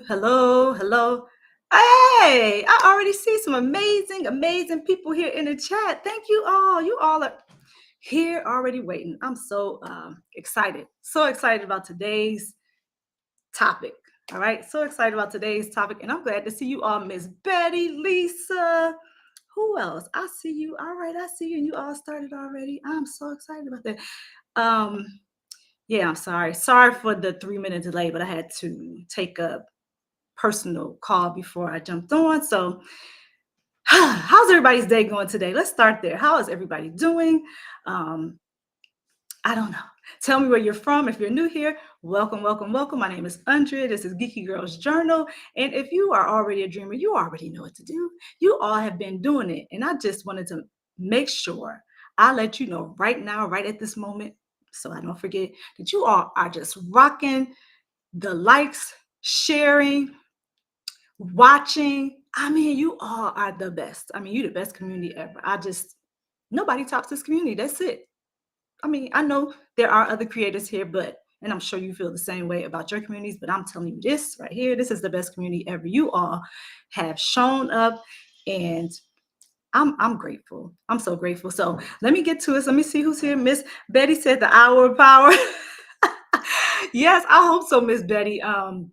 Hello, hello. Hey, I already see some amazing people here in the chat. Thank you all. You all are here already waiting. I'm so excited. So excited about today's topic. All right. So excited about today's topic. And I'm glad to see you all, Miss Betty, Lisa. Who else? I see you. All right. I see you. You all started already. I'm so excited about that. Um, yeah, I'm sorry. Sorry for the 3-minute delay, but I had to take a personal call before I jumped on. So, how's everybody's day going today? Let's start there. How is everybody doing? I don't know. Tell me where you're from. If you're new here, welcome, welcome, welcome. My name is Andrea. This is Geeky Girls Journal. And if you are already a dreamer, you already know what to do. You all have been doing it. And I just wanted to make sure I let you know right now, right at this moment, so I don't forget that you all are just rocking the likes, sharing, watching. I mean, you all are the best. I mean, you're the best community ever. Nobody tops this community. That's it. I mean, I know there are other creators here, and I'm sure you feel the same way about your communities, but I'm telling you this right here, this is the best community ever. You all have shown up, and I'm grateful. I'm so grateful. So let me get to it. Let me see who's here. Miss Betty said the hour of power. Yes, I hope so, Miss Betty. I'm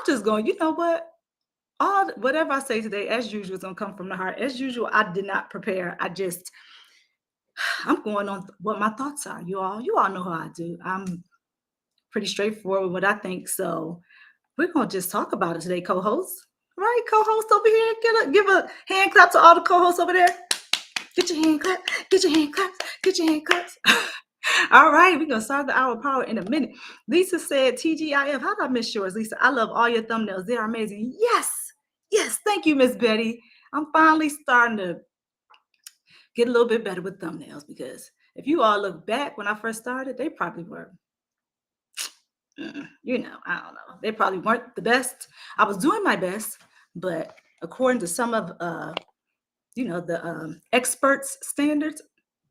just going, you know what? Whatever I say today, as usual, is gonna come from the heart. As usual, I did not prepare. I'm going on what my thoughts are. You all know how I do. I'm pretty straightforward with what I think. So we're gonna just talk about it today, co-host. Right, co-host over here. Give a hand clap to all the co-hosts over there. Get your hand clap. Get your hand claps. Get your hand claps. All right, we're gonna start the hour of power in a minute. Lisa said, TGIF. How did I miss yours, Lisa? I love all your thumbnails. They are amazing. Yes, thank you, Miss Betty. I'm finally starting to get a little bit better with thumbnails because if you all look back when I first started, they probably were, I don't know. They probably weren't the best. I was doing my best, but according to some of the experts' standards,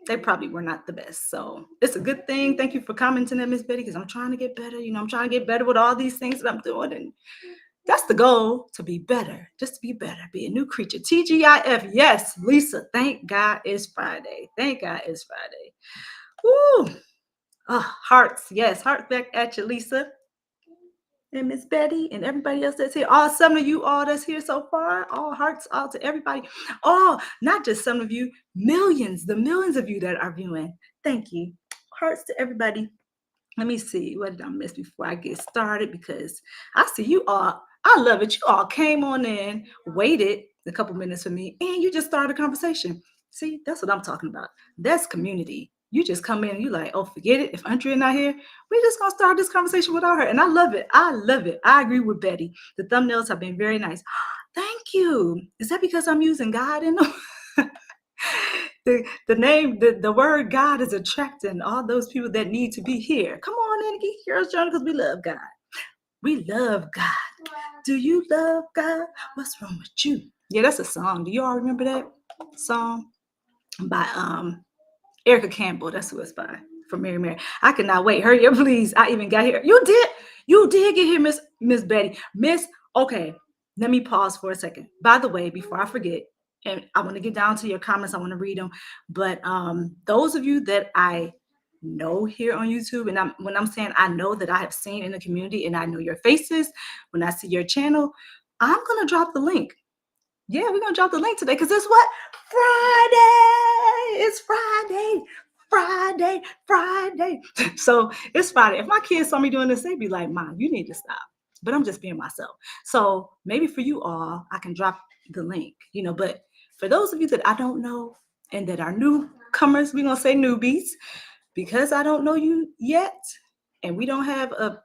they probably were not the best. So it's a good thing. Thank you for commenting that, Miss Betty, because I'm trying to get better. I'm trying to get better with all these things that I'm doing. And that's the goal, to be better, just to be better, be a new creature. TGIF. Yes, Lisa. Thank God it's Friday. Thank God it's Friday. Woo. Oh, hearts. Yes, heart back at you, Lisa. And Miss Betty and everybody else that's here. All some of you all that's here so far. All hearts out to everybody. Oh, not just some of you, millions, the millions of you that are viewing. Thank you. Hearts to everybody. Let me see. What did I miss before I get started? Because I see you all. I love it. You all came on in, waited a couple minutes for me, and you just started a conversation. See, that's what I'm talking about. That's community. You just come in and you like, oh, forget it. If Andrea not here, we're just gonna start this conversation without her. And I love it. I love it. I agree with Betty. The thumbnails have been very nice. Thank you. Is that because I'm using God in them? The word God is attracting all those people that need to be here. Come on in, Geeky Girls Journal, because we love God. We love God. Do you love God? What's wrong with you? Yeah, that's a song. Do you all remember that song by Erica Campbell? That's who it's by. From Mary. I cannot wait. Hurry up, please. I even got here. You did get here, Miss Betty. Okay, let me pause for a second. By the way, before I forget, and I want to get down to your comments. I want to read them. But those of you that I know here on YouTube, and when I'm saying I know that I have seen in the community and I know your faces, when I see your channel, I'm going to drop the link. Yeah, we're going to drop the link today because it's what? Friday. It's Friday. Friday. So it's Friday. If my kids saw me doing this, they'd be like, Mom, you need to stop. But I'm just being myself. So maybe for you all, I can drop the link, but for those of you that I don't know and that are newcomers, we're going to say newbies, because I don't know you yet and we don't have a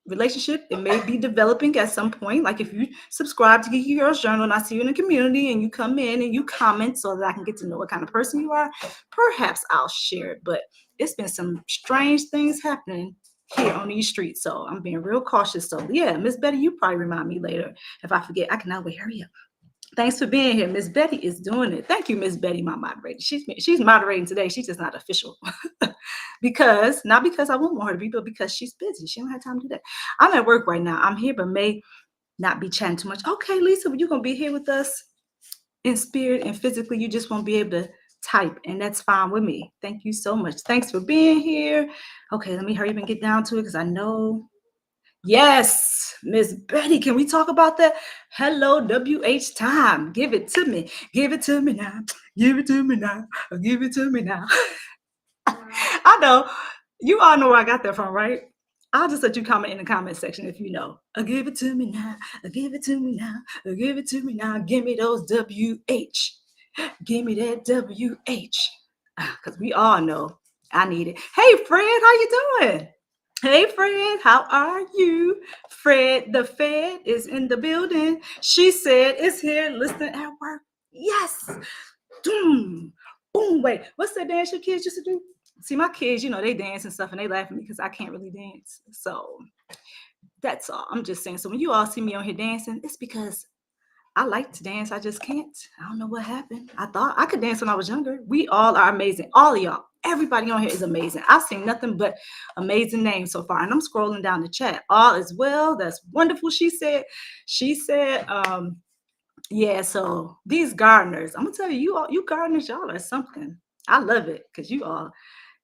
relationship, it may be developing at some point. Like if you subscribe to Geeky Girls Journal and I see you in the community and you come in and you comment so that I can get to know what kind of person you are, perhaps I'll share it. But it's been some strange things happening here on these streets, so I'm being real cautious. So yeah, Miss Betty, you probably remind me later if I forget. I cannot wait. Hurry up. Thanks for being here. Miss Betty is doing it. Thank you, Miss Betty, my moderator. She's moderating today. She's just not official. Not because I won't want her to be, but because she's busy. She don't have time to do that. I'm at work right now. I'm here, but may not be chatting too much. Okay, Lisa, you're gonna be here with us in spirit and physically. You just won't be able to type, and that's fine with me. Thank you so much. Thanks for being here. Okay, let me hurry up and get down to it because I know. Yes, Miss Betty, can we talk about that? Hello, WH time. Give it to me. Give it to me now. Give it to me now. Give it to me now. I know. You all know where I got that from, right? I'll just let you comment in the comment section if you know. Give it to me now. Give it to me now. Give it to me now. Give me those WH. Give me that WH. Because we all know I need it. Hey, Fred, how you doing? Hey, Fred, how are you? Fred, the Fed is in the building. She said it's here listening at work. Yes. Boom. Boom. Wait, what's that dance your kids used to do? See, my kids, they dance and stuff, and they laugh at me because I can't really dance. So that's all. I'm just saying. So when you all see me on here dancing, it's because I like to dance. I just can't. I don't know what happened. I thought I could dance when I was younger. We all are amazing. All of y'all. Everybody on here is amazing. I've seen nothing but amazing names so far. And I'm scrolling down the chat. All is well. That's wonderful. She said, yeah, so these gardeners, I'm gonna tell you, you gardeners, y'all are something. I love it because you are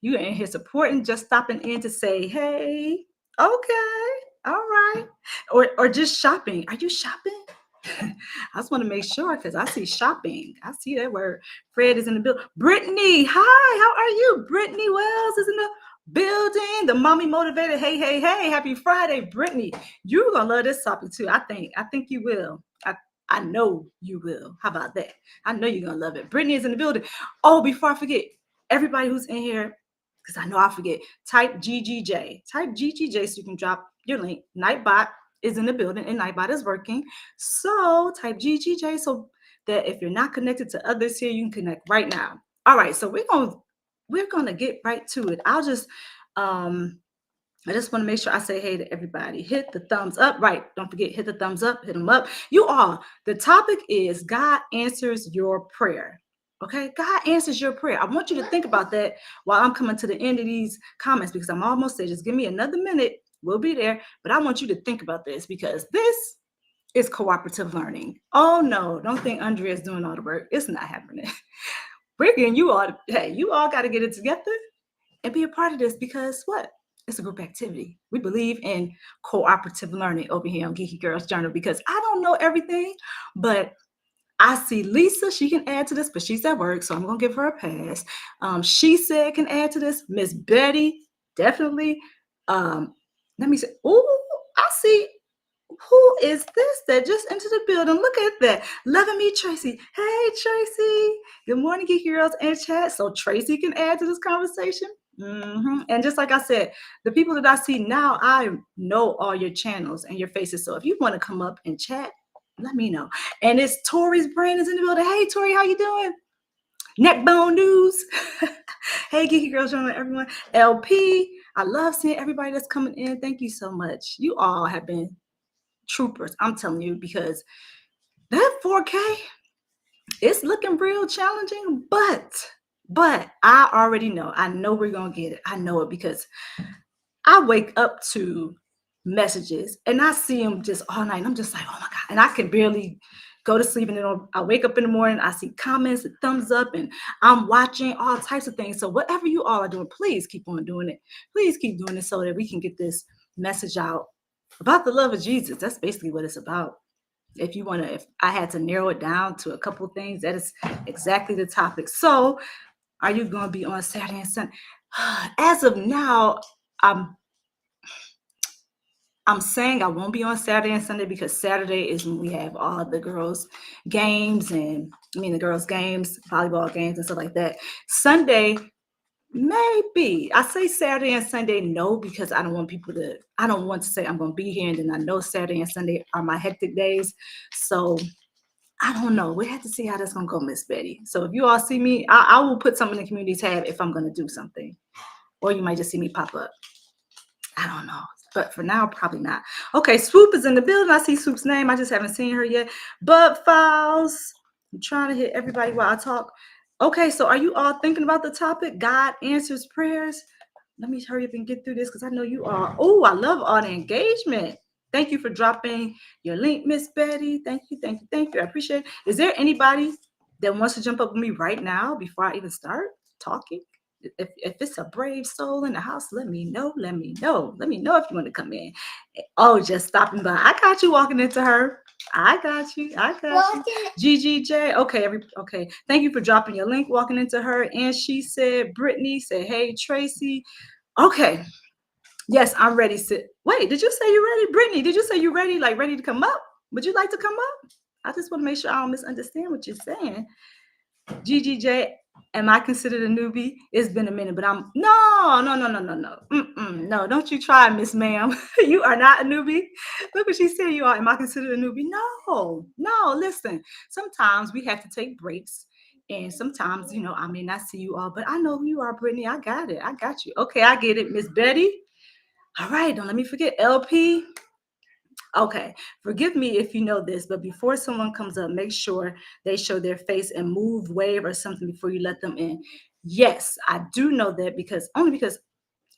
in here supporting, just stopping in to say, hey, okay, all right. Or just shopping. Are you shopping? I just want to make sure because I see shopping. I see that word. Fred is in the building. Brittany, hi, how are you? Brittany Wells is in the building. The mommy motivated. Hey, hey, hey, happy Friday, Brittany. You're gonna love this topic too. I think you will. I know you will. How about that? I know you're gonna love it. Brittany is in the building. Oh, before I forget, everybody who's in here, because I know I forget, type GGJ. Type GGJ so you can drop your link. Nightbot is in the building and Nightbot is working. So type GGJ so that if you're not connected to others here, you can connect right now. All right, so we're gonna get right to it. I just want to make sure I say hey to everybody. Hit the thumbs up. Right. Don't forget, hit the thumbs up, hit them up. You all, the topic is God answers your prayer. Okay. God answers your prayer. I want you to think about that while I'm coming to the end of these comments because I'm almost there. Just give me another minute. We'll be there. But I want you to think about this because this is cooperative learning. Oh, no. Don't think Andrea is doing all the work. It's not happening. We're getting you all. Hey, you all got to get it together and be a part of this because what? It's a group activity. We believe in cooperative learning over here on Geeky Girls Journal because I don't know everything, but I see Lisa. She can add to this, but she's at work, so I'm going to give her a pass. She said can add to this. Miss Betty, definitely. Let me say, oh, I see. Who is this that just entered the building? Look at that. Loving me, Tracy. Hey, Tracy. Good morning, Geeky Girls and chat. So Tracy can add to this conversation. And just like I said, the people that I see now, I know all your channels and your faces. So if you want to come up and chat, let me know. And it's Tori's brain is in the building. Hey, Tori, how you doing? Neckbone news. Hey, Geeky Girls Journal, everyone. LP, I love seeing everybody that's coming in. Thank you so much. You all have been troopers. I'm telling you, because that 4K, it's looking real challenging, but I already know. I know we're going to get it. I know it because I wake up to messages and I see them just all night. And I'm just like, oh my God. And I can barely go to sleep. And then I wake up in the morning, I see comments and thumbs up, and I'm watching all types of things. So whatever you all are doing, please keep on doing it. Please keep doing it so that we can get this message out about the love of Jesus. That's basically what it's about. If I had to narrow it down to a couple of things, that is exactly the topic. So are you going to be on Saturday and Sunday? As of now, I'm saying I won't be on Saturday and Sunday because Saturday is when we have all the girls' games the girls' games, volleyball games and stuff like that. Sunday, maybe. I say Saturday and Sunday no because I don't want to say I'm going to be here and then I know Saturday and Sunday are my hectic days. So I don't know. We have to see how that's going to go, Miss Betty. So if you all see me, I will put something in the community tab if I'm going to do something. Or you might just see me pop up. I don't know. but for now, probably not. Okay, Swoop is in the building. I see Swoop's name. I just haven't seen her yet. Bud Files. I'm trying to hit everybody while I talk. Okay, so are you all thinking about the topic? God answers prayers. Let me hurry up and get through this because I know you are. Oh, I love all the engagement. Thank you for dropping your link, Miss Betty. Thank you, thank you, thank you. I appreciate it. Is there anybody that wants to jump up with me right now before I even start talking? If it's a brave soul in the house, let me know. Let me know. Let me know if you want to come in. Oh, just stopping by. I got you walking into her. I got you. I got you. GGJ. Okay. Thank you for dropping your link, walking into her. And she said, Brittany said, hey, Tracy. Okay. Yes, I'm ready. Wait, did you say you're ready? Brittany, did you say you're ready? Like ready to come up? Would you like to come up? I just want to make sure I don't misunderstand what you're saying. GGJ, am I considered a newbie? It's been a minute, but I'm no. No, don't you try, Miss Ma'am. You are not a newbie. Look what she said you are. Am I considered a newbie? No, listen. Sometimes we have to take breaks. And sometimes, I may not see you all, but I know who you are, Brittany. I got it. I got you. Okay, I get it. Miss Betty. All right, don't let me forget. LP. Okay, forgive me if you know this, but before someone comes up, make sure they show their face and move, wave, or something before you let them in. Yes, I do know that because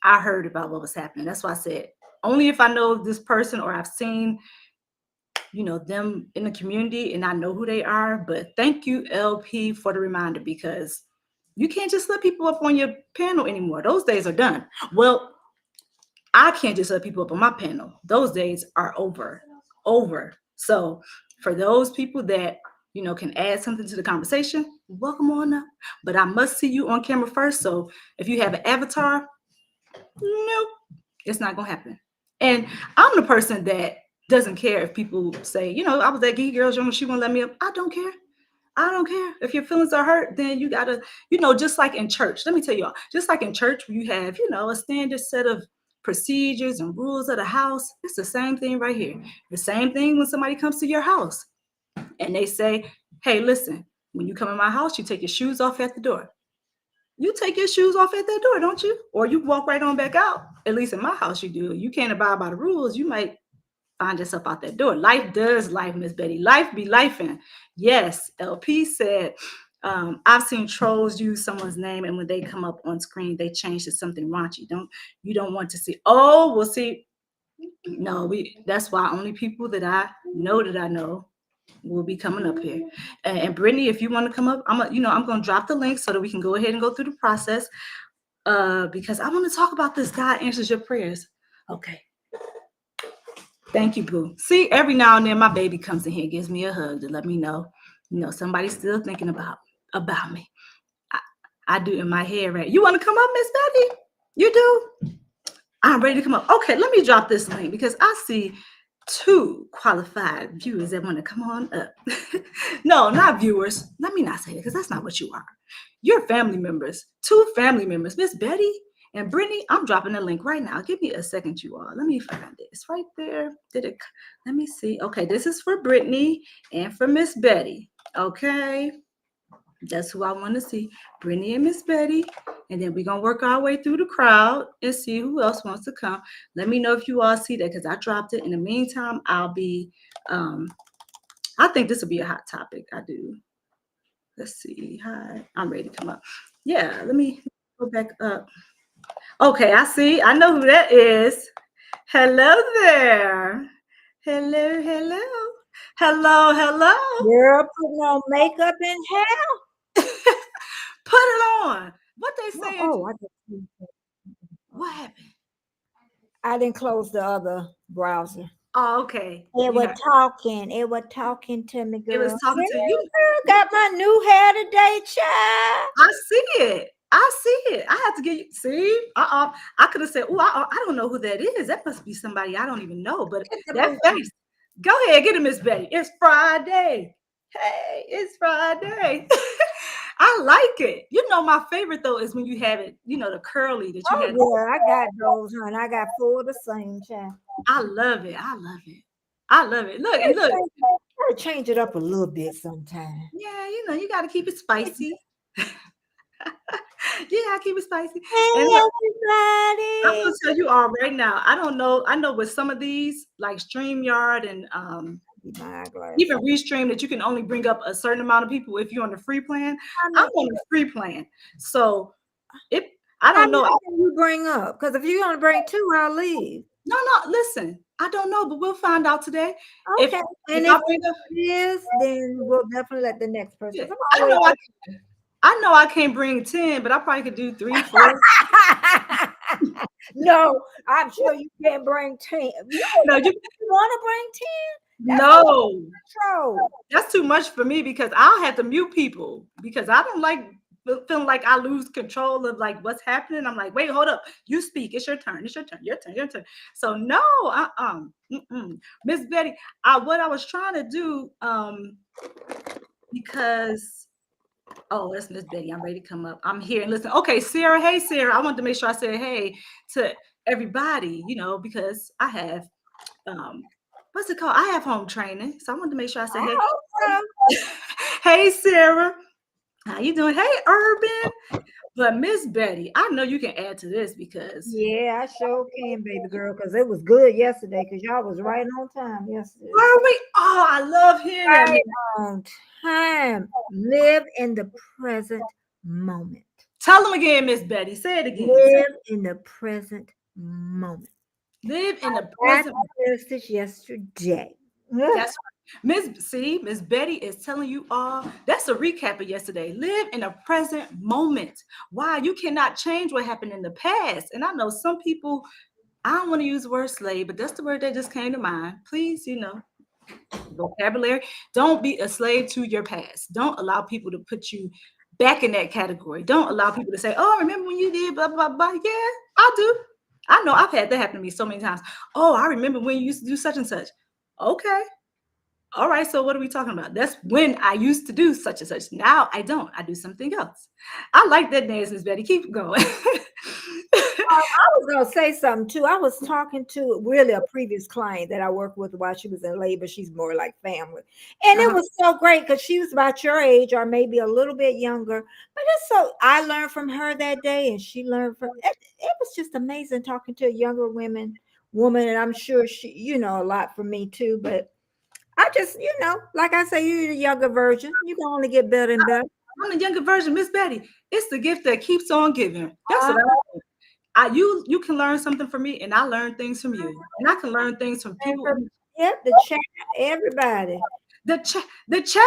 I heard about what was happening. That's why I said only if I know this person or I've seen, them in the community and I know who they are. But thank you, LP, for the reminder because you can't just let people up on your panel anymore. Those days are done. Well, I can't just let people up on my panel. Those days are over. So for those people that can add something to the conversation, welcome on up. But I must see you on camera first. So if you have an avatar, nope, it's not gonna happen. And I'm the person that doesn't care if people say, I was at Geeky Girls Journal, she won't let me up. I don't care. If your feelings are hurt, then you gotta, just like in church. Let me tell y'all, just like in church, where you have, a standard set of procedures and rules of the house. It's the same thing right here. The same thing when somebody comes to your house and they say, hey, listen, when you come in my house, you take your shoes off at the door. You take your shoes off at that door, don't you? Or you walk right on back out. At least in my house, you do. You can't abide by the rules. You might find yourself out that door. Life does life, Miss Betty. Life be lifing. Yes, LP said, I've seen trolls use someone's name, and when they come up on screen, they change to something raunchy. You don't want to see. Oh, we'll see. No, that's why only people that I know will be coming up here. And Brittany, if you want to come up, I'm going to drop the link so that we can go ahead and go through the process. Because I want to talk about this. God answers your prayers. Okay. Thank you, boo. See, every now and then my baby comes in here and gives me a hug to let me know, somebody's still thinking about me. I do in my head, right? You want to come up, Miss Betty? You do? I'm ready to come up. Okay, let me drop this link because I see 2 qualified viewers that want to come on up. No, not viewers. Let me not say that because that's not what you are. You're family members. 2 family members. Miss Betty and Brittany, I'm dropping the link right now. Give me a second, you all. Let me find it. It's right there. Let me see. Okay, this is for Brittany and for Miss Betty. Okay. That's who I want to see. Brittany and Miss Betty. And then we're going to work our way through the crowd and see who else wants to come. Let me know if you all see that because I dropped it. In the meantime, I'll be, I think this will be a hot topic. I do. Let's see. Hi. I'm ready to come up. Yeah, let me go back up. Okay, I see. I know who that is. Hello there. Hello. Girl, putting on makeup and hair. Put it on. What they saying? Oh, What happened? I didn't close the other browser. Oh, okay. It was talking. It was talking to me, girl. It was talking to you. Girl, got my new hair today, child. I see it. I had to get you. See? I could have said, oh, I don't know who that is. That must be somebody I don't even know. But that face. Go ahead, get it, Miss Betty. It's Friday. Hey, it's Friday. I like it. My favorite though is when you have it, the curly that you had. Yeah, I got those, honey. I got 4 of the same, child. I love it. Look, and look. I change it up a little bit sometimes. Yeah, you got to keep it spicy. Yeah, I keep it spicy. And Hey look, I'm everybody. gonna tell you all right now. I don't know. I know with some of these, like StreamYard and My eyeglass. even Restream, that you can only bring up a certain amount of people if you're on the free plan. How I'm many, on the free plan, so it. I how don't know. many can you bring up? Because if you're gonna bring two, I'll leave. No, no. Listen, I don't know, but we'll find out today. If Okay. if And I if bring up, it is, then we'll definitely let the next person. yeah, 'Cause I I'm always know I know I can't bring 10, but I probably could do 3, 4. no, I'm sure you can't bring 10. You No, you want to bring 10? That's a lot no. of control. That's too much for me because I'll have to mute people because I don't like feeling like I lose control of like what's happening. I'm like, wait, hold up. You speak. It's your turn. It's your turn. Your turn. Your turn. So no, Miss Betty, what I was trying to do, because that's Miss Betty. I'm ready to come up. I'm here and listen. Okay, Sarah. Hey, Sarah. I wanted to make sure I said hey to everybody, because I have what's it called? I have home training. So I wanted to make sure I said I hey. hope so. Hey, Sarah. How you doing? Hey, Urban. But Miss Betty, I know you can add to this because Yeah, I sure can, baby girl, because it was good yesterday, because y'all was right on time yesterday. were we? Oh, I love hearing that. Right on time. Live in the present moment. Tell them again, Miss Betty. Say it again. Live in the present moment. Live in the I present. practiced this yesterday. That's Miss Betty is telling you all. That's a recap of yesterday. Live in the present moment. Why? You cannot change what happened in the past. And I know some people, I don't want to use the word slave, but that's the word that just came to mind. Please, vocabulary. Don't be a slave to your past. Don't allow people to put you back in that category. Don't allow people to say, "Oh, remember when you did blah blah blah." Yeah, I do. I know I've had that happen to me so many times. Oh, I remember when you used to do such and such. Okay. All right. So what are we talking about? That's when I used to do such and such. Now I don't. I do something else. I like that dance, Miss Betty. Keep going. I was gonna say something too. I was talking to really a previous client that I worked with while she was in labor. She's more like family, and it Uh-huh. was so great because she was about your age or maybe a little bit younger. But it's so I learned from her that day, and she learned from it. It was just amazing talking to a younger woman, and I'm sure she, a lot from me too. But I just, like I say, you're the younger version. You can only get better and better. I'm the younger version, Miss Betty. It's the gift that keeps on giving. That's what you can learn something from me, and I learn things from you, and I can learn things from And people. from yep, the chat, everybody. The chat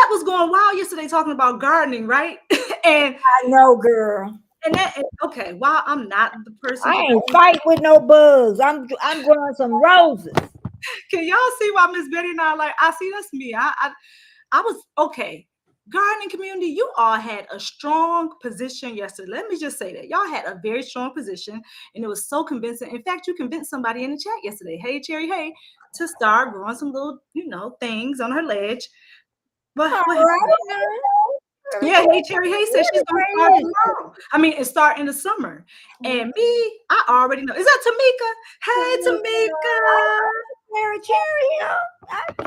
was going wild yesterday talking about gardening, right? and I know, girl. okay, while I'm not the person I to ain't fight with no bugs. I'm growing some roses. can y'all see why Miss Betty and I like? I see that's me. I was okay. Gardening community, you all had a strong position yesterday. Let me just say that y'all had a very strong position, and it was so convincing. In fact, you convinced somebody in the chat yesterday, hey Cherry, hey, to start growing some little, things on her ledge. But All what right, happened? now. Yeah, Everything hey Cherry, hey said she's gonna start is tomorrow. I mean, and start in the summer. great. And me, I already know. Is that Tamika? Hey Tamika. Mary Cherry,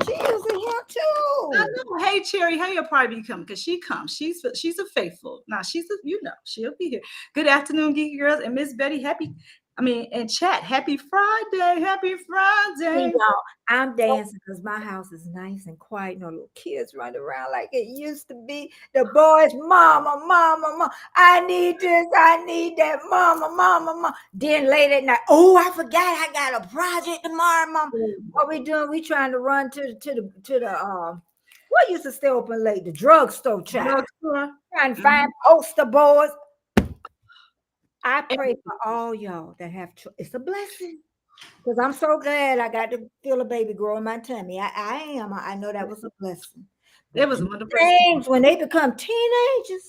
she usually here I too. know. Hey, Cherry, hey, you'll probably be coming because she comes. She's a faithful. Now she'll be here. Good afternoon, geeky girls, and Miss Betty. And chat. Happy Friday. Happy See, Friday. y'all, I'm dancing because my house is nice and quiet. No little kids running around like it used to be. The boys, mama, mama, mama. I need this. I need that. Mama, mama, mama. Then late at night, oh, I forgot I got a project tomorrow, mama. What we doing? We trying to run to the what used to stay open late? The drugstore, child. Drugstore. Trying to Mhm. find poster boards. I And pray for all y'all that have. It's a blessing. Because I'm so glad I got to feel a baby grow in my tummy. I am. I know that was a blessing. it But was a them wonderful. things, when they become teenagers,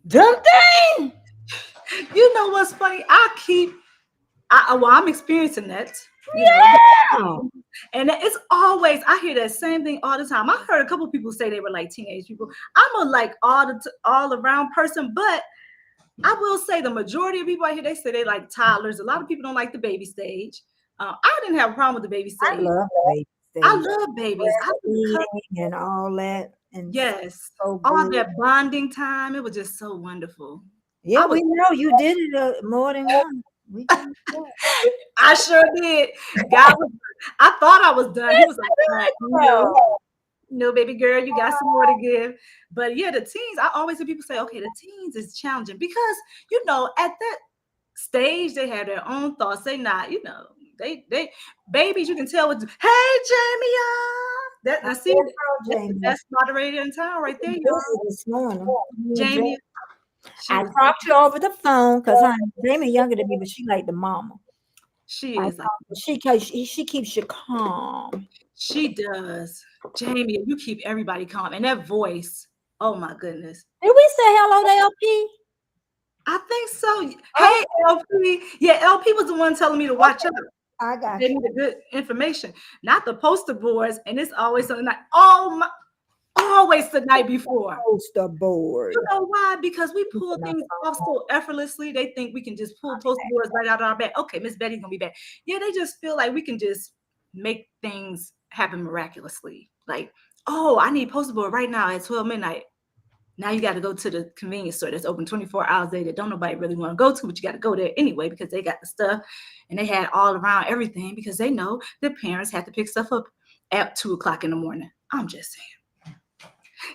them things. You know what's funny? I'm experiencing that. You know, Yeah. and it's always I hear that same thing all the time. I heard a couple people say they were like teenage people. I'm a like all around person, but I will say the majority of people I hear they say they like toddlers. A lot of people don't like the baby stage. I didn't have a problem with the baby I stage. love the baby I stage. love babies. I love cuddling. Eating and all that. And Yes, so all good. that bonding time. It was just so wonderful. Yeah, I was we know you did it more than once. We can know I sure did. God was I thought I was done. He was like, that. no, no, baby girl, you got some more to give. But yeah, the teens, I always hear people say, okay, the teens is challenging because at that stage they have their own thoughts. They not, they babies, you can tell what hey Jamie, I see did know that's the Jamie. best moderator in town right there, y'all. Busy this morning. Me and Jamie, Jamie. she I was talked to her over the phone because Jamie younger than me, but she like the mama. she I is like talked to she keeps you calm. she does. Jamie, you keep everybody calm. And that voice, oh my goodness. Did we say hello to LP? I think so. Oh, Hey, LP. Yeah, LP was the one telling me to watch out. I got Gave you. me the good information, not the poster boards. And it's always something like, oh my, always the night before. Poster board. You know why? Because we Keep pull my things off phone. so effortlessly. They think we can just pull poster boards right out of our bag. Okay, Miss Betty's gonna be back. Yeah, they just feel like we can just make things happen miraculously. Like, oh, I need poster board right now at 12 midnight. Now you got to go to the convenience store that's open 24 hours a day that don't nobody really want to go to, but you got to go there anyway because they got the stuff and they had all around everything because they know their parents had to pick stuff up at 2 o'clock in the morning. I'm just saying.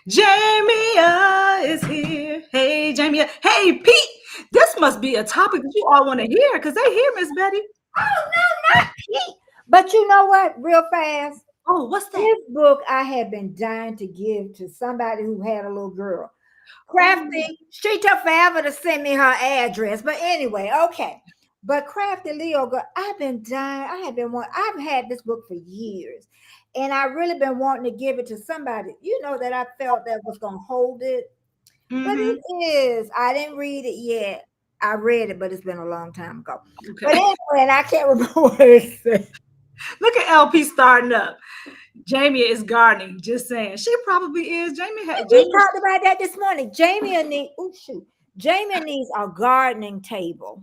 Jamia is here. Hey, Jamia. Hey, Pete. This must be a topic that you all want to hear because they hear Miss Betty. Oh no, not Pete. But you know what? Real fast. Oh, what's that? This book I have been dying to give to somebody who had a little girl. Crafty, she took forever to send me her address. But anyway, okay. But Crafty Leo girl, I've been dying. I've had this book for years. And I really been wanting to give it to somebody, that I felt that was gonna hold it. But Mm-hmm. it is. I didn't read it yet. I read it, but it's been a long time ago. Okay. But anyway, and I can't remember what it said. Look at LP starting up. Jamie is gardening. Just saying, she probably is. We Jamie. talked about that this morning. Jamie needs a gardening table.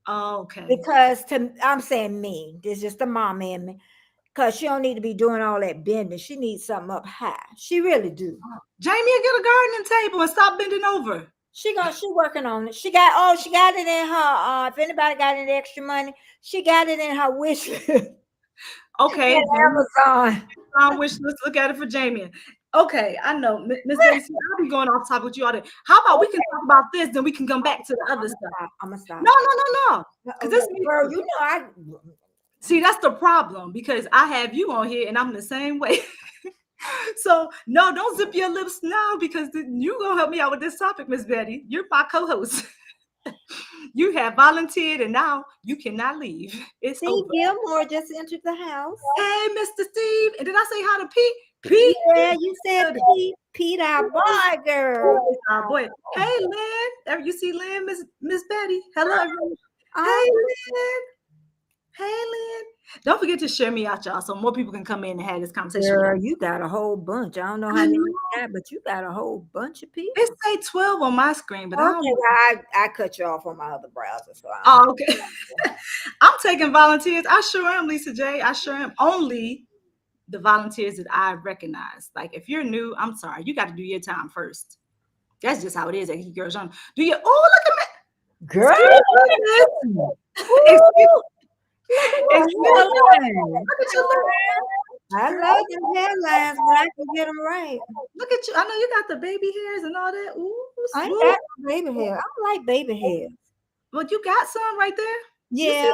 Oh, okay. Because I'm saying me, this is just the mom in me. Because she don't need to be doing all that bending. She needs something up high. She really do. Jamie, get a gardening table and stop bending over. She working on it. She got it in her. If anybody got any extra money, she got it in her wish list. Okay, Amazon. wish list. Look at it for Jamie. Okay, I know, Miss Betty. I'll be going off topic with you all day. How about we can talk about this, then we can come back to the other stuff. I'm gonna stop. No. Because this girl, see, that's the problem because I have you on here and I'm the same way. So no, don't zip your lips now because you gonna help me out with this topic, Miss Betty. You're my co-host. You have volunteered and now you cannot leave. It's Steve over. Gilmore just entered the house. Hey, Mr. Steve. And did I say hi to Pete? Pete. Yeah, you said Pete, our boy, girl. Oh boy. Hey, Lynn. You see Lynn, Miss Betty. Hello, everyone. Oh. Hey, Lynn. Hey, Lynn. Don't forget to share me out, y'all, so more people can come in and have this conversation. Girl, you got a whole bunch. I don't know how many you got, but you got a whole bunch of people. It say 12 on my screen, but I cut you off on my other browser. So okay. I'm taking volunteers. I sure am, Lisa J. I sure am. Only the volunteers that I recognize. Like if you're new, I'm sorry, you got to do your time first. That's just how it is at Geeky Girls Journal. Do you? Oh, look at me, girl. Look at you. I love them headlines when I can get them right. Look at you. I know you got the baby hairs and all that. Ooh, I ain't got baby hair. I don't like baby hair. Well, you got some right there. Yeah,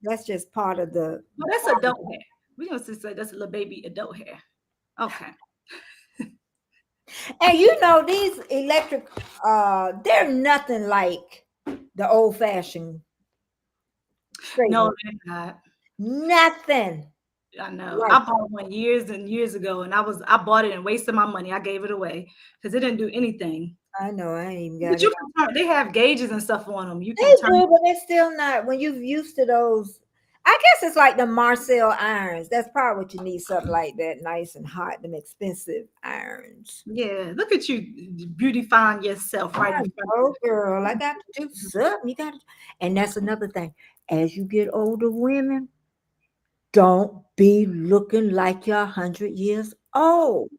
that's just part of the. Well, that's adult hair. We're gonna say that's a little baby adult hair. Okay. And these electric, they're nothing like the old fashioned. No, they're not. Nothing. I know. Right. I bought one years and years ago, and I bought it and wasted my money. I gave it away because it didn't do anything. I know. I ain't even got but it. They have gauges and stuff on them. You can do, but they're still not. When you're used to those, I guess it's like the Marcel irons. That's probably what you need, something like that, nice and hot, them expensive irons. Yeah, look at you beautifying yourself right Oh, girl, I got to do something. You got to, and that's another thing. As you get older, women, don't be looking like you're 100 years old.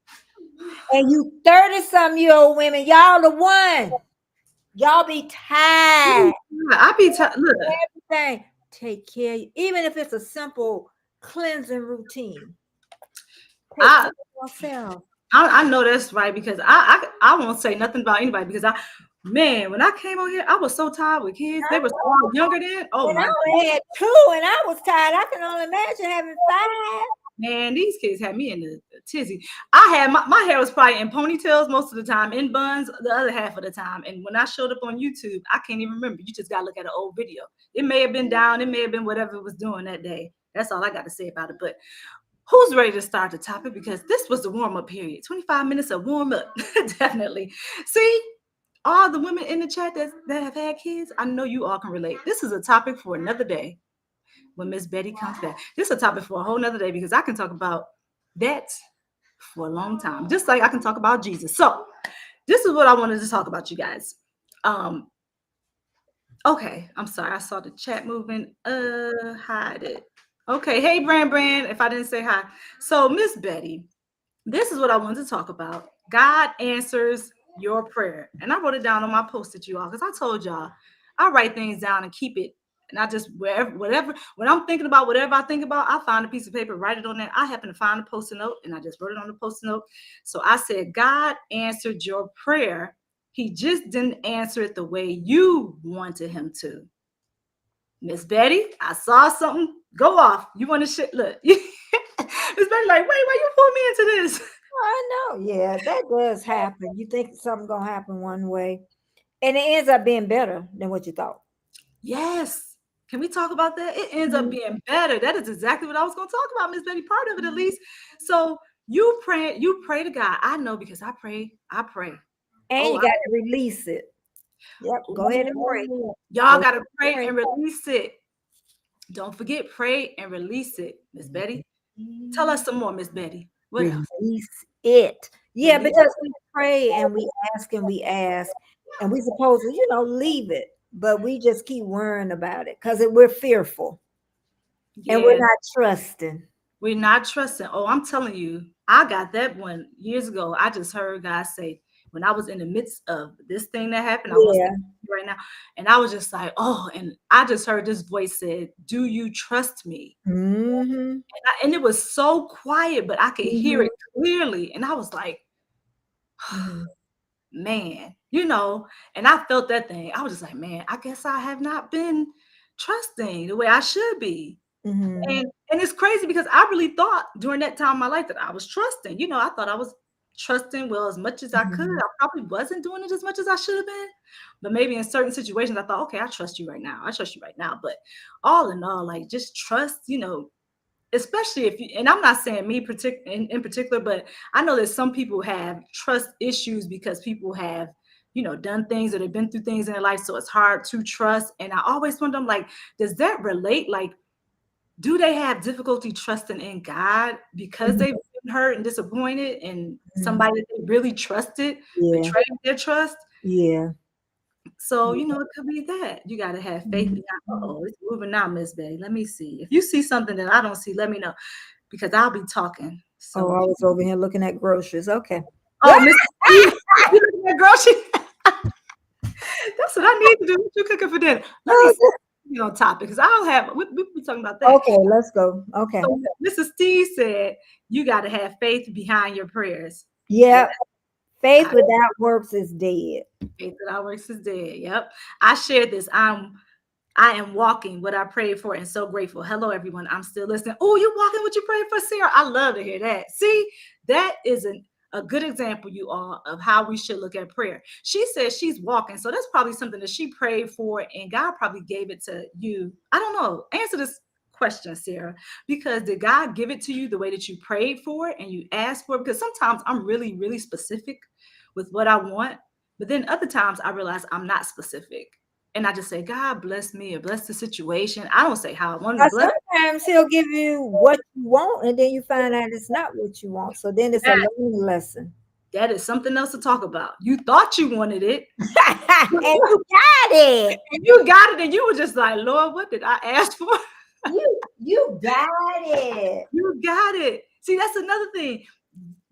And you 30-some-year-old women, y'all the one. Y'all be tired. I be look. Everything. Take care. Even if it's a simple cleansing routine. Take care I of yourself. I know that's right because I won't say nothing about anybody because man, when I came on here, I was so tired with kids. They were all younger then. Oh And I my only had 2 and I was tired. I can only imagine having 5. man, these kids had me in the tizzy. I had my hair was probably in ponytails most of the time, in buns the other half of the time. And when I showed up on YouTube, I can't even remember. You just gotta look at an old video. It may have been down, it may have been whatever it was doing that day. That's all I got to say about it. But who's ready to start the topic? Because this was the warm-up period. 25 minutes of warm-up. Definitely. See, all the women in the chat that have had kids, I know you all can relate. This is a topic for another day when Miss Betty comes back. This is a topic for a whole nother day because I can talk about that for a long time, just like I can talk about Jesus. So this is what I wanted to talk about, you guys. Okay, I'm sorry. I saw the chat moving. Hide it. Okay, hey Brand. If I didn't say hi. So Miss Betty, this is what I wanted to talk about. God answers your prayer. And I wrote it down on my post-it, you all, because I told y'all I write things down and keep it. And I just whatever when I'm thinking about whatever I think about, I find a piece of paper, write it on there. I happen to find a post-it note and I just wrote it on the post-it note. So I said, God answered your prayer. He just didn't answer it the way you wanted him to. Miss Betty, I saw something go off. You want to shit? Look, Miss Betty, like, wait, why you pull me into this? I know. Yeah, that does happen. You think something's gonna happen one way, and it ends up being better than what you thought. Yes. Can we talk about that? It ends up being better. That is exactly what I was going to talk about, Miss Betty. Part of it, at least. So you pray to God. I know because I pray. And Oh, you got to release it. Yep. Go ahead and pray. y'all got to pray and release it. Don't forget, pray and release it, Miss Betty. Tell us some more, Miss Betty. What else? Release it. Yeah, Release. because we pray and we ask and we ask, and we supposed to, leave it, but we just keep worrying about it because we're fearful and we're Yeah, not trusting. we're not trusting. Oh, I'm telling you, I got that one years ago. I just heard God say, when I was in the midst of this thing that happened, I won't say Yeah. right now. And I was just like, oh, and I just heard this voice said, do you trust me? Mm-hmm. And it was so quiet, but I could hear it clearly. And I was like, Mm-hmm. man, and I felt that thing. I was just like, man, I guess I have not been trusting the way I should be. Mm-hmm. And it's crazy because I really thought during that time in my life that I was trusting. I thought I was trusting well as much as I could. Mm-hmm. I probably wasn't doing it as much as I should have been. But maybe in certain situations, I thought, okay, I trust you right now. I trust you right now. But all in all, like just trust, especially if you, and I'm not saying me in particular, but I know that some people have trust issues because people have, done things or they've been through things in their life. So it's hard to trust. And I always wonder, I'm like, does that relate? Like, do they have difficulty trusting in God because they've been hurt and disappointed and somebody that they really trusted Yeah. betrayed their trust? Yeah. So, it could be that. You got to have faith behind. Uh-oh, it's moving now, Miss Betty. Let me see. If you see something that I don't see, let me know because I'll be talking. Oh, So, I was over here looking at groceries. Okay. oh, Miss Steve, you looking at grocery? That's what I need to do. What you cooking for dinner? Let me see on topic because I'll have, we be talking about that. Okay, let's go. Okay. So Mrs. Steve said, you got to have faith behind your prayers. Yeah. Faith without works is dead. Faith without works is dead. Yep. I shared this. I am walking what I prayed for and so grateful. Hello, everyone. I'm still listening. Oh, you walking what you prayed for, Sarah? I love to hear that. See, that is a good example, you all, of how we should look at prayer. She says she's walking. So that's probably something that she prayed for and God probably gave it to you. I don't know. Answer this question, Sarah, because did God give it to you the way that you prayed for it and you asked for it? Because sometimes I'm really, really specific with what I want, but then other times I realize I'm not specific. And I just say, God bless me or bless the situation. I don't say how I want to bless. Sometimes he'll give you what you want, and then you find out it's not what you want. So then it's a learning lesson. That is something else to talk about. You thought you wanted it. And you got it. And you got it, and you were just like, Lord, what did I ask for? You got it. You got it. See, that's another thing.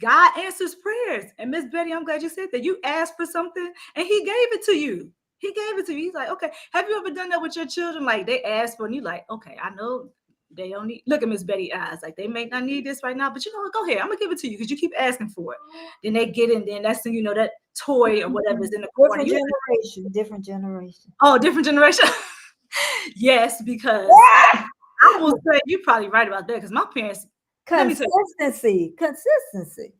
God answers prayers. And Miss Betty, I'm glad you said that. You asked for something and he gave it to you. He gave it to you. He's like, okay. Have you ever done that with your children? Like they ask for, and you like, okay, I know they don't need. Look at Miss Betty eyes. Like they may not need this right now, but you know what? Go ahead. I'm gonna give it to you because you keep asking for it. Then they get in. Then that's when you know that toy or whatever is in the corner. Different generation, different generation. Oh, different generation. Yes, because I will say you're probably right about that. Because my parents. Let me tell you. Consistency.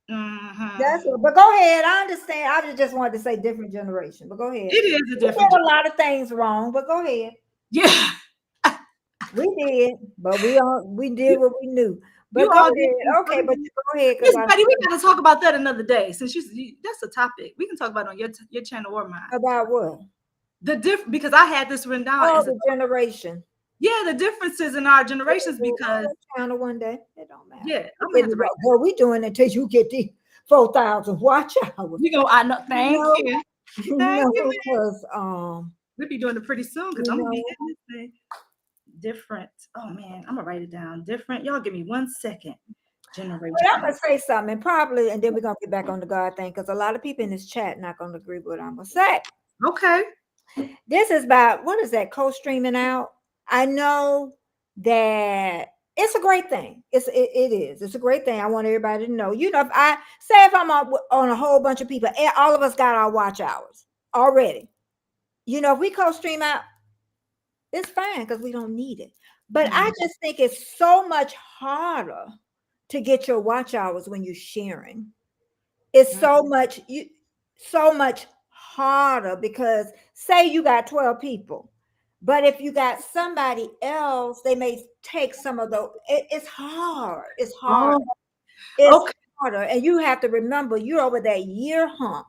That's Mhm. what, but go ahead. I understand. I just wanted to say different generation, but go ahead. It is a We different. did a lot of things wrong, but go ahead. Yeah. We did, but we did what we knew. You But go all did. ahead. Okay, but you go ahead because Miss I Betty, we got to talk about that another day. Since that's a topic we can talk about on your channel or mine. about what? Because I had this written down Oh, as the generation. the differences in our generations. Because Channel one day. It don't matter. yeah, I'm gonna have to write. Girl, we doing it until you get the 4,000 watch hours. You know, I know. Thank No, you, thank no, you. because We'll be doing it pretty soon because you I'm gonna be know, in this thing. Different. Oh man, I'm gonna write it down. Different. Y'all give me 1 second. Generation. but I'm gonna say something, probably, and then we're gonna get back on the God thing because a lot of people in this chat not gonna agree with what I'm gonna say. Okay. This is about what is that co-streaming out? I know that it's a great thing. It is. It's a great thing. I want everybody to know. You know, if I'm on a whole bunch of people, all of us got our watch hours already. You know, if we co-stream out, it's fine because we don't need it. But I just think it's so much harder to get your watch hours when you're sharing. It's so much harder because say you got 12 people, but if you got somebody else, they may take some of those. It's hard. It's hard. Oh, It's okay. harder. And you have to remember you're over that year hump.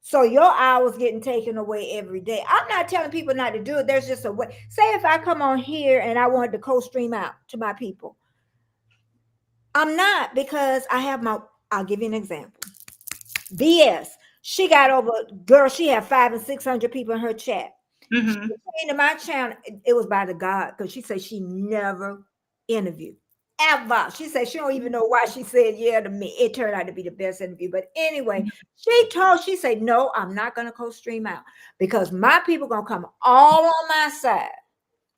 So your hours getting taken away every day. I'm not telling people not to do it. There's just a way. Say if I come on here and I wanted to co-stream out to my people. I'm not because I'll give you an example. BS. She got over, girl, she had 500 and 600 people in her chat. She came to my channel. It was by the God because she said she never interviewed. Ever. She said she don't even know why she said yeah to me. It turned out to be the best interview. But anyway, she said, no, I'm not going to co-stream out because my people going to come all on my side.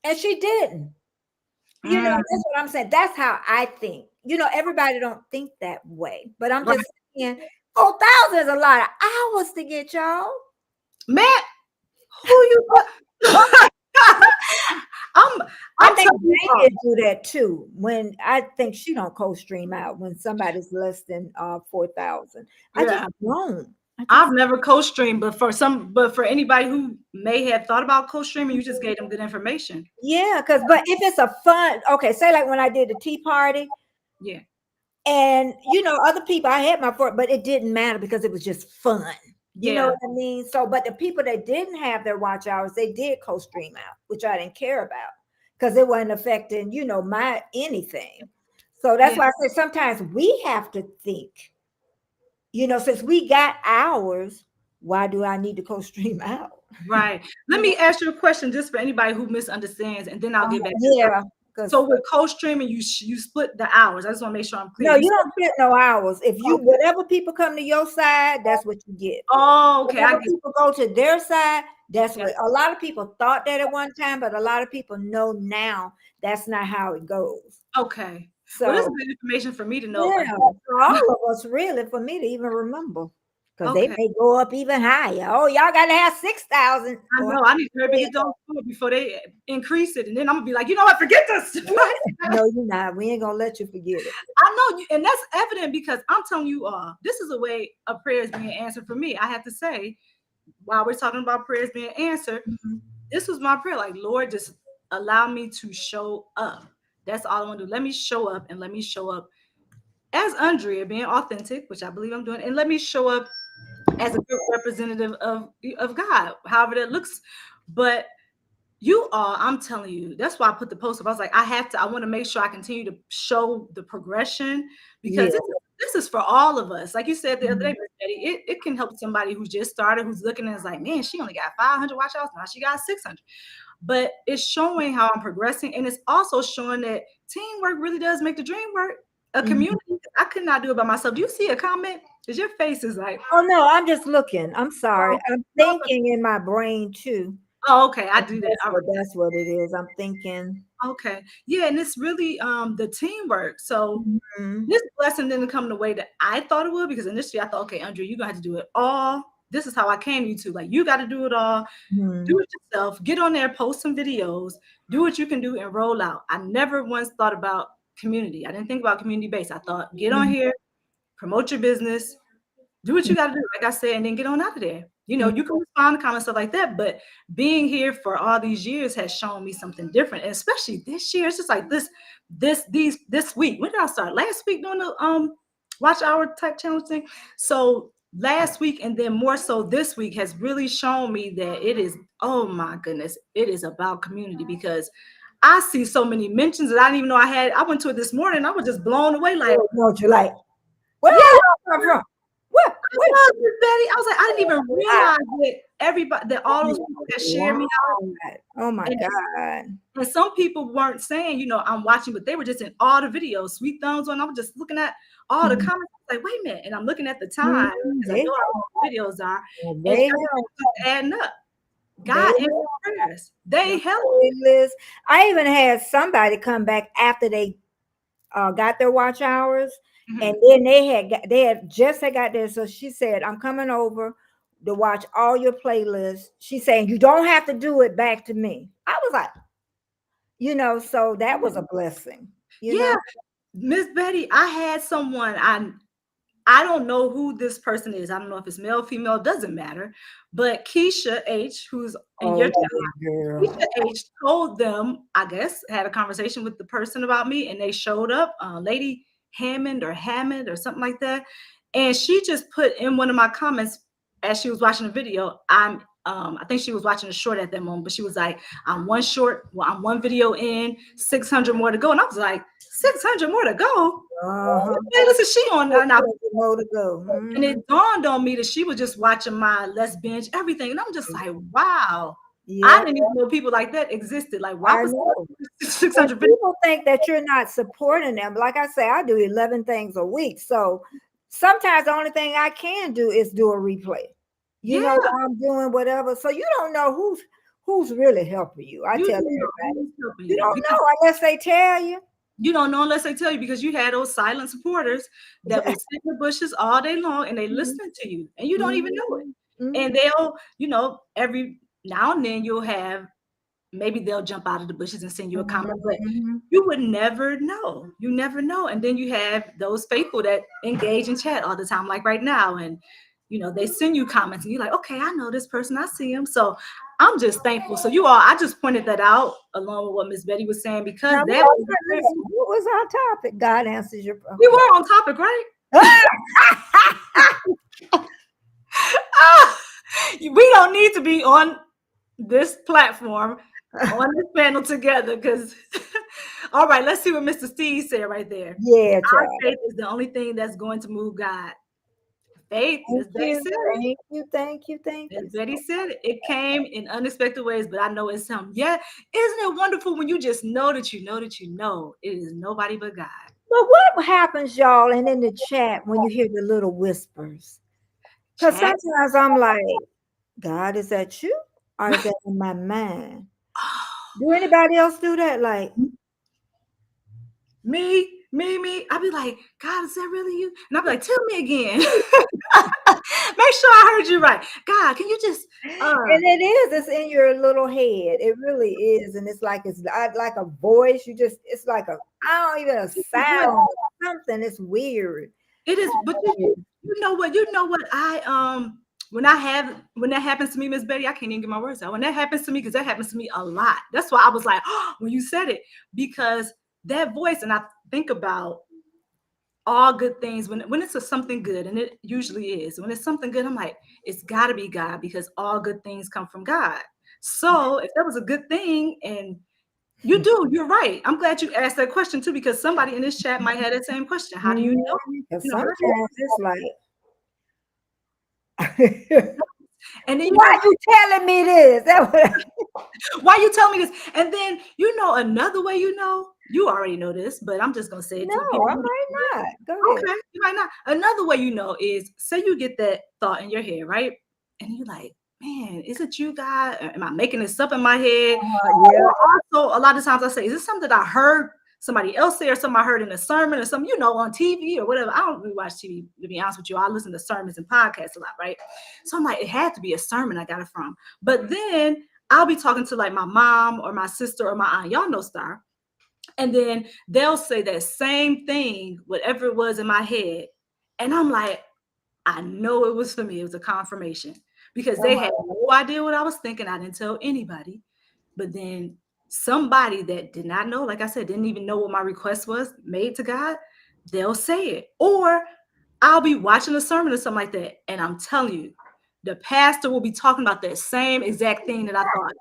And she didn't. You know, that's what I'm saying. That's how I think. You know, everybody don't think that way. But I'm just saying 4,000 is a lot of hours to get y'all. Man, who you? I think Megan do that too. When I think she don't co-stream out when somebody's less than 4,000. I just don't. I've never co-streamed, but for anybody who may have thought about co-streaming, you just gave them good information. Yeah, but if it's a fun, okay, say like when I did the tea party. Yeah. And you know, other people I had my fort, but it didn't matter because it was just fun. You know what I mean? So, but the people that didn't have their watch hours, they did co-stream out, which I didn't care about because it wasn't affecting, you know, my anything. So that's why I say sometimes we have to think, you know, since we got hours, why do I need to co-stream out? Right. Let me ask you a question just for anybody who misunderstands, and then I'll get back to yeah. So with co-streaming, you split the hours. I just want to make sure I'm clear. No, you don't split no hours. If you whatever people come to your side, that's what you get. Oh, okay. Whenever people go to their side, that's what a lot of people thought that at one time, but a lot of people know now that's not how it goes. Okay. So well, this is good information for me to know. Yeah, for all of us, really, for me to even remember. Because they may go up even higher. Oh, y'all got to have 6,000. I know. I need to get those before they increase it. And then I'm going to be like, you know what? Forget this. No, you're not. We ain't going to let you forget it. I know. And that's evident because I'm telling you, this is a way a prayer is being answered for me. I have to say, while we're talking about prayers being answered, this was my prayer. Like, Lord, just allow me to show up. That's all I want to do. Let me show up and let me show up as Andrea, being authentic, which I believe I'm doing. And let me show up as a good representative of God, however that looks. But I'm telling you, that's why I put the post up. I was like, I want to make sure I continue to show the progression because this is for all of us. Like you said the other day, it can help somebody who just started, who's looking and is like, man, she only got 500 watch outs. Now she got 600. But it's showing how I'm progressing. And it's also showing that teamwork really does make the dream work. a Mhm. community. I could not do it by myself. Do you see a comment? Because your face is like, Oh no, I'm just looking. I'm sorry. oh, I'm no, thinking in my brain too. oh, okay, I do that. All right. That's what it is. I'm thinking. Okay. Yeah, and it's really the teamwork. So Mhm. this blessing didn't come the way that I thought it would, because initially I thought, okay, Andrea, you're gonna have to do it all. This is how I came to you to. Like, you got to do it all. Do Mhm. it yourself. Get on there, post some videos, do what you can do, and roll out. I never once thought about community. I didn't think about community based. I thought, get on Mhm. here, promote your business, do what you got to do, like I said, and then get on out of there. You know, you can respond to comments, stuff like that, but being here for all these years has shown me something different. And especially this year, it's just like this week. When did I start? Last week doing the watch hour type challenge thing. So last week and then more so this week has really shown me that it is, oh my goodness, it is about community, because I see so many mentions that I didn't even know I had. I went to it this morning. I was just blown away. Like, You know what you like? Where yeah, y'all come from? What? I Wait. was, Miss Betty. I was like, I didn't even Ah, realize that everybody, that all those people that shared me out, oh my and, God. and some people weren't saying, you know, I'm watching, but they were just in all the videos, sweet thumbs on. I was just looking at all the Mhm. comments, like, wait a minute, and I'm looking at the time Mhm. because I know how long the videos are, and They everything help. was just adding up. They God answered help. prayers. The They helped. playlist. I even had somebody come back after they got their watch hours, and Mhm. then they had just had got there. So she said, "I'm coming over to watch all your playlists." She saying, "You don't have to do it back to me." I was like, so that was a blessing. You Yeah, know, Miss Betty, I had someone, I don't know who this person is. I don't know if it's male, female, doesn't matter. But Keisha H, who's in your oh chat, girl, Keisha H told them, I guess, had a conversation with the person about me, and they showed up, Lady Hammond or something like that. And she just put in one of my comments as she was watching the video. I think she was watching a short at that moment, but she was like, I'm one video in, 600 more to go. And I was like, 600 more to go? uh-huh. What playlist is she on? More to go. And Mhm. it dawned on me that she was just watching my Let's Binge everything. And I'm just like, wow. I Yeah, didn't even know people like that existed. Like, why I was know. And 600 videos? people think that you're not supporting them. Like I say, I do 11 things a week. So sometimes the only thing I can do is do a replay. Yeah, While I'm doing whatever. So you don't know who's really helping you. I you tell don't know everybody. who's helping You you, don't because know unless they tell you. you don't know unless they tell you, because you had those silent supporters that will sit in the bushes all day long and they listening to you and you don't even know it. Mhm, And mhm, they'll, every now and then you'll have, maybe they'll jump out of the bushes and send you a comment, but mhm. you would never know. You never know. And then you have those faithful that engage in chat all the time, like right now. And, they send you comments and you're like, okay, I know this person. I see him. So I'm just thankful. So I just pointed that out along with what Miss Betty was saying, because Now that was, what was our topic? God answers your we okay. were on topic, right? Ah, we don't need to be on this platform, on this panel together, because all right, let's see what Mr. Steve said right there. Yeah, Our child. faith is the only thing that's going to move God. Faith, Thank Miss Betty you. said it. Thank you. Thank you. Thank Miss you. Betty said it. It came in unexpected ways, but I know it's him. Yeah, isn't it wonderful when you just know that you know that you know it is nobody but God? But what happens, y'all, and in the chat when you hear the little whispers? Because Chat. sometimes I'm like, God, is that you? Or is that in my mind? Do anybody else do that? Like, Me. I'd be like, God, is that really you? And I'd be like, tell me again. Make sure I heard you right. God, can you just and it is, it's in your little head. It really is. And it's like a voice. It's like I don't even a sound, something. It's weird. it is, but you know what when that happens to me, Miss Betty, I can't even get my words out. When that happens to me, because that happens to me a lot. That's why I was like, oh, when you said it, because that voice, and I think about all good things when it's something good, and it usually is. When it's something good, I'm like, it's got to be God, because all good things come from God. So if that was a good thing, and you're right. I'm glad you asked that question too, because somebody in this chat might have that same question. How do you know? Because How do you sometimes it's like, and then why you telling me this? why you tell me this? And then another way You already know this, but I'm just gonna say it to the No, people I who might don't. not. Go ahead. Okay, you might not. Another way you know is say you get that thought in your head, right? And you're like, man, is it you, God? Am I making this up in my head? Yeah. Or also, a lot of times I say, is this something that I heard somebody else say, or something I heard in a sermon, or something, on TV or whatever? I don't really watch TV, to be honest with you. I listen to sermons and podcasts a lot, right? So I'm like, it had to be a sermon I got it from. But then I'll be talking to like my mom or my sister or my aunt. Y'all know Star. And then they'll say that same thing, whatever it was in my head. And I'm like, I know it was for me. It was a confirmation because they had no idea what I was thinking. I didn't tell anybody. But then somebody that did not know, like I said, didn't even know what my request was made to God, they'll say it. Or I'll be watching a sermon or something like that. And I'm telling you, the pastor will be talking about that same exact thing that I thought.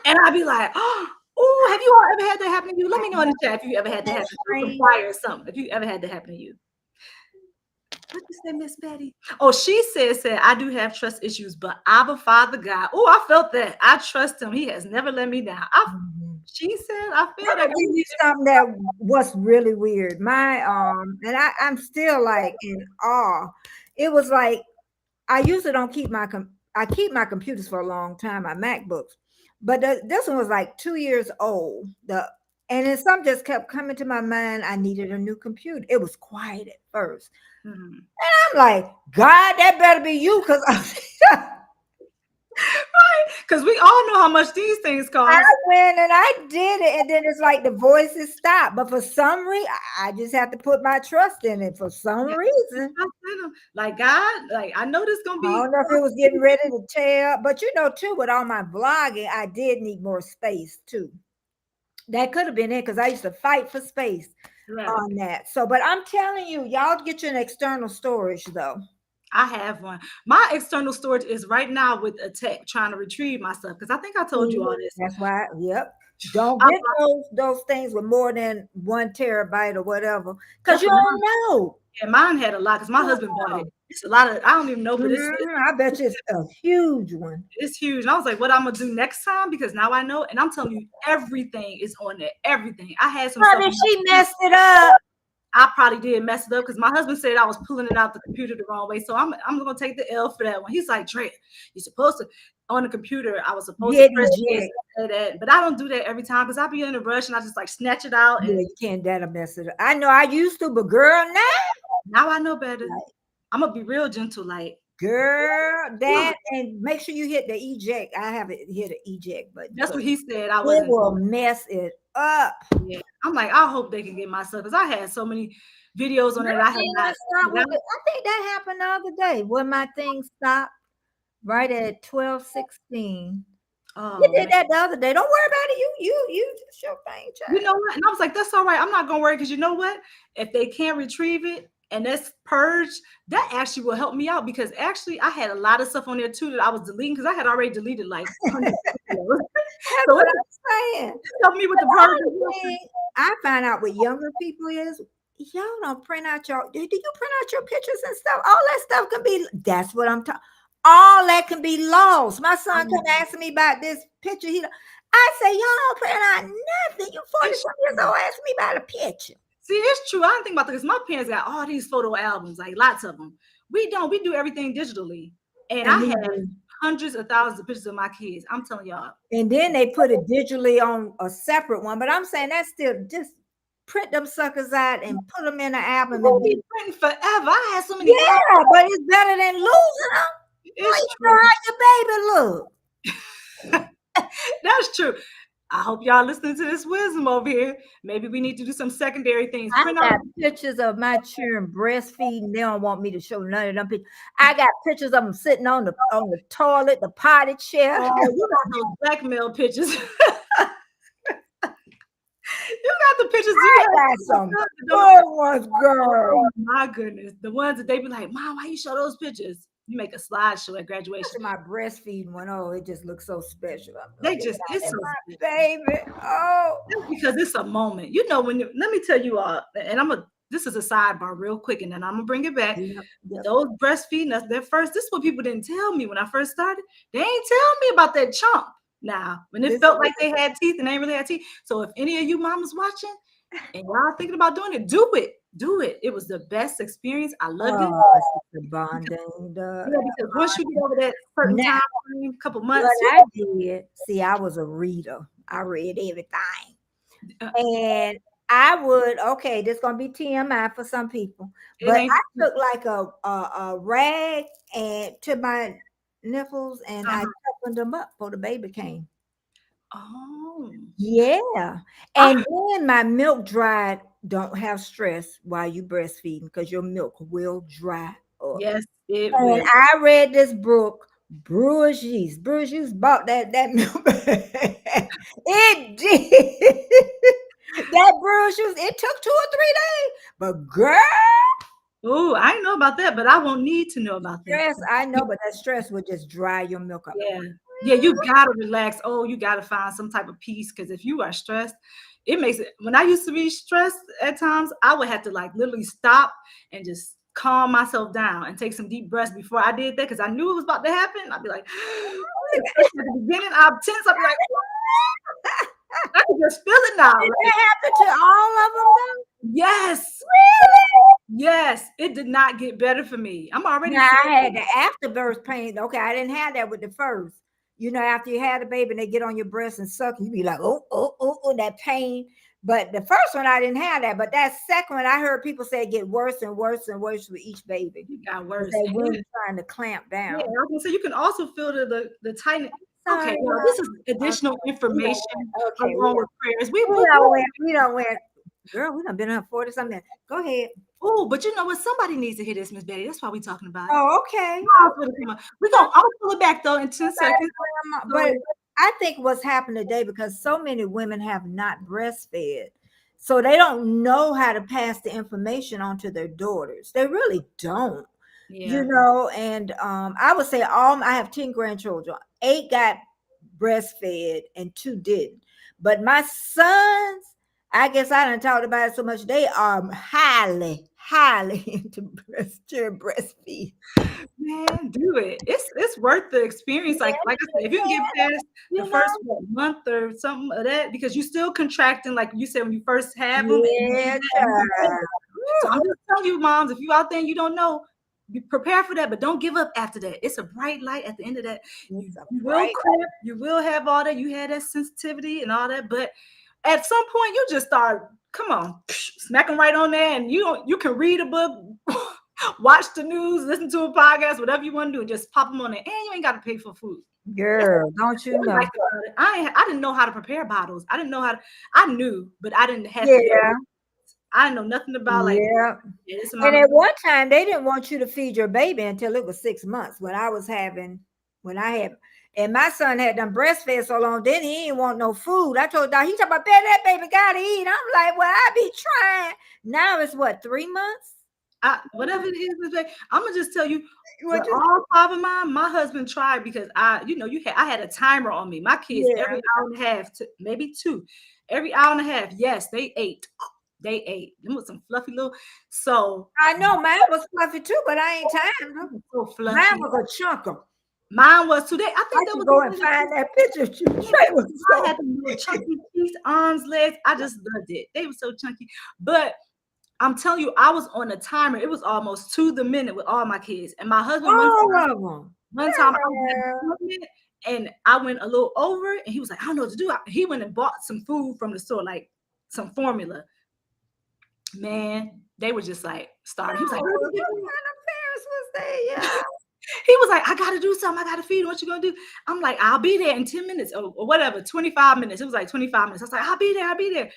And I'd be like, oh, have you all ever had that happen to you? Let me know in the chat if you ever had that happen to you from choir or something. If you ever had that happen to you. What you say, Miss Betty? Oh, she said, I do have trust issues, but Abba Father God. Oh, I felt that. I trust him. He has never let me down. She said, I feel I'm that. gonna give you something that was really weird. My and I'm still like in awe. It was like I usually don't keep I keep my computers for a long time, my MacBooks, but this one was like 2 years old. And then something just kept coming to my mind. I needed a new computer. It was quiet at 1st. Mhm. I'm like, God, that better be you, because Right, because we all know how much these things I cost. went and I did it, and then it's like the voices stopped. But for some reason, I just have to put my trust in it. For some reason, Like God, like I know this gonna I be. don't know if it was getting ready to tear. But too, with all my vlogging, I did need more space too. That could have been it because I used to fight for space Right. on that. So, but I'm telling you, y'all get you an external storage though. I have one. My external storage is right now with a tech trying to retrieve my stuff because I think I told you all this. That's why. Yep. Don't I, get those things with more than 1 terabyte or whatever, because that's you what don't know. mine had a lot because my husband bought it. It's a lot of I don't even know, but I bet you it's a huge one. it's huge. And I was like, what I'm gonna do next time because now I know. And I'm telling you, everything is on there. Everything. I had some stuff. Probably she messed it up. I probably did mess it up because my husband said I was pulling it out the computer the wrong way. So I'm gonna take the L for that one. He's like, Dre, you're supposed to on the computer. I was supposed to press this and that, but I don't do that every time because I be in a rush and I just like snatch it out. And you can't that'll mess it up. I know I used to, but girl, now I know better. I'm gonna be real gentle, like girl, that and make sure you hit the eject. I haven't hit the eject, but that's what he said. I it wasn't. will mess it up. Yeah. I'm like, I hope they can get my stuff because I had so many videos on it. I have not. I think that happened the other day when my thing stopped right at 12:16. You did that the other day. Don't worry about it. You just your thing, child. You know what? And I was like, that's all right. I'm not gonna worry because you know what? If they can't retrieve it and that's purged, that actually will help me out because actually I had a lot of stuff on there too that I was deleting because I had already deleted like hundreds of videos. That's what I'm saying. Help me with the purge. I find out what younger people is. Y'all don't print out your. Do you print out your pictures and stuff? All that stuff can be. That's what I'm talking. All that can be lost. My son come asking me about this picture. I say, y'all don't print out nothing. You 40 years old asking me about a picture. See, it's true. I didn't think about that because my parents got all these photo albums, like lots of them. We don't. We do everything digitally, and I have hundreds of thousands of pictures of my kids. I'm telling y'all. And then they put it digitally on a separate one. But I'm saying that's still just print them suckers out and put them in an album. We'll be printing forever. I had so many. Yeah, but it's better than losing them. It's true. How your baby look. That's true. I hope y'all listening to this wisdom over here. Maybe we need to do some secondary things. I got pictures of my children breastfeeding. They don't want me to show none of them pictures. I got pictures of them sitting on the toilet, the potty chair. Oh, you got those blackmail pictures. You got the pictures. I got some good ones, girl. Oh my goodness, the ones that they be like, "Mom, why you show those pictures?" You make a slideshow at graduation. My breastfeeding one. Oh, it just looks so special. They just it's so my baby. Oh, because it's a moment. You know when let me tell you all, and this is a sidebar real quick, and then I'm gonna bring it back. Yep. Those breastfeeding us, their first. This is what people didn't tell me when I first started. They ain't tell me about that chomp. Now, when it felt like they had teeth and they ain't really had teeth. So if any of you mamas watching, and y'all thinking about doing it, do it. Do it. It was the best experience. I loved it. Oh, it's the Because, bonding. yeah, because once you get over that certain Now, time frame, couple what months, I did, see, I was a reader. I read everything. uh, And I would, okay, this gonna be TMI for some people, it but ain't. I took like a rag and to my nipples and I Uh-huh. toughened them up before the baby came. Oh, Yeah. I, And then my milk dried. Don't have stress while you breastfeeding because your milk will dry up. yes, it And will. I read this book, Brewer's Yeast. Brewer's Yeast bought that milk. It did. That Brewer's Yeast, it took 2 or 3 days. But girl, Oh, I didn't know about that, but I won't need to know about that. stress, I know, but that stress would just dry your milk up. Yeah. Yeah, you gotta relax. Oh, you gotta find some type of peace because if you are stressed, it makes it. When I used to be stressed at times, I would have to like literally stop and just calm myself down and take some deep breaths before I did that because I knew it was about to happen. I'd be like, especially at the beginning, I'm tense. I'd be like, I can just feel it now. Did Like, that happen to all of them though? yes, Really? yes, it did not get better for me. I'm already Now I feeling. had the afterbirth pain. Okay, I didn't have that with the first. You know, after you had a baby and they get on your breast and suck, you be like, oh, oh, oh, oh, that pain. But the first one, I didn't have that. But that second one, I heard people say it get worse and worse and worse with each baby. It got Because worse. they womb trying to clamp Yeah, down. I was gonna say you can also feel the tightness. Okay, Sorry, well, y'all. this is additional Okay, information along we with prayers. don't win. We don't win. Girl, we done been on 40 something. Go ahead. Oh, but you know what? Somebody needs to hear this, Miss Betty. That's why we talking about it. Oh, okay. We're gonna I'm gonna pull it back though in 10 seconds. But So I think what's happened today because so many women have not breastfed. So they don't know how to pass the information on to their daughters. They really don't. You yeah. know, and I would say all I have 10 grandchildren. 8 got breastfed and 2 didn't. But my sons, I guess I done talked about it so much. They are highly into breastfeed. Man, do it. It's worth the experience. Like I said, if you can get past the You know? first month or something of that, because you're still contracting, like you said when you first have them. Yeah, child. So I'm just telling you, moms, if you out there and you don't know, be prepare for that, but don't give up after that. It's a bright light at the end of that. It's a You will bright. cramp, you will have all that. You had that sensitivity and all that, but at some point you just start, come on, smacking right on there, and you can read a book, watch the news, listen to a podcast, whatever you want to do, and just pop them on there, and you ain't got to pay for food. Girl, don't you I know? like about it. I didn't know how to prepare bottles. I didn't know how to. I knew, but I didn't have to. Yeah, I didn't know nothing about like yeah. yeah, this And amount of. at one time, they didn't want you to feed your baby until it was 6 months. When I had, and my son had done breastfed so long, then he didn't want no food. I told Doc, he talking about, "Baby, that baby gotta eat." I'm like, well, I be trying. Now it's what, 3 months? Whatever it is, I'm gonna just tell you, with What you? all 5 of mine, my husband tried because I had a timer on me. My kids every Yeah, hour and a half, to maybe two, every hour and a half. Yes, they ate. They ate. Them was some fluffy little. So I know mine was fluffy too, but I ain't timed her. so Mine fluffy. was a chunker. Mine was today. I I think that should was go the and one that find that picture. Trey was I so. had the little chunky cheeks, arms, legs. I just loved it. They were so chunky. But I'm telling you, I was on a timer. It was almost to the minute with all my kids. And my husband All of them. one time I was at the appointment and I went a little over and he was like, I don't know what to do. He went and bought some food from the store, like some formula. Man, they were just like starving. He was like, Oh, what kind of parents was they? Yeah. he was like, I gotta do something. I gotta feed him. What you gonna do? I'm like, I'll be there in 10 minutes or whatever, 25 minutes. It was like 25 minutes. I was like, I'll be there.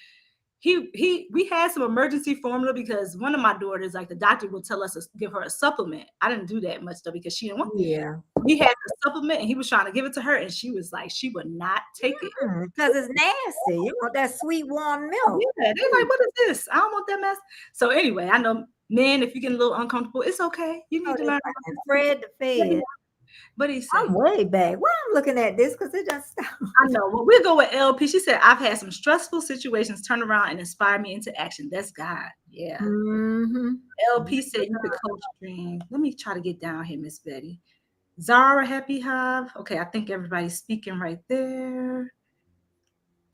We had some emergency formula because one of my daughters, like the doctor would tell us to give her a supplement. I didn't do that much though because she didn't want. Yeah. We had the supplement and he was trying to give it to her and she was like, she would not take it. Because it's nasty. You want that sweet warm milk. Yeah, they're like, what is this? I don't want that mess. So anyway, I know men, if you get a little uncomfortable, it's okay. You Oh, need to they learn. fucking Fred the Fed. What he say? I'm way back. Why I'm looking at this because it just stopped. I know. Well, we'll go with LP. She said, I've had some stressful situations turn around and inspire me into action. That's God. Yeah. Mm-hmm. LP said you could coach dream. Let me try to get down here, Miss Betty. Zara, Happy Hive. Okay, I think everybody's speaking right there.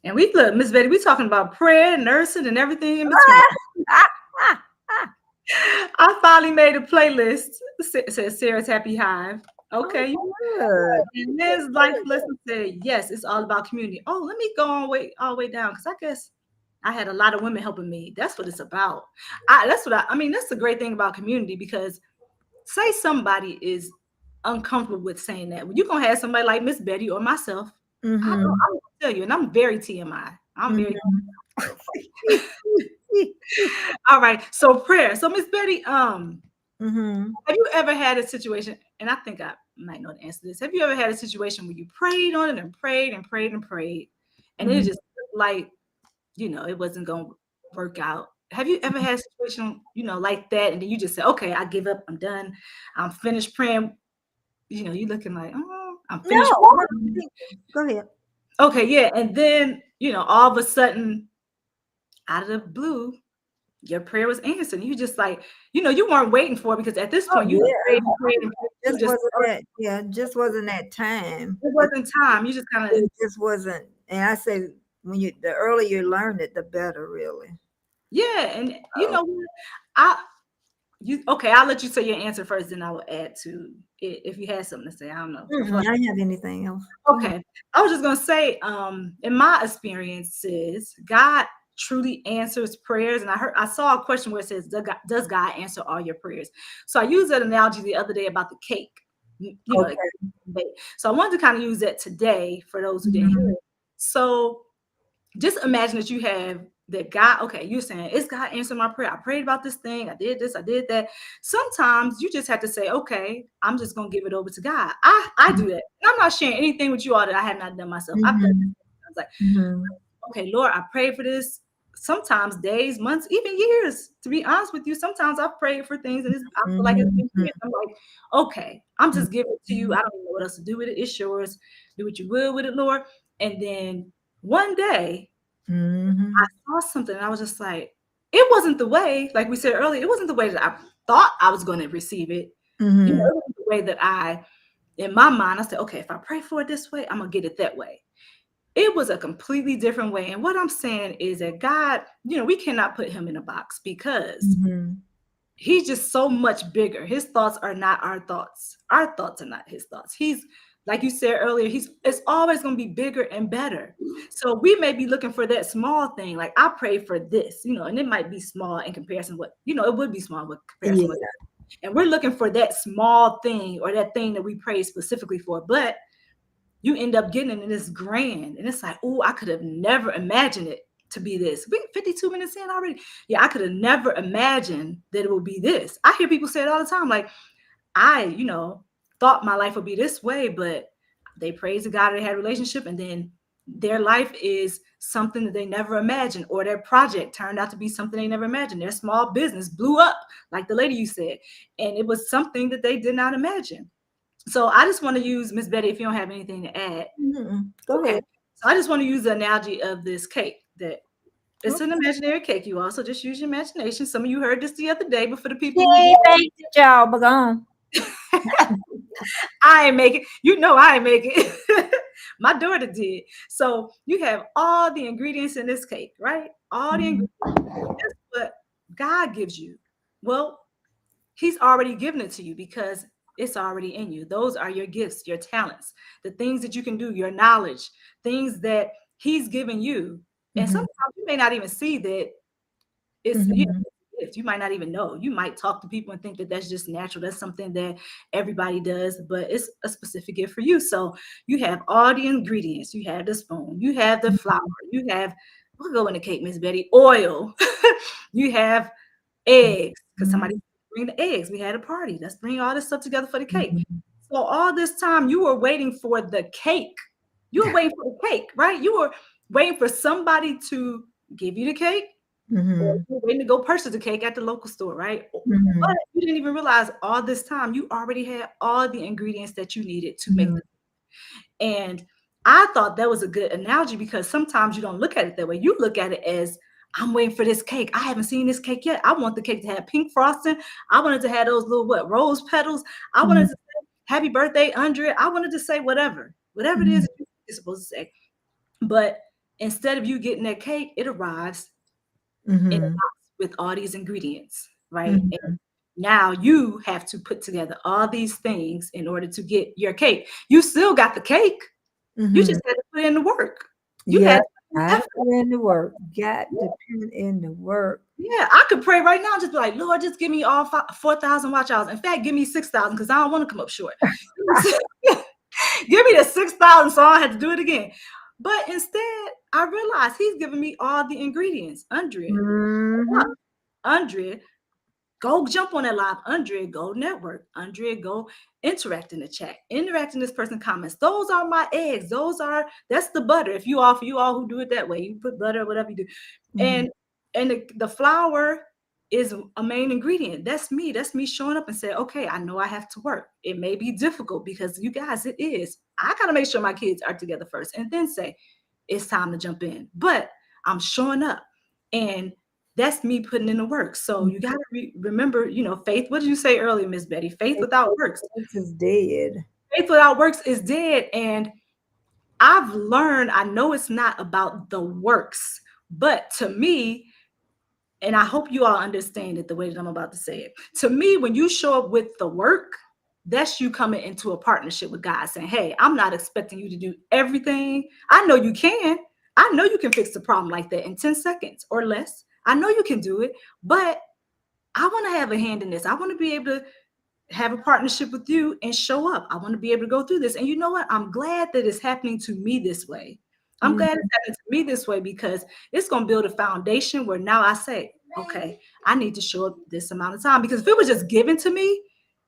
And we look, Miss Betty, we talking about prayer, nursing, and everything in between. I finally made a playlist. It says Sarah's Happy Hive. Oh, Okay. good. And Liz Life Lesson said, yes, it's all about community. Oh, let me go on way all the way down because I guess I had a lot of women helping me. That's what it's about. I mean, that's the great thing about community because say somebody is uncomfortable with saying that. When you're gonna have somebody like Miss Betty or myself, I'm Mm-hmm. gonna tell you, and I'm very TMI. I'm very all right. So prayer. So Miss Betty, Mm-hmm. have you ever had a situation, and I think I might know the answer to this. Have you ever had a situation where you prayed on it and prayed and prayed and prayed, and it Mm-hmm. just like, it wasn't gonna work out? Have you ever had a situation, like that, and then you just say, okay, I give up, I'm done, I'm finished praying, you looking like, oh, I'm finished No, praying. go ahead. Okay, yeah, and then, all of a sudden, out of the blue, your prayer was answered. You just like, you weren't waiting for it because at this Oh point you yeah. prayed and prayed and prayed. You Just just wasn't that, yeah, just wasn't that time. it wasn't time. You just kind of It just wasn't. And I say when the earlier you learn it, the better, really. yeah, and you Oh. know what? I okay, I'll let you say your answer first, then I will add to it if you had something to say. I don't know. I don't have anything else. Go ahead. Okay. I was just gonna say, in my experiences, God truly answers prayers. And I saw a question where it says, does God answer all your prayers? So I used that analogy the other day about the cake. Like, Okay. so I wanted to kind of use that today for those who didn't hear Mhm. it. So just imagine that you have that God, okay, you're saying, it's God answered my prayer. I prayed about this thing. I did this. I did that. Sometimes you just have to say, okay, I'm just going to give it over to God. I do that. And I'm not sharing anything with you all that I have not done myself. I've done Mhm. this. I was like, Mhm. okay, Lord, I prayed for this. Sometimes days, months, even years. To be honest with you, sometimes I've prayed for things and I feel like it's been Mhm. years. I'm like, okay, I'm just giving it to you. Mhm. I don't know what else to do with it. It's yours. Do what you will with it, Lord. And then one day I Mhm. saw something and I was just like, it wasn't the way, like we said earlier, it wasn't the way that I thought I was going to receive it. Mhm. It wasn't the way that in my mind, I said, okay, if I pray for it this way, I'm going to get it that way. It was a completely different way. And what I'm saying is that God, we cannot put him in a box because Mhm. he's just so much bigger. His thoughts are not our thoughts. Our thoughts are not his thoughts. He's like you said earlier, it's always going to be bigger and better. So we may be looking for that small thing. Like I pray for this, and it might be small in comparison with, it would be small with comparison with, Yeah. and we're looking for that small thing or that thing that we pray specifically for. But you end up getting it and it's grand. And it's like, oh, I could have never imagined it to be this. We 52 minutes in already. Yeah, I could have never imagined that it would be this. I hear people say it all the time. Like, I, thought my life would be this way, but they praise the God they had a relationship, and then their life is something that they never imagined, or their project turned out to be something they never imagined. Their small business blew up, like the lady you said, and it was something that they did not imagine. So I just want to use, Miss Betty, if you don't have anything to add. Go Okay. ahead. So I just want to use the analogy of this cake that it's an Okay. imaginary cake, you all. So just use your imagination. Some of you heard this the other day, but for the people who He baked the job, but gone. I ain't make it. I ain't make it. My daughter did. So you have all the ingredients in this cake, right? All the Mhm. ingredients. That's what God gives you. Well, he's already given it to you because it's already in you. Those are your gifts, your talents, the things that you can do, your knowledge, things that he's given you. And Mhm. sometimes you may not even see that it's, Mhm. gift. You might not even know. You might talk to people and think that that's just natural. That's something that everybody does, but it's a specific gift for you. So you have all the ingredients. You have the spoon. You have the flour. You have, we'll go in the cake, Miss Betty, oil. You have eggs, because somebody Mhm. bring the eggs. We had a party. Let's bring all this stuff together for the cake. Mhm. So all this time you were waiting for the cake. You were waiting for the cake, right? You were waiting for somebody to give you the cake, or Mhm. you were waiting to go purchase the cake at the local store, right? But Mhm. you didn't even realize all this time you already had all the ingredients that you needed to make Mhm. the. And I thought that was a good analogy because sometimes you don't look at it that way. You look at it as, I'm waiting for this cake. I haven't seen this cake yet. I want the cake to have pink frosting. I wanted to have those little rose petals. I wanted Mhm. to say happy birthday, Andre. I wanted to say whatever it is Mhm. that you're supposed to say. But instead of you getting that cake, it arrives in a Mm-hmm. box with all these ingredients, right? And Mm-hmm. now you have to put together all these things in order to get your cake. You still got the cake. You Mm-hmm. just had to put in the work. You Yeah, had to put in the gotta effort. put in the work. Got to put in the work. Yeah, I could pray right now, just be like, Lord, just give me all 4,000 watch hours. In fact, give me 6,000 because I don't want to come up short. Give me the 6,000 so I don't have to do it again. But instead, I realized he's giving me all the ingredients. Andrea, Mm-hmm. Andrea, go jump on that live. Andrea, go network. Andrea, go interact in the chat. Interact in this person's comments. Those are my eggs. That's the butter. If you all, for you all who do it that way, you put butter, whatever you do. Mm-hmm. And the flour is a main ingredient. That's me. That's me showing up and saying, okay, I know I have to work. It may be difficult because you guys, it is. I gotta make sure my kids are together first and then say, it's time to jump in. But I'm showing up. And that's me putting in the work. So you got to remember, faith. What did you say earlier, Miss Betty? Faith without works. This is dead. Faith without works is dead. And I've learned, I know it's not about the works, but to me, and I hope you all understand it the way that I'm about to say it. To me, when you show up with the work, that's you coming into a partnership with God saying, hey, I'm not expecting you to do everything. I know you can. I know you can fix the problem like that in 10 seconds or less. I know you can do it, but I want to have a hand in this. I want to be able to have a partnership with you and show up. I want to be able to go through this. And you know what? I'm glad that it's happening to me this way. I'm glad it's happening to me this way because it's going to build a foundation where now I say, okay, I need to show up this amount of time. Because if it was just given to me,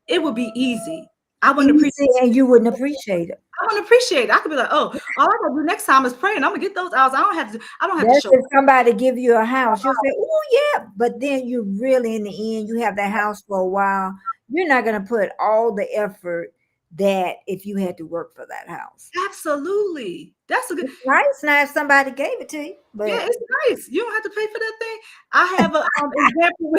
it would be easy. I wouldn't appreciate Easy, and you wouldn't appreciate it. I wouldn't appreciate it. I could be like, oh, all I gotta do next time is pray and I'm gonna get those hours. I don't have to That's show if up. somebody give you a house. You'll say, oh, yeah. But then you really, in the end, you have that house for a while. You're not going to put all the effort that if you had to work for that house. Absolutely. That's a good It's nice now if somebody gave it to you. Yeah, But it's nice. You don't have to pay for that thing. I have a example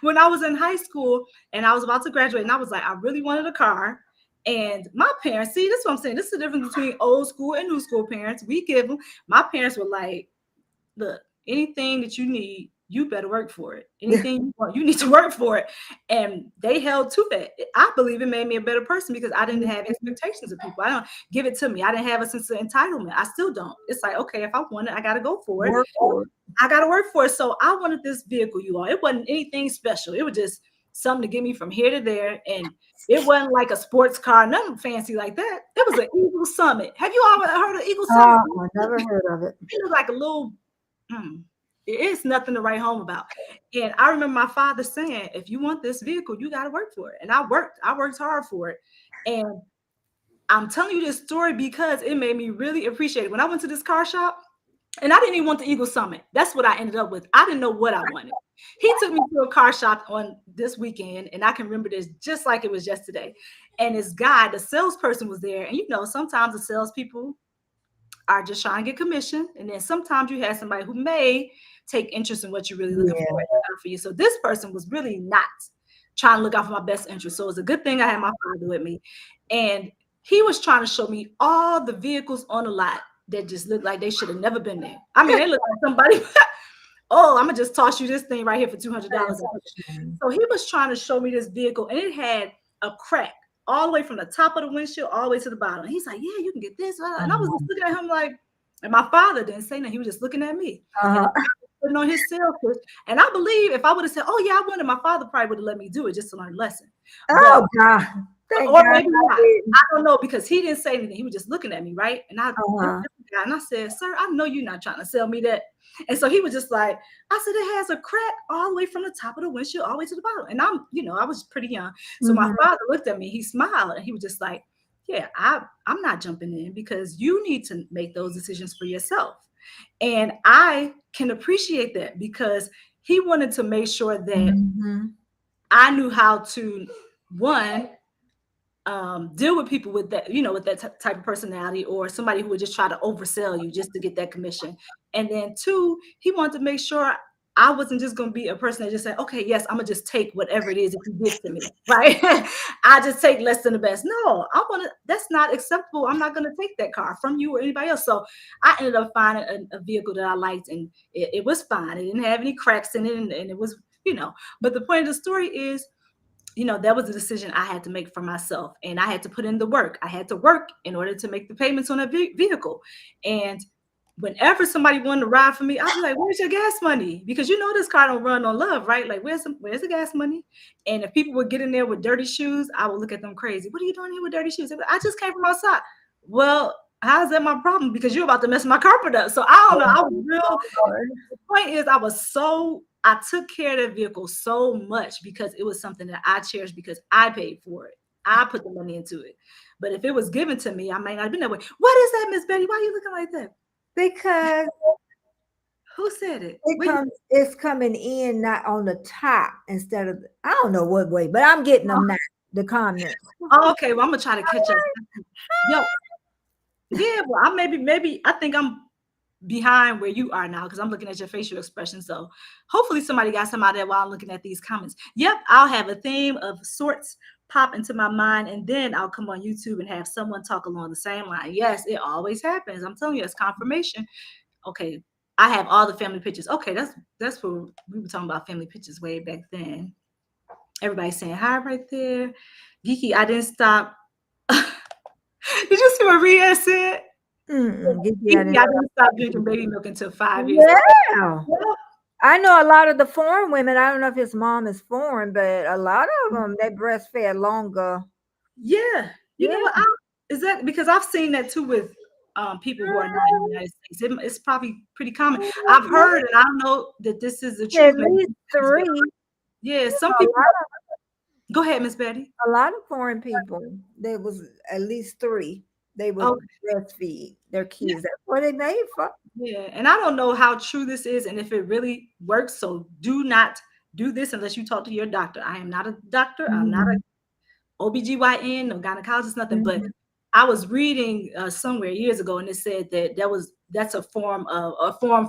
when I was in high school and I was about to graduate, and I was like, I really wanted a car. And my parents, see, this is what I'm saying. This is the difference between old school and new school parents. We give them. My parents were like, look, anything that you need, you better work for it. Anything you want, you need to work for it. And they held to that. I believe it made me a better person because I didn't have expectations of people. I don't give it to me. I didn't have a sense of entitlement. I still don't. It's like, okay, if I want it, I got to go for it. work for it. I got to work for it. So I wanted this vehicle, you all. It wasn't anything special. It was just something to get me from here to there. And it wasn't like a sports car, nothing fancy like that. It was an Eagle Summit. Have you all heard of Eagle Summit? I never heard of it. It looked like a little it's nothing to write home about. And I remember my father saying, if you want this vehicle, you got to work for it. And I worked hard for it. And I'm telling you this story because it made me really appreciate it. When I went to this car shop, and I didn't even want the Eagle Summit. That's what I ended up with. I didn't know what I wanted. He took me to a car shop on this weekend, and I can remember this just like it was yesterday. And this guy, the salesperson was there. And sometimes the salespeople are just trying to get commission. And then sometimes you have somebody who may take interest in what you're really looking for you. So this person was really not trying to look out for my best interest. So it was a good thing I had my father with me. And he was trying to show me all the vehicles on the lot that just looked like they should have never been there. I mean, they look like somebody, oh, I'm going to just toss you this thing right here for $200. So he was trying to show me this vehicle, and it had a crack all the way from the top of the windshield all the way to the bottom. He's like, yeah, you can get this. And I was just looking at him like, and my father didn't say nothing. He was just looking at me. And putting on his sales pitch. And I believe if I would have said, oh, yeah, I wanted, my father probably would have let me do it just to learn a lesson. Oh, God. Or maybe not. I don't know, because he didn't say anything. He was just looking at me, right? And I said, sir, I know you're not trying to sell me that. And so he was just like, I said, it has a crack all the way from the top of the windshield all the way to the bottom. And I was pretty young. So my father looked at me, he smiled, and he was just like, yeah, I'm not jumping in because you need to make those decisions for yourself. And I can appreciate that because he wanted to make sure that I knew how to, one, deal with people with that, with that type of personality, or somebody who would just try to oversell you just to get that commission. And then two, he wanted to make sure I wasn't just going to be a person that just said, okay, yes, I'm going to just take whatever it is that you give to me, right? I just take less than the best. No, that's not acceptable. I'm not going to take that car from you or anybody else. So I ended up finding a vehicle that I liked, and it was fine. It didn't have any cracks in it, and it was, but the point of the story is, that was a decision I had to make for myself, and I had to put in the work. I had to work in order to make the payments on that vehicle. And whenever somebody wanted to ride for me, I'd be like, where's your gas money? Because this car don't run on love, right? Like, where's the gas money? And if people would get in there with dirty shoes, I would look at them crazy. What are you doing here with dirty shoes? Like, I just came from outside. Well, how's that my problem? Because you're about to mess my carpet up. So I don't know. I was the point is, I took care of that vehicle so much because it was something that I cherished, because I paid for it. I put the money into it. But if it was given to me, I might not have been that way. What is that, Miss Betty? Why are you looking like that? Because who said it? It's coming in not on the top instead of, I don't know what way, but I'm getting them now, the comments. Oh, okay, well, I'm gonna try to catch up. Yo, yeah, well, maybe I think I'm behind where you are now, because I'm looking at your facial expression. So hopefully somebody got some out there while I'm looking at these comments. Yep, I'll have a theme of sorts pop into my mind, and then I'll come on YouTube and have someone talk along the same line. Yes, it always happens. I'm telling you, it's confirmation. Okay, I have all the family pictures. Okay, that's what we were talking about, family pictures way back then. Everybody's saying hi right there. Geeky, I didn't stop. Did you see what Rhea said? Geeky, I didn't stop drinking baby milk until 5 years old. Yeah. I know a lot of the foreign women. I don't know if his mom is foreign, but a lot of them, they breastfed longer. Yeah. You know what? Is that because I've seen that too with people who are not in the United States? It's probably pretty common. I've heard, and I don't know that this is the truth. At least 3. Yeah, some people. Go ahead, Miss Betty. A lot of foreign people, there was at least 3. They would breastfeed their kids. Yeah. That's what they made for. Yeah, and I don't know how true this is and if it really works. So do not do this unless you talk to your doctor. I am not a doctor. Mm-hmm. I'm not a OBGYN, no gynecologist, nothing. Mm-hmm. But I was reading somewhere years ago, and it said that that's a form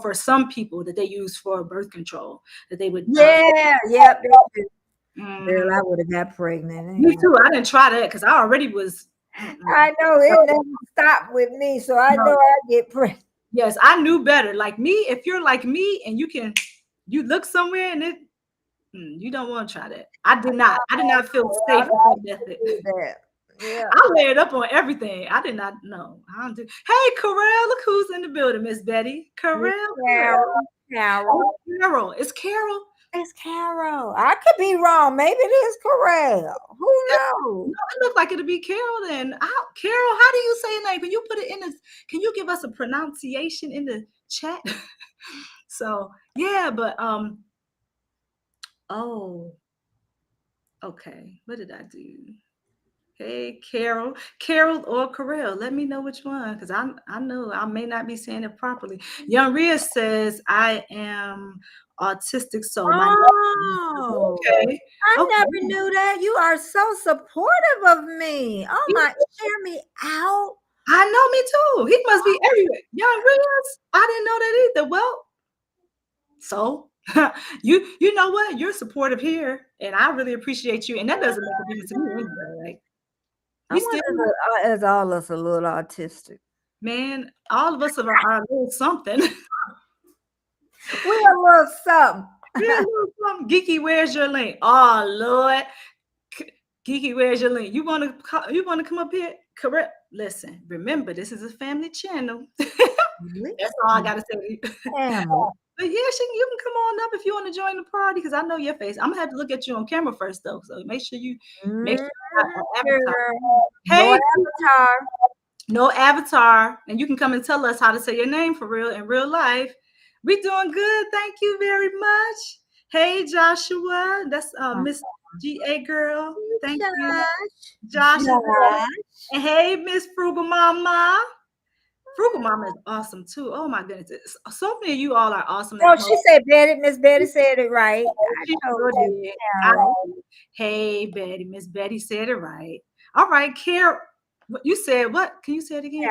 for some people that they use for birth control, that they would. Yep. Girl, I would have got pregnant. Me too. I didn't try that because I already was. I know it never stopped with me, so I know I get pregnant. Yes, I knew better. Like me, if you're like me and you look somewhere and you don't want to try that. I did not feel safe with that method. Yeah. I layered up on everything. I did not know. I don't do. Hey, Carol, look who's in the building, Miss Betty. Carol. Carol. It's Carol. It's Carol. I could be wrong. Maybe it is Carol. Who knows? No, it looked like it'd be Carol then. Carol, how do you say your name? Can you put it in can you give us a pronunciation in the chat? So yeah, but okay. What did I do? Hey, Carol or Carell, let me know which one, because I know I may not be saying it properly. Young Rhea says I am autistic, so okay. I never knew that. You are so supportive of me. Oh my, share me out. I know, me too. He must be everywhere. Young Rhea, I didn't know that either. Well, so you know what? You're supportive here, and I really appreciate you. And that doesn't make a difference to me anyway, right? As all of us a little autistic. Man, all of us are a little something. We're a little something. Geeky, where's your link? Oh Lord, Geeky, where's your link? You want to come up here? Correct. Listen, remember, this is a family channel. That's all I gotta say. But yeah, you can come on up if you want to join the party, because I know your face. I'm gonna have to look at you on camera first though, so make sure you avatar. Hey, no avatar, and you can come and tell us how to say your name for real in real life. We doing good, thank you very much. Hey, Joshua, that's Miss GA girl. Thank you, Joshua. And hey, Miss Frugal Mama. Frugal Mama is awesome too. Oh my goodness, so many of you all are awesome. Oh, she said Betty. Miss Betty said it right. I told you. Hey, Betty. Miss Betty said it right. All right, Carol. You said what? Can you say it again?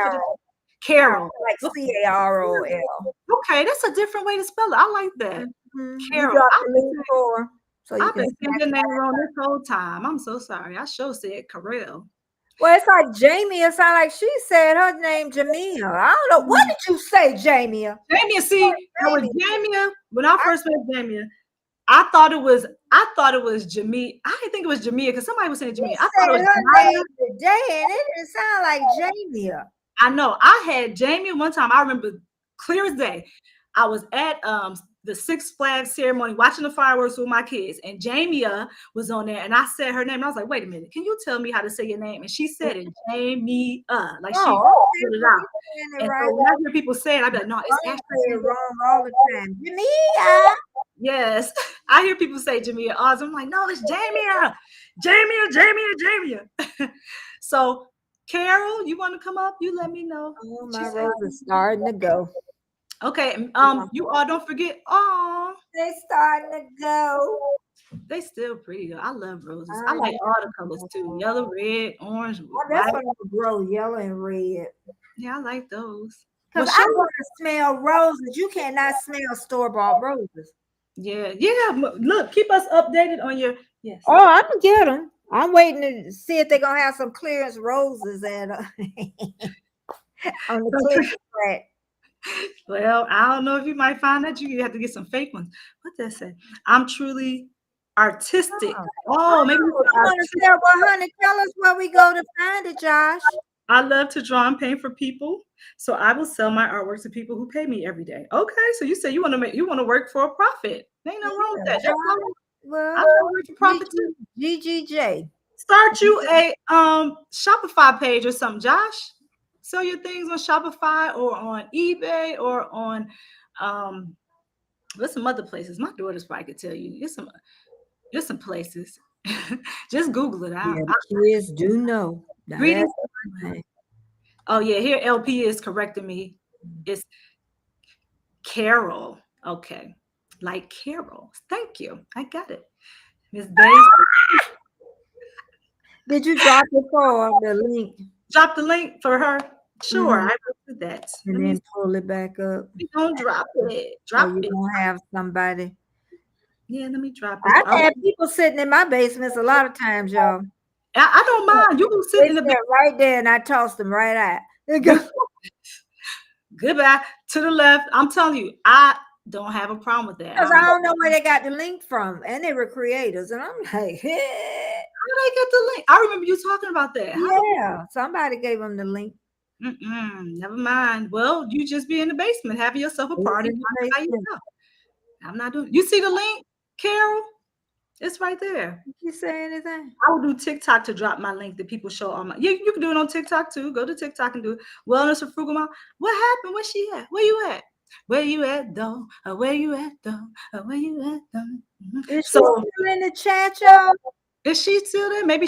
Carol. Like CAROL. Okay, that's a different way to spell it. I like that. You Carol, dropped the link for her, so you I've can been saying snack your name it. wrong this whole time. I'm so sorry. I sure said Carell. Well, it's like Jamie. It sounds like she said her name Jamia. I don't know. What did you say, Jamia? Jamia, see, that was Jamie. Jamia. When I I first met Jamia, I thought it was Jamia. I didn't think it was Jamia because somebody was saying She Jamia. I thought it said was her Jamia. name today, and it didn't sound like Jamia. I know. I had Jamie one time. I remember clear as day. I was at the Six Flags ceremony watching the fireworks with my kids, and Jamia was on there, and I said her name. And I was like, "Wait a minute, can you tell me how to say your name?" And she said it, Jamia, like she Oh, put okay. it So out. you saying it And right. so when I hear people say it, I be like, "No, I it's don't actually say it Jamia." wrong all the time. Jamia. Yes, I hear people say Jamia Oz. I'm like, no, it's Jamia, Jamia. So, Carol, you want to come up? You let me know. Oh, She my said, rose is starting to go. okay. You all don't forget. Oh, They starting to go. they still pretty though. I love roses. I I like all the colors too. know. Yellow, red, orange, Oh, that's white. gonna grow yellow and red. Yeah, I like those. Well, Because I want to smell roses. You cannot smell store-bought roses. yeah. Look, keep us updated on your yes. Oh, I'm gonna get them. I'm waiting to see if they're gonna have some clearance roses at on the clearance rack. Well, I don't know if you might find that you have to get some fake ones. What that say? I'm truly artistic. Oh, maybe Oh, you want to sell 100? Tell us where we go to find it, Josh. I love to draw and paint for people, so I will sell my artwork to people who pay me every day. Okay, so you say you want to work for a profit. Ain't no wrong with that. That's all. I Well, love work for profit too. GGJ. Start you a Shopify page or something, Josh. Sell your things on Shopify or on eBay or on there's some other places. My daughters probably could tell you. There's some places. Just Google it out. Yeah, the kids do know. Now Greetings. that's one thing. Oh yeah, here LP is correcting me. It's Carol. Okay. Like Carol. Thank you. I got it. Miss Daisy. Did you drop it for the link Drop the link for her. Sure, I will do that. and Let me then pull it back up? don't drop it. Or Drop you it. gonna have somebody? Yeah, let me drop it. I've had people sitting in my basements a lot of times, y'all. I don't mind. You can sit They in the sat right there, and I tossed them right out. They go, goodbye to the left. I'm telling you, I don't have a problem with that. because I don't know where they got the link from, and they were creators, and I'm like, How did I get the link? I remember you talking about that. yeah, somebody gave them the link. Never mind. Well, you just be in the basement having yourself a party. I'm not doing. You see the link, Carol? It's right there. Did you say anything? I will do TikTok to drop my link that people show on my. You can do it on TikTok too. Go to TikTok and do it. Wellness for Frugal Mom. What happened? Where's she at? Where you at? Where you at though? Where you at though? Where you at though? Is she So still in the chat, y'all? is she still there? Maybe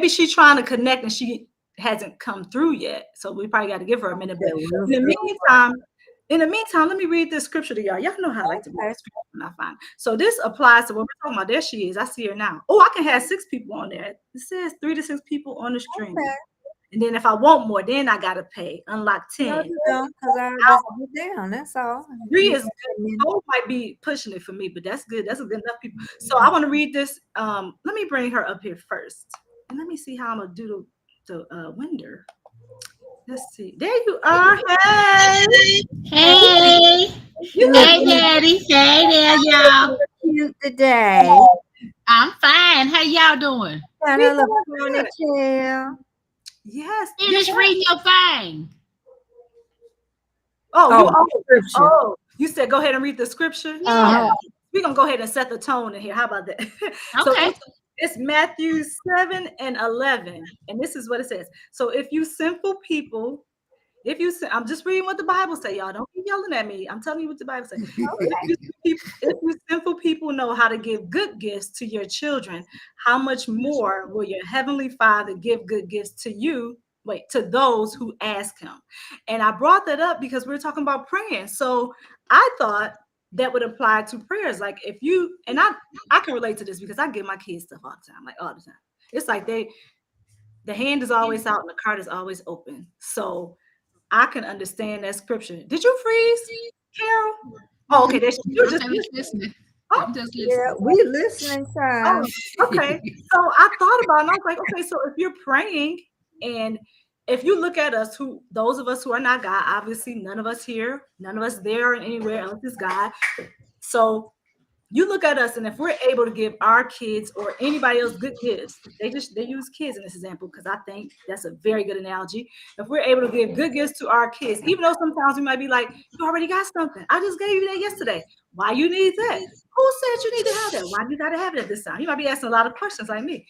she's trying to connect and she hasn't come through yet. So we probably got to give her a minute. But in the meantime, let me read this scripture to y'all. Y'all know how I like to read the scripture when I find it. So this applies to what we're talking about. There she is. I see her now. Oh, I can have 6 people on there. It says 3 to 6 people on the stream. Okay. And then if I want more, then I gotta pay. Unlock 10. No, you don't, because I just put down. That's all. 3 is good. 4 might be pushing it for me, but that's good. That's a good enough people. So I want to read this. Let me bring her up here first. And let me see how I'm gonna do the window. Let's see. There you are. Hey. Hey. You Hey, Daddy. Hey there, y'all. Cute today. I'm fine. How y'all doing? Got a little ponytail. Yes. Finish reading your thing. You said go ahead and read the scripture. Yeah. We're gonna go ahead and set the tone in here. How about that? Okay. So it's Matthew 7 and 11, and this is what it says. So if you sinful people, I'm just reading what the Bible say, y'all. Don't be yelling at me. I'm telling you what the Bible says. If you sinful people know how to give good gifts to your children, how much more will your heavenly Father give good gifts to you? To those who ask him. And I brought that up because we're talking about praying. So I thought that would apply to prayers. Like if you, and I can relate to this because I give my kids stuff all the time, like all the time. It's like the hand is always out and the card is always open. So I can understand that scripture. Did you freeze, Carol? Oh, okay. You're just I'm just listening. oh, I'm just Yeah, listening. we listening, oh, child. okay. So I thought about it and I was like, okay, so if you're praying and if you look at us, who those of us who are not God, obviously none of us here, none of us there or anywhere else is God. So you look at us, and if we're able to give our kids or anybody else good gifts, they use kids in this example because I think that's a very good analogy. If we're able to give good gifts to our kids, even though sometimes we might be like, you already got something. I just gave you that yesterday. Why you need that? Who said you need to have that? Why do you got to have it at this time? You might be asking a lot of questions like me.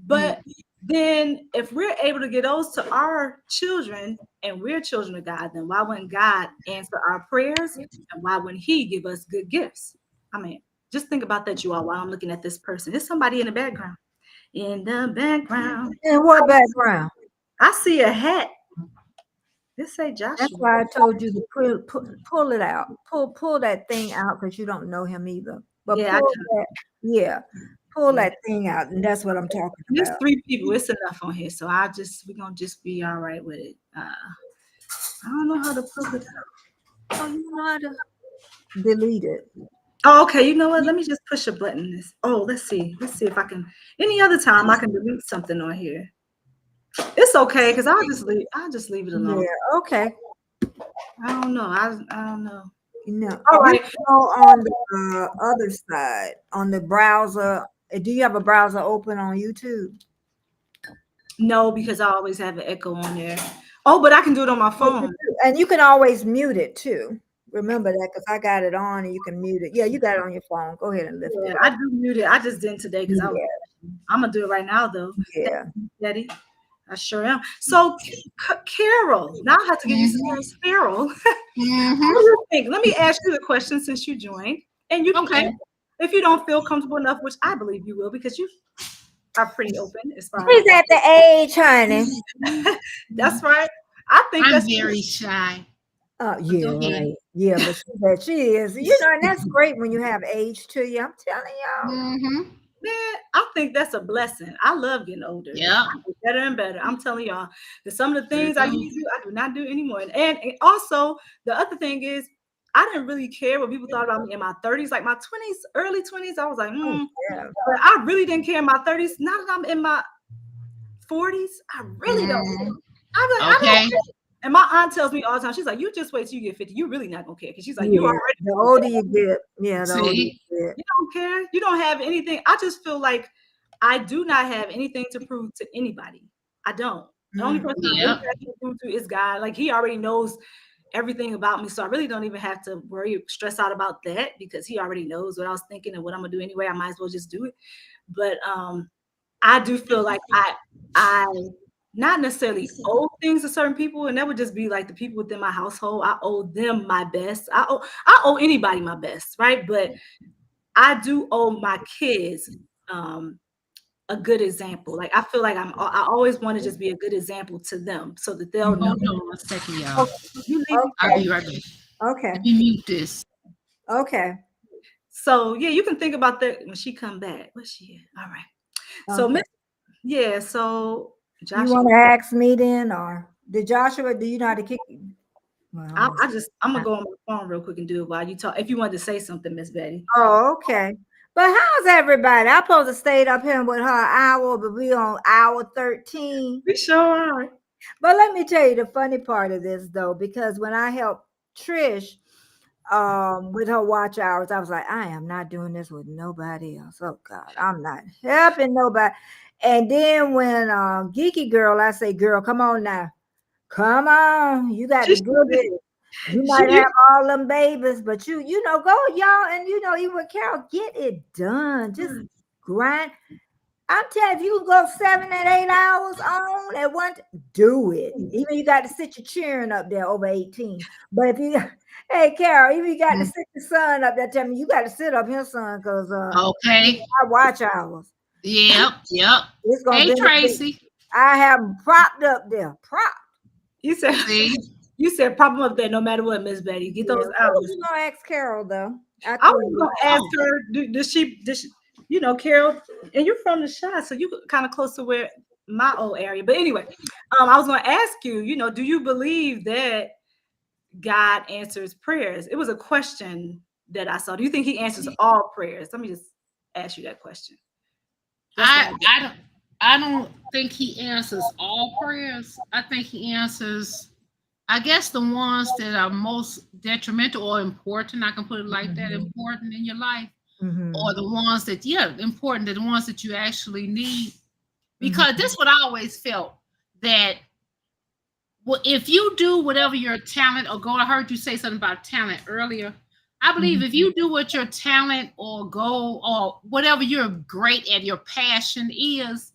But then if we're able to get those to our children and we're children of God, then why wouldn't God answer our prayers? And why wouldn't He give us good gifts? I mean, just think about that, you all, while I'm looking at this person. There's somebody in the background. In the background. In what background? I see a hat. This say That's Joshua. why I told you to pull it out. Pull that thing out because you don't know him either. But Yeah, pull that thing out, and that's what I'm talking there's about. 3 people. It's enough on here. So we're gonna just be all right with it. I don't know how to pull it out. Oh, you know how to delete it. Oh, okay. You know what? Let me just push a button. Let's see. Let's see if I can. Any other time I can delete something on here. It's okay because I'll just leave it alone. Yeah. Okay. I don't know. I don't know. No. All right. Go on the other side on the browser. Do you have a browser open on YouTube? No, because I always have an echo on there. Oh, but I can do it on my phone. And you can always mute it too. Remember that because I got it on and you can mute it. Yeah, you got it on your phone. Go ahead and lift it. I do mute it. I just didn't today because I'm gonna do it right now though. Yeah. Daddy, I sure am. So, Carol, now I have to give you some names. Carol, what do you think? Let me ask you the question since you joined, and you can answer if you don't feel comfortable enough, which I believe you will because you are pretty open as far as. She's at the age, honey. That's right. I think I'm that's very shy. Yeah, right. Yeah, but she is. You know, and that's great when you have age to you. I'm telling y'all. Man, I think that's a blessing. I love getting older. Yeah. I get better and better. I'm telling y'all that some of the things I used to do, I do not do anymore. And also, the other thing is, I didn't really care what people thought about me in my 30s, like my 20s, early 20s. I was like, Yeah. but I really didn't care in my 30s. Now that I'm in my 40s, I really don't care. I'm like, I don't care. And my aunt tells me all the time, she's like, you just wait till you get 50. You really not gonna care. Because she's like, you already. The older you get, the older you get. You don't care. You don't have anything. I just feel like I do not have anything to prove to anybody. I don't. The only person I really have to prove to is God. Like He already knows everything about me. So I really don't even have to stress out about that because He already knows what I was thinking and what I'm gonna do anyway. I might as well just do it. But I do feel like I not necessarily owe things to certain people, and that would just be like the people within my household. I owe them my best. I owe anybody my best, right? But I do owe my kids a good example. Like I feel like I always want to just be a good example to them so that they'll know. Hold on 1 second, y'all. Okay. I'll be right back. Okay. Let me mute this. Okay. So yeah, you can think about that when she come back. Where's she at? All right. So so Joshua, you want to ask me then, or did Joshua? Do you know how to kick? Well, I'm gonna go on my phone real quick and do it while you talk. If you wanted to say something, Miss Betty. Oh, okay. But how's everybody? I'm supposed to stay up here with her an hour, but we on hour 13. We sure are. But let me tell you the funny part of this though, because when I helped Trish with her watch hours, I was like, I am not doing this with nobody else. Oh God, I'm not helping nobody. And then when Geeky Girl, I say, girl, come on now. Come on. You got to do it. You might have all them babies, but you know, go y'all, and even with Carol, get it done. Just grind. I'm telling you, can go 7 and 8 hours on at once. Do it. Even you got to sit your cheering up there over 18. But if you, hey Carol, even you got to sit your son up there, tell me you got to sit up here, son, because okay, I watch hours. Yep. It's gonna hey Tracy, I have them propped up there. Propped. You said. See? You said prop them up there no matter what, Miss Betty. Get those hours. You gonna ask Carol though. I was gonna ask her, does she, Carol, and you're from the Chi, so you kind of close to where my old area. But anyway, I was gonna ask you, do you believe that God answers prayers? It was a question that I saw? Do you think he answers all prayers? Let me just ask you that question. I don't think he answers all prayers. I think he answers, I guess, the ones that are most detrimental or important. I can put it like that, important in your life, or the ones that, important, the ones that you actually need. Because this is what I always felt, that if you do whatever your talent or goal, I heard you say something about talent earlier. I believe if you do what your talent or goal or whatever you're great at, your passion is,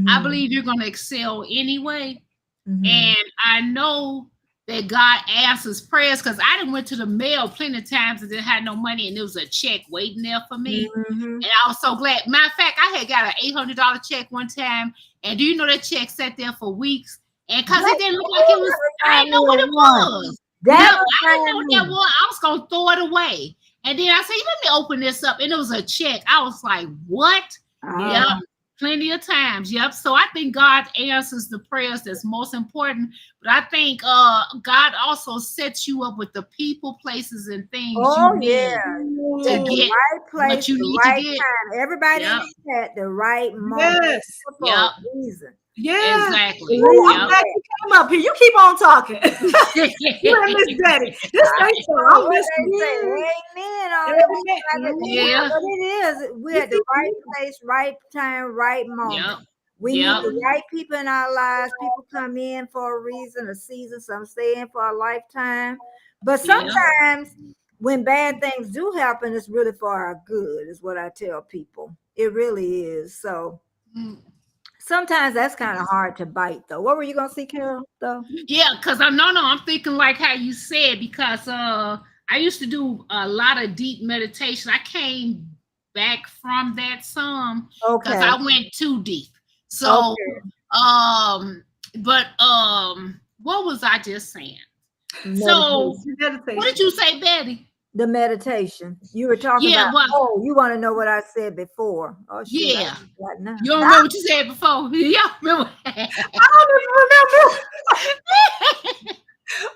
I believe you're going to excel anyway. And I know that God answers prayers, because I done went to the mail plenty of times and didn't have no money, and there was a check waiting there for me. And I was so glad. Matter of fact, I had got an $800 check one time, and do you know that check sat there for weeks? And because it didn't look like it was, I didn't know what it was. I didn't know what that was. I was going to throw it away. And then I said, let me open this up. And it was a check. I was like, what? Yep. Plenty of times. Yep. So I think God answers the prayers that's most important. But I think God also sets you up with the people, places, and things you need to get right place, what you need right to get. Time. Everybody needs at the right moment. For a reason. Yeah, exactly. I'm glad you came up here. You keep on talking. You and Miss Betty. This ain't so. I'm listening. Amen. Yeah. But it is. We're at the right place, right time, right moment. We need the right people in our lives. People come in for a reason, a season. Some stay in for a lifetime. But sometimes when bad things do happen, it's really for our good, is what I tell people. It really is. So. Sometimes that's kind of hard to bite, though. What were you gonna see, Carol? Though, because I'm thinking like how you said, because I used to do a lot of deep meditation. I came back from that some because I went too deep. So, what was I just saying? So, what did you say, Betty? The meditation you were talking about. Well, you want to know what I said before? Oh, shoot, you don't remember what you said before? Yeah, remember? I don't even remember.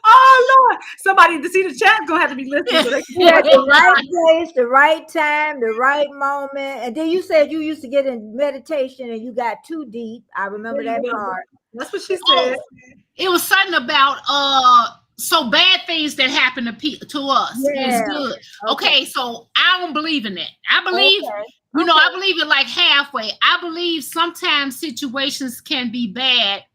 Oh Lord! Somebody to see the chat gonna have to be listening. So the right place, the right time, the right moment. And then you said you used to get in meditation and you got too deep. I remember that part. That's what she said. It was something about so bad things that happen to us is good. Okay, so I don't believe in that. I believe, I believe it like halfway. I believe sometimes situations can be bad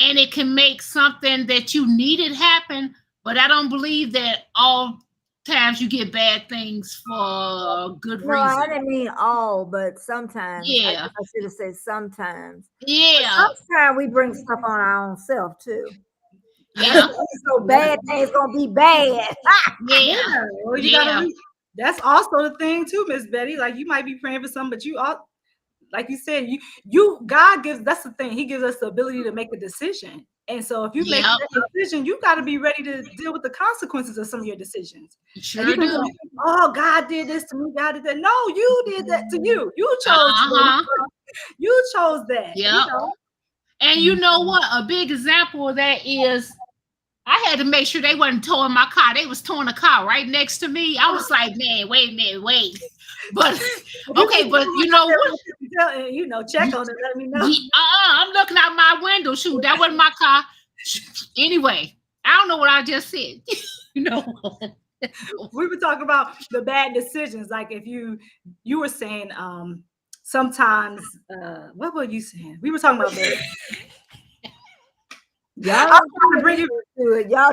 and it can make something that you needed happen, but I don't believe that all times you get bad things for good reason. I didn't mean all, but sometimes. Yeah. I should have said sometimes. Yeah. But sometimes we bring stuff on our own self too. Yeah. So bad things gonna be bad. Well, that's also the thing too, Miss Betty. Like you might be praying for something, but you all, like you said, God gives. That's the thing. He gives us the ability to make a decision. And so if you make that decision, you got to be ready to deal with the consequences of some of your decisions. Sure do. Say, oh, God did this to me. God did that. No, you did that to you. You chose. You chose that. Yeah. And you know what? A big example of that is I had to make sure they wasn't towing my car. They was towing a car right next to me. I was like, man, wait a minute, wait. But okay, but you know what? Check on it. Let me know. I'm looking out my window. Shoot, that wasn't my car. Anyway, I don't know what I just said. We were talking about the bad decisions. Like if you were saying sometimes what were you saying? We were talking about that. Y'all trying to bring you to it. Y'all.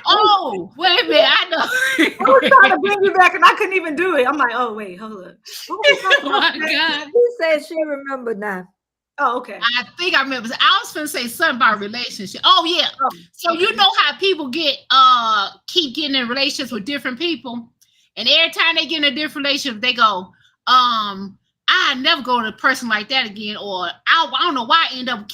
Oh, wait a minute. I know. I was trying to bring you back and I couldn't even do it. I'm like, oh, wait, hold up. Oh, my God. She said she remembered now. Oh, okay. I think I remember. I was going to say something about relationship. Oh, yeah. So you know how people keep getting in relationships with different people. And every time they get in a different relationship, they go, I never go to a person like that again, or I don't know why I end up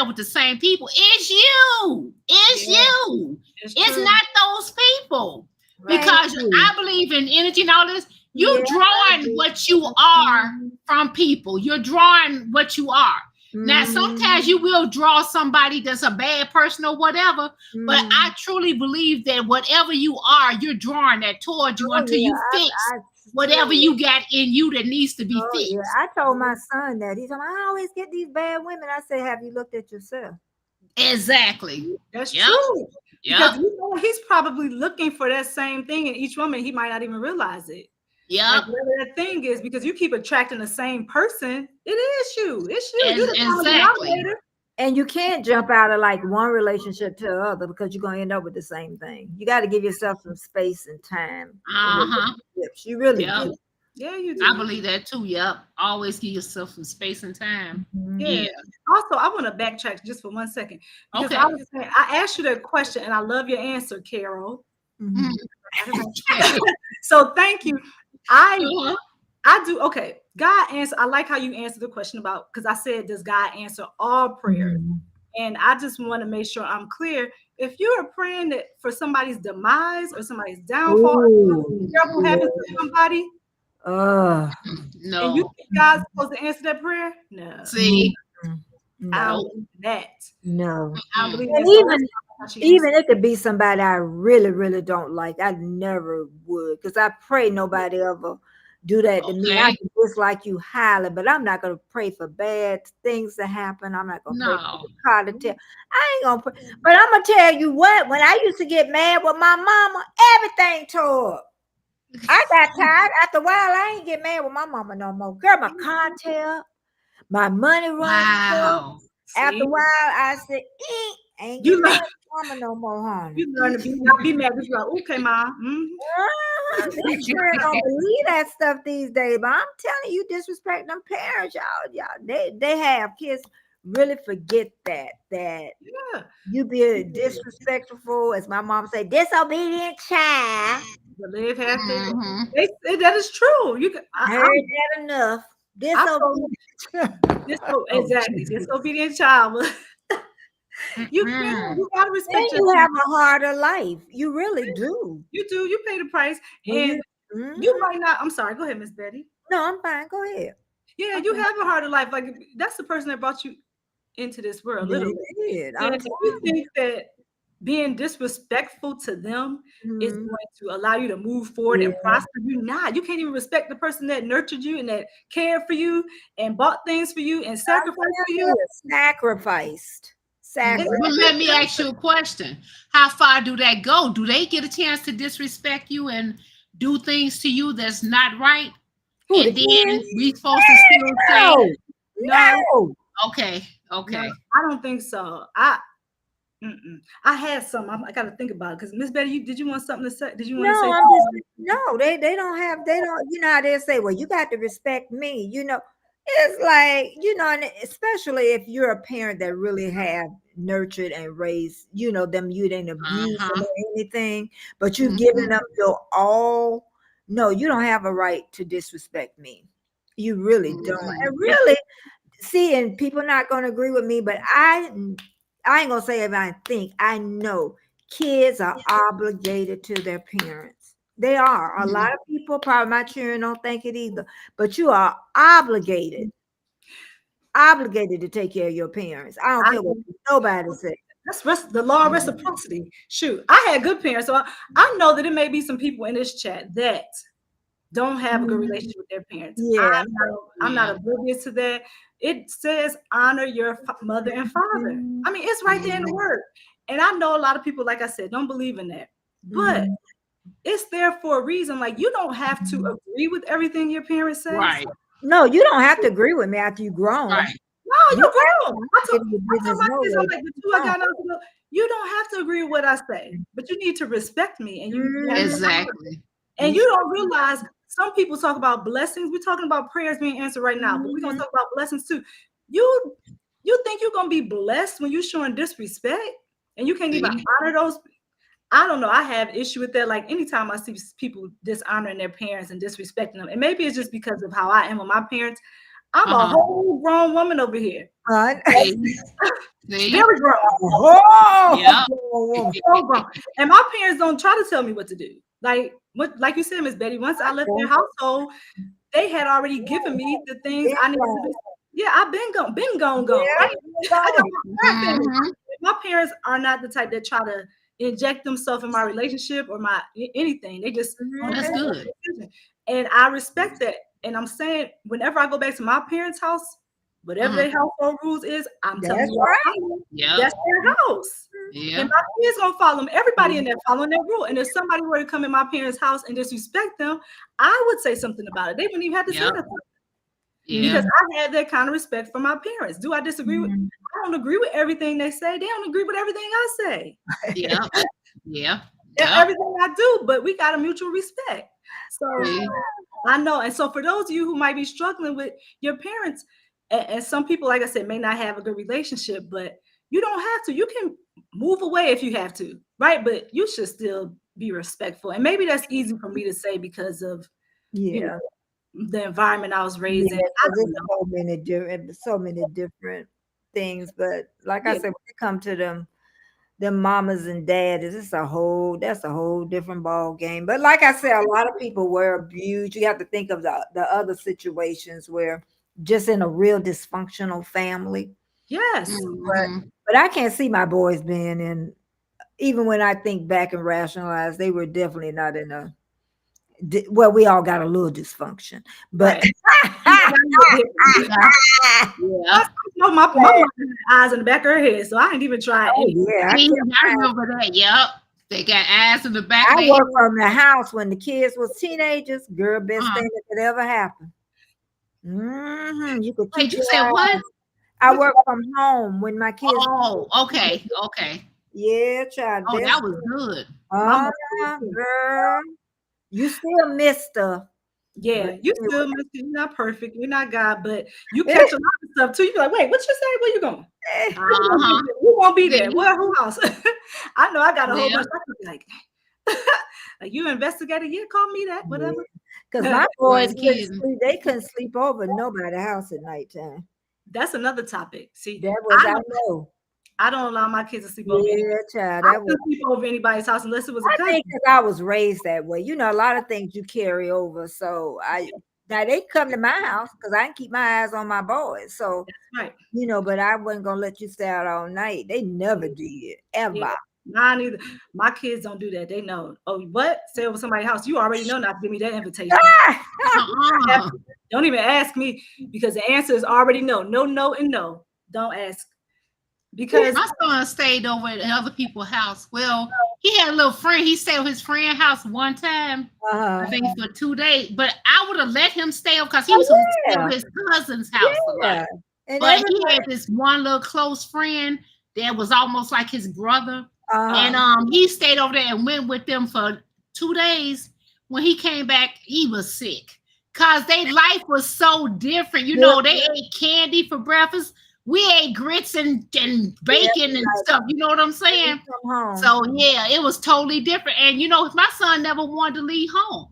with the same people. It's you. It's you. It's not those people. Because I believe in energy and all this. You're drawing what you are from people. You're drawing what you are. Now, sometimes you will draw somebody that's a bad person or whatever, but I truly believe that whatever you are, you're drawing that towards you until you fix whatever you got in you that needs to be fixed. Yeah. I told my son that. He's like, I always get these bad women. I said, have you looked at yourself? Exactly. That's true. Because he's probably looking for that same thing in each woman. He might not even realize it. Yeah. Like whatever that thing is, because you keep attracting the same person, it is you. It's you. You're the exactly. And you can't jump out of like one relationship to the other because you're gonna end up with the same thing. You got to give yourself some space and time. You really do. Yeah, you do. I believe that too. Yep. Always give yourself some space and time. Yeah. Also, I want to backtrack just for 1 second. Because I was saying, I asked you that question and I love your answer, Carol. So thank you. I do. Okay. God answer. I like how you answered the question about, because I said, does God answer all prayers? And I just want to make sure I'm clear. If you are praying that for somebody's demise or somebody's downfall, or terrible happens to somebody, no. And you think God's supposed to answer that prayer? No. See, I don't believe that. No. I believe and even it could be somebody I really, really don't like. I never would, because I pray nobody ever do that to me. I dislike you highly, but I'm not going to pray for bad things to happen. I'm not going to pray for the car to tell. I ain't going to pray. But I'm going to tell you what, when I used to get mad with my mama, everything tore up. I got tired. After a while, I ain't get mad with my mama no more. Girl, my car tear up, my money runs up. After a while, I said, I ain't get mad with mama no more, honey. You learn to not be mad. You're like, okay, Mom. They sure don't believe that stuff these days, but I'm telling you, disrespect them parents, y'all. They have kids really forget that you be disrespectful, as my mom say, disobedient child. Live happy. That is true. You can heard that enough. Exactly. Disobedient child. You gotta respect. You have a harder life. You really do. You do. You pay the price, and you might not. I'm sorry. Go ahead, Miss Betty. No, I'm fine. Go ahead. Yeah, you have a harder life. Like that's the person that brought you into this world. Literally. And if you think that being disrespectful to them is going to allow you to move forward and prosper, you can't even respect the person that nurtured you and that cared for you and bought things for you and sacrificed for you. Sacrificed. But let me ask you a question. How far do that go? Do they get a chance to disrespect you and do things to you that's not right? And then we supposed to still say no. Okay. No, I don't think so. I had some. I got to think about it because Miss Betty, did you want something to say? Did you want to say? No, they don't. You know how they say, well, you got to respect me. You know, it's like, and especially if you're a parent that really have nurtured and raised, them, you didn't abuse them or anything, but you've given them your all. No, you don't have a right to disrespect me. You really don't. And really, see, and people not going to agree with me, but I ain't going to say if I think, I know kids are obligated to their parents. They are. A lot of people, probably my children, don't think it either, but you are obligated to take care of your parents. I don't care what nobody says. That's the law of reciprocity. Shoot, I had good parents, so I know that it may be some people in this chat that don't have a good relationship with their parents. Yeah, I'm not oblivious to that. It says honor your mother and father. I mean, it's right there in the word. And I know a lot of people, like I said, don't believe in that, but it's there for a reason. Like you don't have to agree with everything your parents say. Right. No, you don't have to agree with me after you've grown. Right. No, you're grown. I told my kids, I'm like the two I got out to go. You don't have to agree with what I say, but you need to respect me. And you exactly. And you don't realize some people talk about blessings. We're talking about prayers being answered right now, but we're gonna talk about blessings too. You think you're gonna be blessed when you're showing disrespect and you can't even honor those. I don't know. I have issue with that. Like anytime I see people dishonoring their parents and disrespecting them, and maybe it's just because of how I am with my parents. I'm a whole grown woman over here. Very grown. So grown. And my parents don't try to tell me what to do. Like you said, Miss Betty, once I left their household, they had already given me the things I needed to do. Yeah, I've been gone, Yeah, right? I got my family. Mhm. My parents are not the type that try to inject themselves in my relationship or my anything. They just want to That's Mhm. make good. a decision. And I respect that. And I'm saying whenever I go back to my parents' house, whatever Mhm. their household rules is, I'm telling That's you right. all, Yep. that's their house. And Yeah. my kids gonna follow them. Everybody in Mhm. there following that rule. And if somebody were to come in my parents' house and disrespect them, I would say something about it. They wouldn't even have to say Yep. nothing Yeah. because Mhm. I had that kind of respect for my parents. Do I disagree with? Mhm. I don't agree with everything they say. They don't agree with everything I say. Yep. Yeah. Yep. Everything I do, but we got a mutual respect. So See? I know. And so for those of you who might be struggling with your parents, and some people, like I said, may not have a good relationship, but you don't have to. You can move away if you have to, right? But you should still be respectful. And maybe that's easy for me to say because of, you Yeah. know, the environment I was Yeah, raised in. I because don't there's know. so many different things. But like I Yeah. said, when it come to them mamas and daddies, that's a whole different ball game. But like I said, a lot of people were abused. You have to think of the other situations where just in a real dysfunctional family. Yes. But Mhm. but I can't see my boys being in, even when I think back and rationalize, they were definitely not in a well, we all got a little dysfunction, but Right. You got a little bit. Yeah. I Yeah. know my mom had eyes in the back of her head, so I ain't even tried oh anything. yeah, See, I remember that. Yep. They got eyes in the back I of their head. worked from the house when the kids was teenagers. Girl, best Uh-huh. thing that could ever happen. You could Wait, keep you your said what? eyes. I What you work from home when my kids. Oh, okay. Okay. Yeah, child, Oh, that best. was good. my Uh, mom did too. girl, you still miss stuff, but Yeah, you still anyway. miss it. You're not perfect. You're not God, but you catch a lot of stuff too. You be like, wait, what you say? Where you going? Uh-huh. We won't be there. See? Where who house? I know I got a whole Yeah. bunch. I could be like, like you investigated, yeah, call me that, whatever. Because my You boys ain't couldn't kidding. sleep. They couldn't sleep over at nobody's house at nighttime. That's another topic. See, That was I I don't know. I don't allow my kids to sleep over anybody. Yeah, child, I that was. couldn't sleep over anybody's house unless it was a I cousin. think because I was raised that way. You know, a lot of things you carry over. So now they come to my house because I can keep my eyes on my boys. So Right. but I wasn't gonna let you stay out all night. They never did Yeah. ever. Mine either. My kids don't do that. They know. Oh, what? Stay over somebody's house. You already know not to give me that invitation. Uh-uh. Don't even ask me because the answer is already no. No, no, and no. Don't ask. Because My son stayed over at other people's house. Well, he had a little friend. He stayed with his friend's house one time, I Uh-huh. think for 2 days. But I would have let him stay over because he Oh was going to stay over yeah, his cousin's house a lot. yeah. And But he everybody. had this one little close friend that was almost like his brother. Uh-huh. And he stayed over there and went with them for 2 days. When he came back, he was sick. Cause their life was so different. You Good. know, they ate candy for breakfast. We ate grits and Yeah, bacon and stuff. You know what I'm when you saying? come home. So yeah, it was totally different. And my son never wanted to leave home.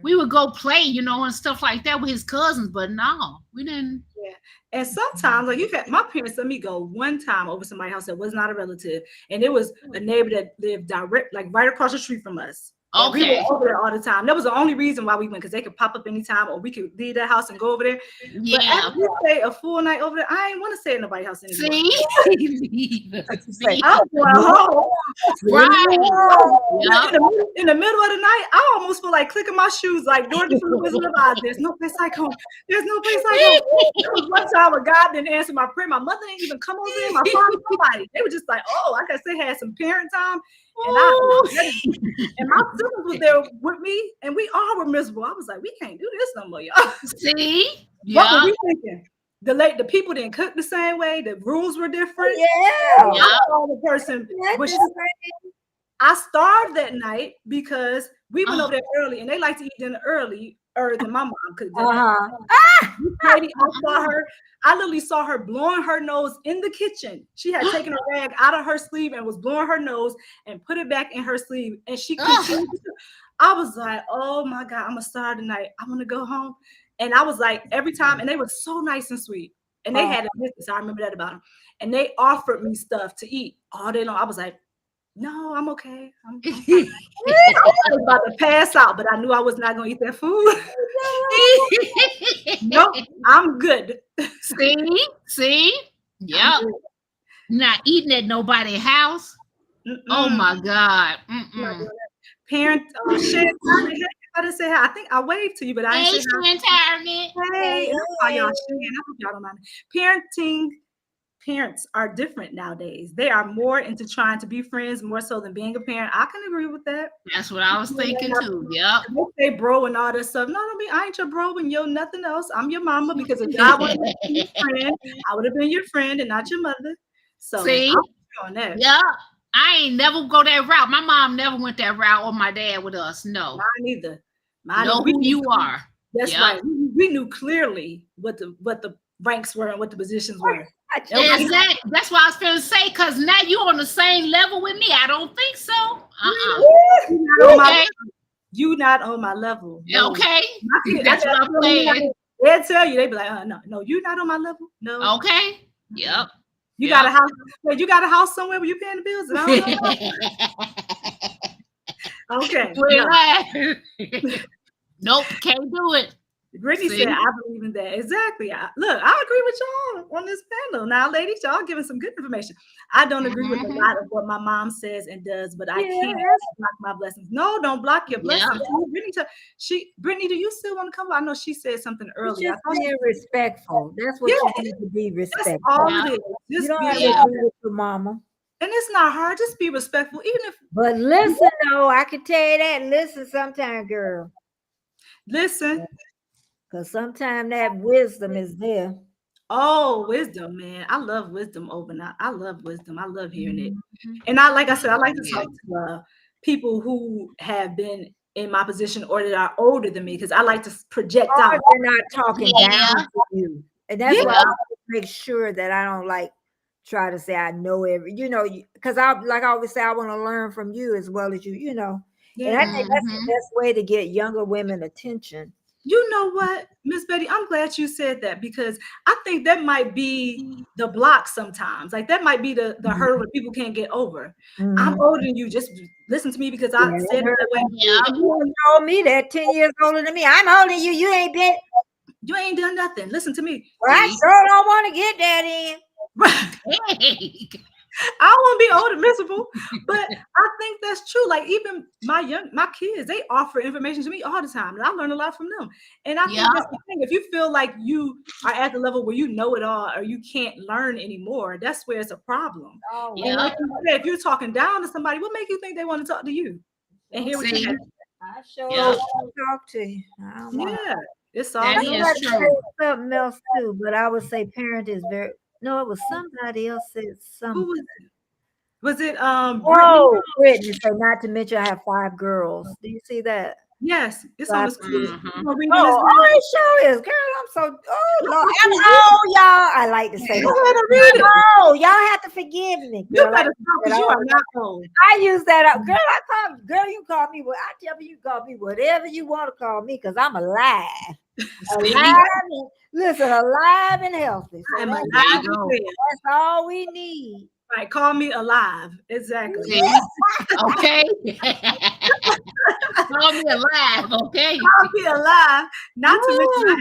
We would go play, and stuff like that with his cousins, but no, we didn't. yeah. And sometimes, like my parents let me go one time over somebody's house that was not a relative, and it was a neighbor that lived like right across the street from us. And we were Okay. over there all the time. That was the only reason why we went, because they could pop up anytime, or we could leave that house and go over there. But Yeah. after we stay a full night over there, I ain't want to stay at nobody's house anymore. See? What you say? I was going home. Right. Yeah. In the middle of the night, I almost feel like clicking my shoes, like Dorothy from the Wizard of Oz. There's no place like home. There's no place like home. There was one time where God didn't answer my prayer. My mother didn't even come over there. My father, nobody. They were just like, oh, I guess they had some parent time. And and my siblings was there with me, and we all were miserable. I was like, we can't do this no more, y'all. See? What were Yeah. we thinking? The people didn't cook the same way. The rules were different. Yeah. Yeah. I saw the person, That's which just I starved that night because we went Oh, over there early, and they like to eat dinner earlier than my mom could. uh-huh. Lady, I literally saw her blowing her nose in the kitchen. She had taken a rag out of her sleeve and was blowing her nose and put it back in her sleeve. And she continued. I was like, oh my God, I'm gonna start tonight. I want to go home. And I was like, every time, and they were so nice and sweet. And they had a business. I remember that about them. And they offered me stuff to eat all day long. I was like, No, I'm okay. I'm fine. I was about to pass out, but I knew I was not going to eat that food. Nope, I'm good. See? I'm Yep. good. Not eating at nobody's house. Oh Mm-mm. my God. I'm not doing that. Parent, Shan, I didn't say hi. I think I waved to you, but I didn't Hey, say hi. Shantarnet. Hey, and I call y'all Shan. I hope y'all don't mind. Parents are different nowadays. They are more into trying to be friends more so than being a parent. I can agree with that. That's what I was thinking too. Yep. They say bro and all that stuff. No, I ain't your bro and you're nothing else. I'm your mama because if God wanted to be your friend, I would have been your friend and not your mother. So See? I'm on that. Yep. I ain't never go that route. My mom never went that route or my dad with us. No. Mine either. Know who you are. That's Yep. right. We knew clearly what the ranks were and what the positions were. Exactly. That's what I was going to say, because now you on the same level with me. I don't think so. Okay. You not on my level. No. Okay. That's what I'm saying. They'll tell you, they be like, no, you're not on my level. No. Okay. Yep. You got a house. Wait, you got a house somewhere where you paying the bills? And I don't know. Okay. Nope, can't do it. Brittany said, I believe in that. Exactly. Look, I agree with y'all on this panel. Now, ladies, y'all giving some good information. I don't agree with a lot of what my mom says and does, but I can't block my blessings. No, don't block your blessings. Brittany, do you still want to come? I know she said something earlier. Just being respectful. That's what you need to be respectful. That's all it is. You don't have to agree with your mama. And it's not hard. Just be respectful, even if. But listen, though, I can tell you that. Listen, sometime, girl. Listen. Because sometimes that wisdom is there. Oh, wisdom, man. I love wisdom overnight. I love wisdom. I love hearing it. And I like to talk to people who have been in my position or that are older than me because I like to project out. They're not talking down to you. And that's why I make sure that I don't try to say I know because I always say I want to learn from you as well as you, And I think that's the best way to get younger women attention. You know what, Miss Betty, I'm glad you said that because I think that might be the block sometimes. Like that might be the hurdle that people can't get over. I'm older than you. Just listen to me because I said it that way. You told me that 10 years older than me. I'm older than you. You ain't done nothing. Listen to me. Well, I sure don't want to get that in. I don't want to be old and miserable, but I think that's true. Like even my kids, they offer information to me all the time, and I learn a lot from them. And I think that's the thing. If you feel like you are at the level where you know it all or you can't learn anymore, that's where it's a problem. And like you said, if you're talking down to somebody, what make you think they want to talk to you? And hear what you have? I sure want to talk to you. It's all that is true. Something else too, but I would say parent is very. No, it was somebody else said something. Who was it? Brittany. So not to mention I have 5 girls. Do you see that? Yes, it's on the screen. It sure is, girl. I'm so Lord. I'm old, y'all. I like to say that. Y'all have to forgive me. You better stop because you are not old. I use that up. Girl, you call me what I tell you call me whatever you want to call me because I'm alive. Alive and healthy. So I'm alive. That's all we need. Right, call me alive. Exactly. Okay. Call me alive. Okay. Call me alive. Not to mention I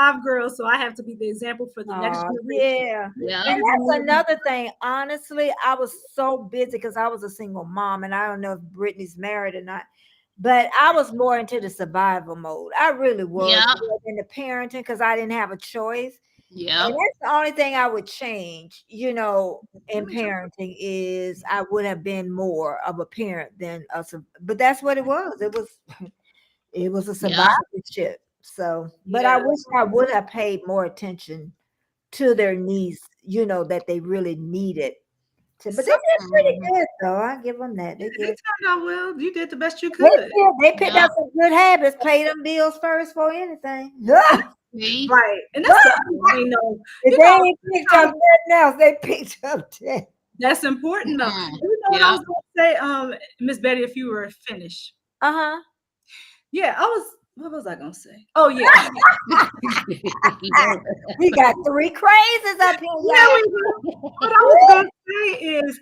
have 5 girls, so I have to be the example for the next generation. Yeah. And that's another thing. Honestly, I was so busy because I was a single mom, and I don't know if Brittany's married or not. But I was more into the survival mode. I really was in the parenting because I didn't have a choice. Yeah. And that's the only thing I would change, in parenting is I would have been more of a parent than us. But that's what it was. It was a survivorship. So, but I wish I would have paid more attention to their needs, that they really needed. But they did pretty good, though. I give them that. They did. Well, you did the best you could. They picked up some good habits. Pay them bills first for anything. Right. And that's the if they ain't picked up nothing else, they picked up that. That's important, though. You know what I was going to say, Miss Betty, if you were finished. Yeah, what was I going to say? Oh, yeah. We got 3 crazes up here. What I was going to say is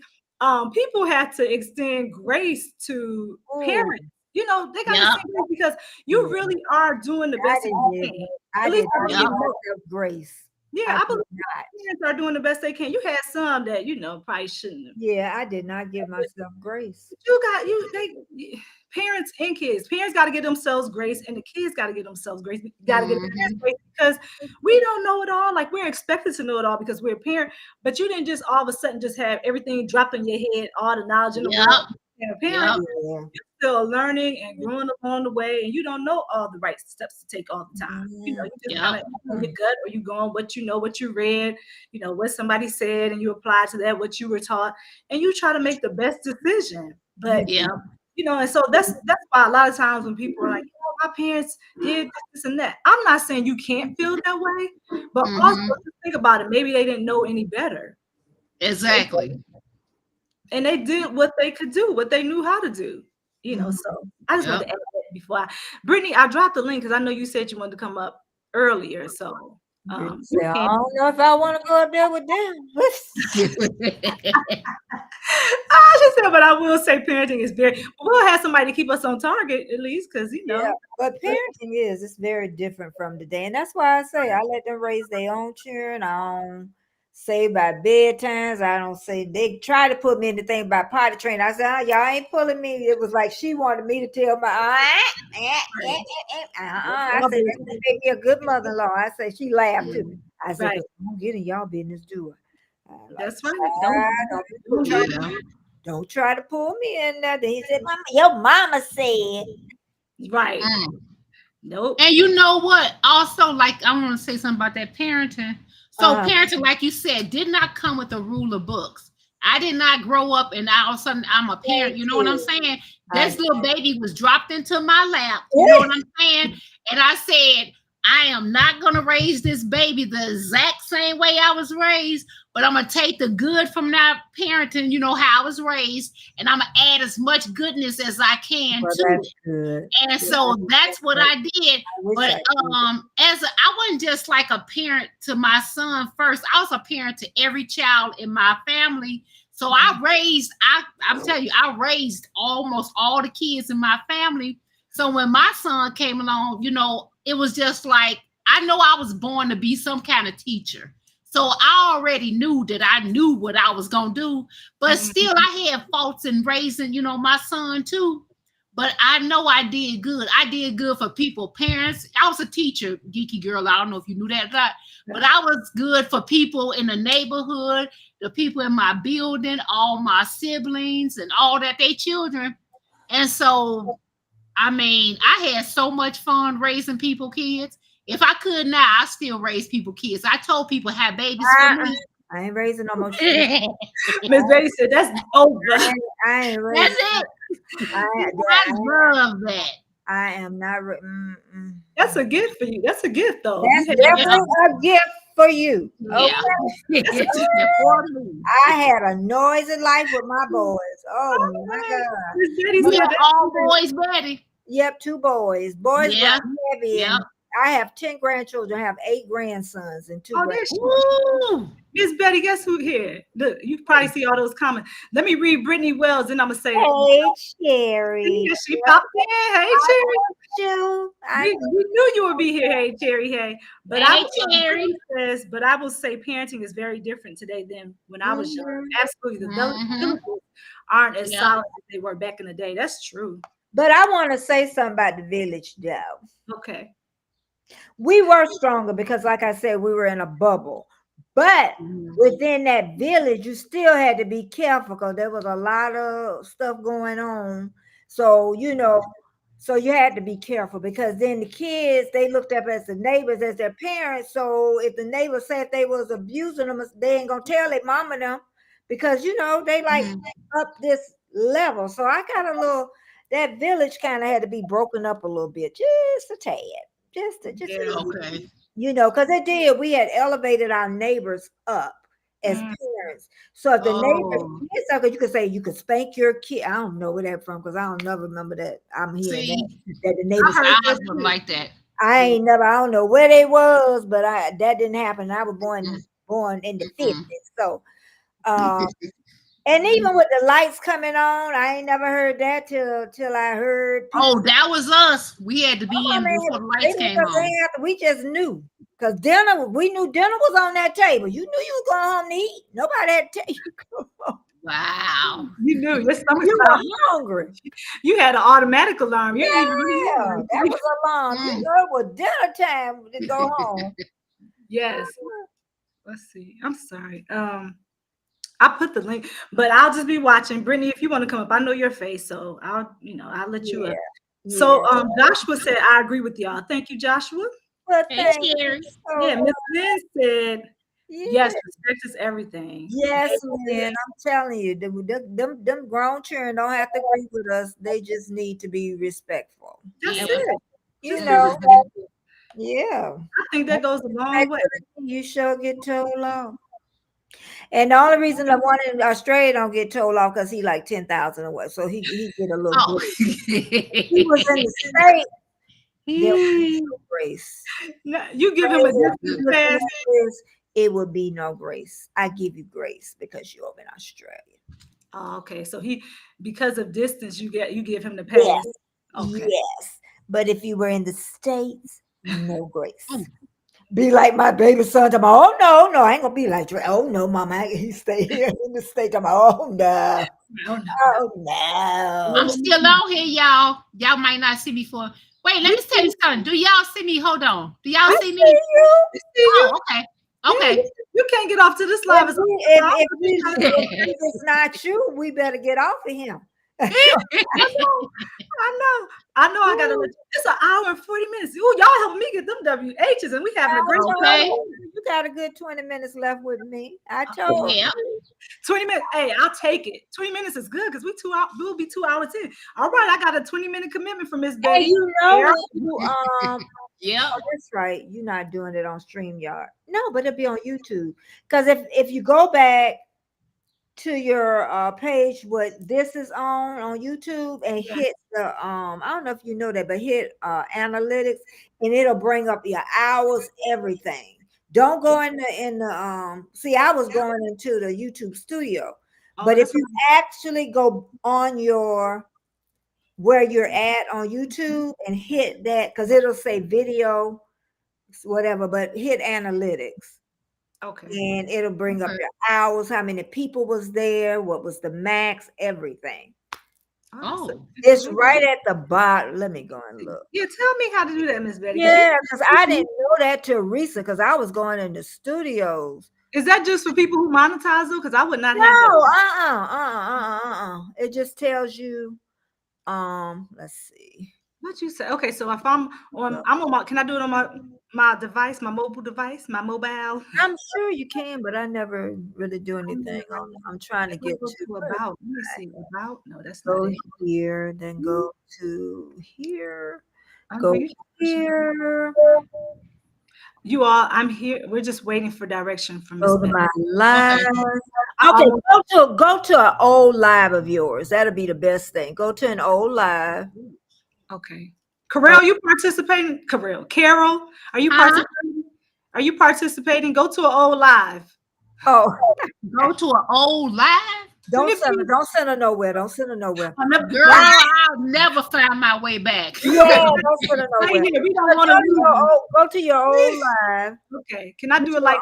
people have to extend grace to parents. You know, they got to Yep. extend grace because you really are doing the I best that didn't you give. can. I At did least I not believe give Yep. myself grace. yeah, I I did believe not. parents are doing the best they can. You had some that, probably shouldn't have. Yeah, I did not give myself grace. You got parents and kids. Parents got to give themselves grace, and the kids got to give themselves grace. We got to give parents Mhm. grace because we don't know it all. Like we're expected to know it all because we're a parent. But you didn't just all of a sudden just have everything dropped in your head, all the knowledge in the world. Yep. And a parent, Yep. Yeah. you're still learning and growing along the way, and you don't know all the right steps to take all the time. You just kind of Yep. in your gut, or you going what you know, what you read, what somebody said, and you apply to that what you were taught, and you try to make the best decision. But Yep. and so that's why a lot of times when people are like, my parents did this and that. I'm not saying you can't feel that way, but also Mhm. just think about it. Maybe they didn't know any better. Exactly. And they did what they could do, what they knew how to do. So I just wanted Yep. to add that before Brittany, I dropped the link because I know you said you wanted to come up earlier. So Brittany you said, I can. don't know if I want to go up there with them. She said, but I will say parenting is we'll have somebody to keep us on target at least because Yeah, but parenting it's very different from today. And that's why I say I let them raise their own children. I don't say about bedtimes. I don't say they try to put me in the thing about potty training. I said, y'all ain't pulling me. It was like she wanted me to tell my I said, that's gonna make me a good mother-in-law. I said she laughed too. I said, right. 'cause I don't get in y'all business, do I? Like, That's right. Don't try Yeah. don't try to pull me in there. Then he said, Mama, your mama said. right. Mm. Nope. And you know what? Also, like I want to say something about that parenting. So Uh-huh. parenting, like you said, did not come with a rule of books. I did not grow up and all of a sudden I'm a parent. Thank You know what I'm you. saying? I This little baby was dropped into my lap. You know what I'm saying? And I said, I am not going to raise this baby the exact same way I was raised, but I'm going to take the good from that parenting, how I was raised, and I'm going to add as much goodness as I can Well, to that's it. good. And so that's what I did. I wish But I could. I wasn't just like a parent to my son first. I was a parent to every child in my family. So I'm telling you, I raised almost all the kids in my family. So when my son came along, it was just like, I know I was born to be some kind of teacher. So I already knew that I knew what I was going to do. But still, I had faults in raising, my son too. But I know I did good. I did good for people, parents. I was a teacher, geeky girl. I don't know if you knew that or not, but I was good for people in the neighborhood, the people in my building, all my siblings and all that, they children. And so, I mean, I had so much fun raising people kids. If I could now, I still raise people kids. I told people have babies for me. I ain't raising no more shit. Miss Betty said that's over. I ain't raising. That's it. I love that. I am not. That's a gift for you. That's a gift, though. That's definitely a gift for you. Okay. Yeah. I had a noisy life with my boys. Oh my God. Miss Betty We said are all boys, Betty. Yep, 2 boys. Boys Yeah. were heavy. Yep. And I have 10 grandchildren. I have 8 grandsons and 2 there she Woo! Miss Betty, guess who here? Look, you probably see all those comments. Let me read Brittany Wells, and I'm gonna say, Hey, Cherry. yeah, she popped in. Hey, Cherry. You. We knew you would be here. Hey, Cherry. Hey, but Hey, Cherry. but I will say, parenting is very different today than when I was young. Absolutely, the syllables aren't as solid as they were back in the day. That's true. But I want to say something about the village, though. Okay. We were stronger because, like I said, we were in a bubble. But within that village, you still had to be careful because there was a lot of stuff going on. So, so you had to be careful because then the kids, they looked up as the neighbors, as their parents. So if the neighbors said they was abusing them, they ain't going to tell their mama them because, they like up this level. So I got that village kind of had to be broken up a little bit, just a tad. Just Okay. because it did. We had elevated our neighbors up as parents. So if the neighbors, because you could say you could spank your kid. I don't know where that from because I don't never remember that. I'm hearing that the neighbors. I heard like that. I don't know where they was, but that didn't happen. I was born in the 50s. So And even with the lights coming on, I ain't never heard that till I heard people. Oh, that was us. We had to be I in mean, before the lights came on. we just knew because dinner. We knew dinner was on that table. You knew you was going home to eat. Nobody had to tell you. Go home. Wow. You knew your stomach You started. were hungry. You had an automatic alarm. You didn't even Yeah, really that was alarm. You know, it was dinner time to go home. Yes. Let's see. I'm sorry. I put the link, but I'll just be watching. Brittany, if you want to come up, I know your face, so I'll let you up. So Yeah. Joshua said, I agree with y'all. Thank you, Joshua. Well, Hey, thank you Sherry. so Yeah, much. Miss Lynn said, Yeah. yes, respect is everything. Yes, man. I'm telling you, them grown children don't have to agree with us. They just need to be respectful. That's Yeah. it. You Just be know, respectful. yeah. I think that goes a long way. You sure get told off. And the only reason the one in Australia don't get told off because he like 10,000 away. So he get a little Oh. grace. He was in the state. There was no grace. No, you give him a distance pass. It would be no grace. I give you grace because you're over in Australia. Oh, okay. So because of distance, you give him the pass. Yes. Okay. Yes. But if you were in the States, no grace. Oh. Be like my baby son. I'm oh no, I ain't gonna be like oh no, mama, he stay here in the state. I'm oh no, Oh, no. oh no. I'm still out here, y'all. Y'all might not see me for. Wait, let me tell you something. Do y'all see me? Hold on. Do y'all I see me? see you. I see you. Oh, okay. Yeah, Okay. you can't get off to this live. If it's not you, we better get off of him. I know. I gotta let you. It's an hour and 40 minutes. Ooh, y'all helping me get them WHs, and we having a great Okay. You got a good 20 minutes left with me. I told Yeah. 20 minutes. Hey, I'll take it. 20 minutes is good because we'll be 2 hours in. All right, I got a 20-minute commitment from Miss Betty. Hey, you know Yeah. you Yeah. oh, that's right. You're not doing it on StreamYard. No, but it'll be on YouTube. Because if you go back to your page, what this is on YouTube, and hit the I don't know if you know that, but hit analytics, and it'll bring up your hours, everything. Don't go in the see, I was going into the YouTube studio, but if you actually go on your where you're at on YouTube and hit that, because it'll say video, whatever, but hit analytics. Okay. And it'll bring up your hours, how many people was there, what was the max, everything. Oh. It's right at the bottom. Let me go and look. Yeah, tell me how to do that, Miss Betty. Yeah, because I didn't know that till recent, because I was going into studios. Is that just for people who monetize though? Because I would not have that. It just tells you. Let's see. What you say? Okay, so if I'm on my, can I do it on my device, my mobile device, my mobile? I'm sure you can, but I never really do anything on it. I'm trying to get to about. Let me see about. No, that's go not it. here, then go to here. I'm Go here. You all, I'm here. We're just waiting for direction from Miss Go to Betty. my live. Okay, go to an old live of yours. That'll be the best thing. Go to an old live. Okay. Carol, you participating? Carol, are you participating? Are you participating? Go to an old live. Oh, go to an old live. Don't send her nowhere. Don't send her nowhere. Girl, I'll never find my way back. Yeah, don't send her nowhere. We don't want to go to your old live. Okay. Can I do it like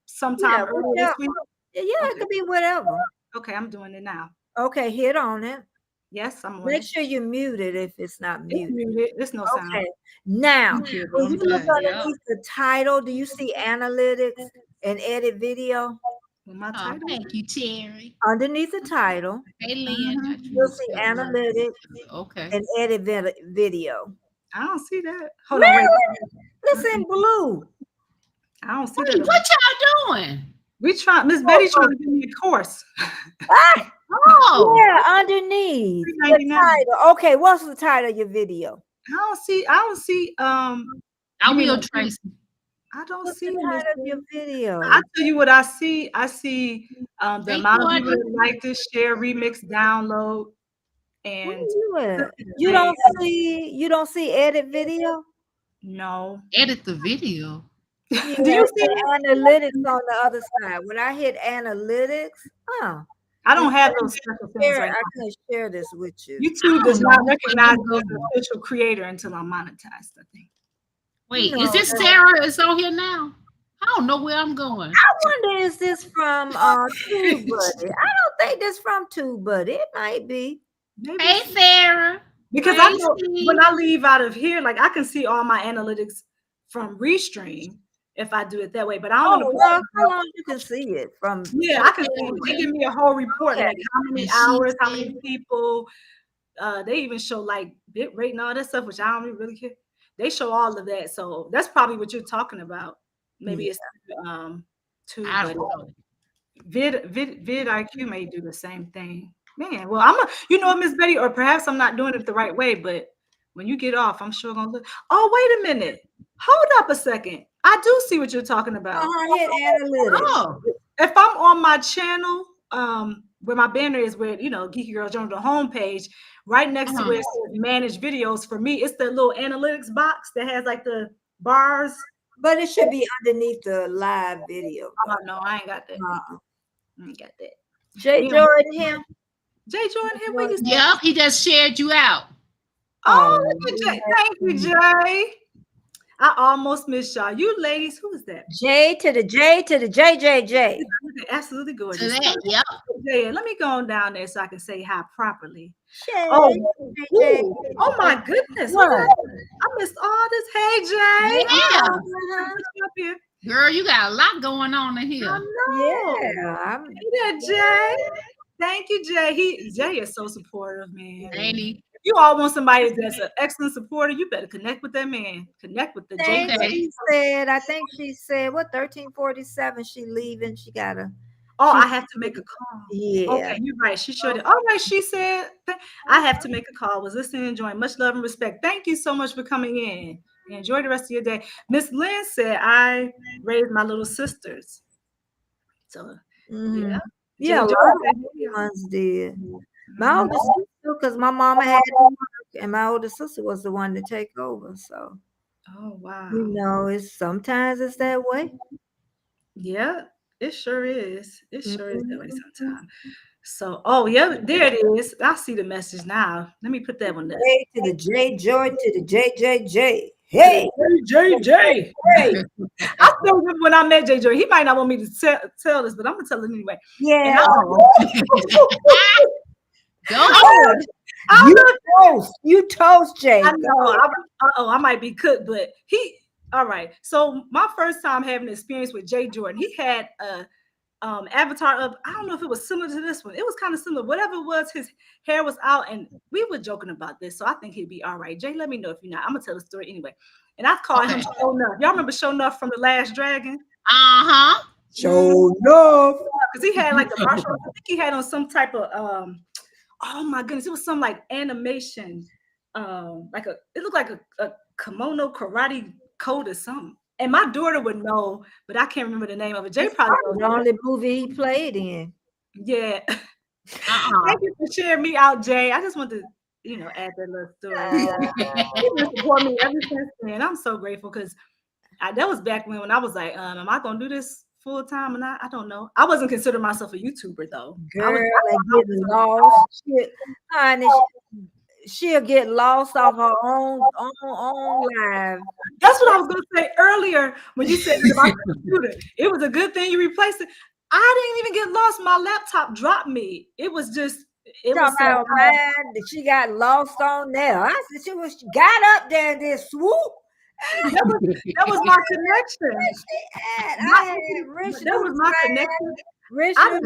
sometime earlier this week? Yeah, it could be whatever. Okay, I'm doing it now. Okay, hit on it. Yes, I'm on Make it. sure you mute it if it's not muted. There's no sound. Okay. Now, when you look underneath the title, do you see analytics and edit video? My title? Thank you, Terry. Underneath the title, hey, Lynn, you'll see analytics and edit video. I don't see that. Hold on, wait. It's in blue. I don't see that. What y'all doing? We try. Miss Betty trying to give me a course. Oh, yeah, underneath the title. Okay, what's the title of your video? I don't see. I will, Tracy. I don't what's see the title of your video. I'll tell you what I see. I see the amount of people that like this, share, remix, download, and you don't see edit video. No, edit the video. Do you see analytics on the other side? When I hit analytics, Huh. I don't have those special things I right now. couldn't share this with you. YouTube does not recognize me as an official creator until I'm monetized, I think. Wait, No, is this Sarah is on here now? I don't know where I'm going. I wonder, is this from TubeBuddy? I don't think this from TubeBuddy. It might be. Maybe Hey, Sarah. because I Hey, know Steve. when I leave out of here, like I can see all my analytics from Restream if I do it that way. But I don't want to. Well, how long you can see it from? Yeah, I can see. They give me a whole report, Okay. like how many hours, how many people. They even show like bit rate and all that stuff, which I don't really care. They show all of that, so that's probably what you're talking about. Maybe it's too, I but don't know. VidIQ may do the same thing. Man, well, I'm a, you know, Miss Betty, or perhaps I'm not doing it the right way, but when you get off, I'm sure gonna look. Oh, wait a minute. Hold up a second. I do see what you're talking about. Hit analytics. Oh, If I'm on my channel, where my banner is, where Geeky Girls Journal, the homepage, right next to where it says manage videos. For me, it's the little analytics box that has like the bars. But it should be underneath the live video. Oh no, I ain't got that. I ain't got that. Jay Jordan here. Jay Jordan here. Where you? yep, he just shared you out. Oh, look at Jay. Thank you, Jay. I almost missed y'all. You ladies, who is that? J to the J to the JJJ. Absolutely gorgeous. To that, yep. Jay, let me go on down there so I can say hi properly. Jay, Oh, JJ. ooh, oh my goodness. What? I missed all this. Hey, Jay. Yeah. Up here. Girl, you got a lot going on in I here. know. Yeah. Hey there, Jay. Thank you, Jay. Jay is so supportive, man. Ain't he? If you all want somebody that's an excellent supporter, you better connect with that man. Connect with the Jay. I think she said, what, 1347 she leaving. She got to. Oh, I have to make a call. Yeah. Okay, you're right. She should have. All right, she said, I have to make a call. Was listening and enjoying. Much love and respect. Thank you so much for coming in. Enjoy the rest of your day. Miss Lynn said, I raised my little sisters. So, yeah. Yeah, a lot of ones did. My older sister, because my mama had to work, and my older sister was the one to take over. So, oh wow, it's sometimes it's that way. Yeah, it sure is. It sure is that way sometimes. So, oh yeah, there it is. I see the message now. Let me put that one there. J to the J, Joy to the JJJ. Hey, JJ. Hey, I still remember when I met JJ. He might not want me to tell this, but I'm gonna tell it anyway. Yeah. You toast, Jay. I know. I might be cooked, but all right. So my first time having an experience with Jay Jordan, he had a avatar of, I don't know if it was similar to this one. It was kind of similar. Whatever it was, his hair was out, and we were joking about this. So I think he'd be all right. Jay, let me know if you're not. I'm gonna tell the story anyway. And I called him Show Enough. Y'all remember Show Enough from The Last Dragon? Show Enough. Because he had like the martial. I think he had on some type of oh my goodness, it was some like animation, it looked like a kimono karate coat or something. And my daughter would know, but I can't remember the name of it. Jay probably knows the only movie he played in. Yeah. Thank you for sharing me out, Jay. I just want to, add that little story. You've been supporting me ever since then. I'm so grateful because that was back when I was like, am I gonna do this full time or not? I don't know. I wasn't considering myself a YouTuber though. Girl, getting lost. She'll get lost off her own live. That's what I was gonna say earlier when you said about the computer. It was a good thing you replaced it. I didn't even get lost. My laptop dropped me. It was just. It was so mad that she got lost on there. I said she got up there and then swoop. That was my connection. That was my connection. Richard,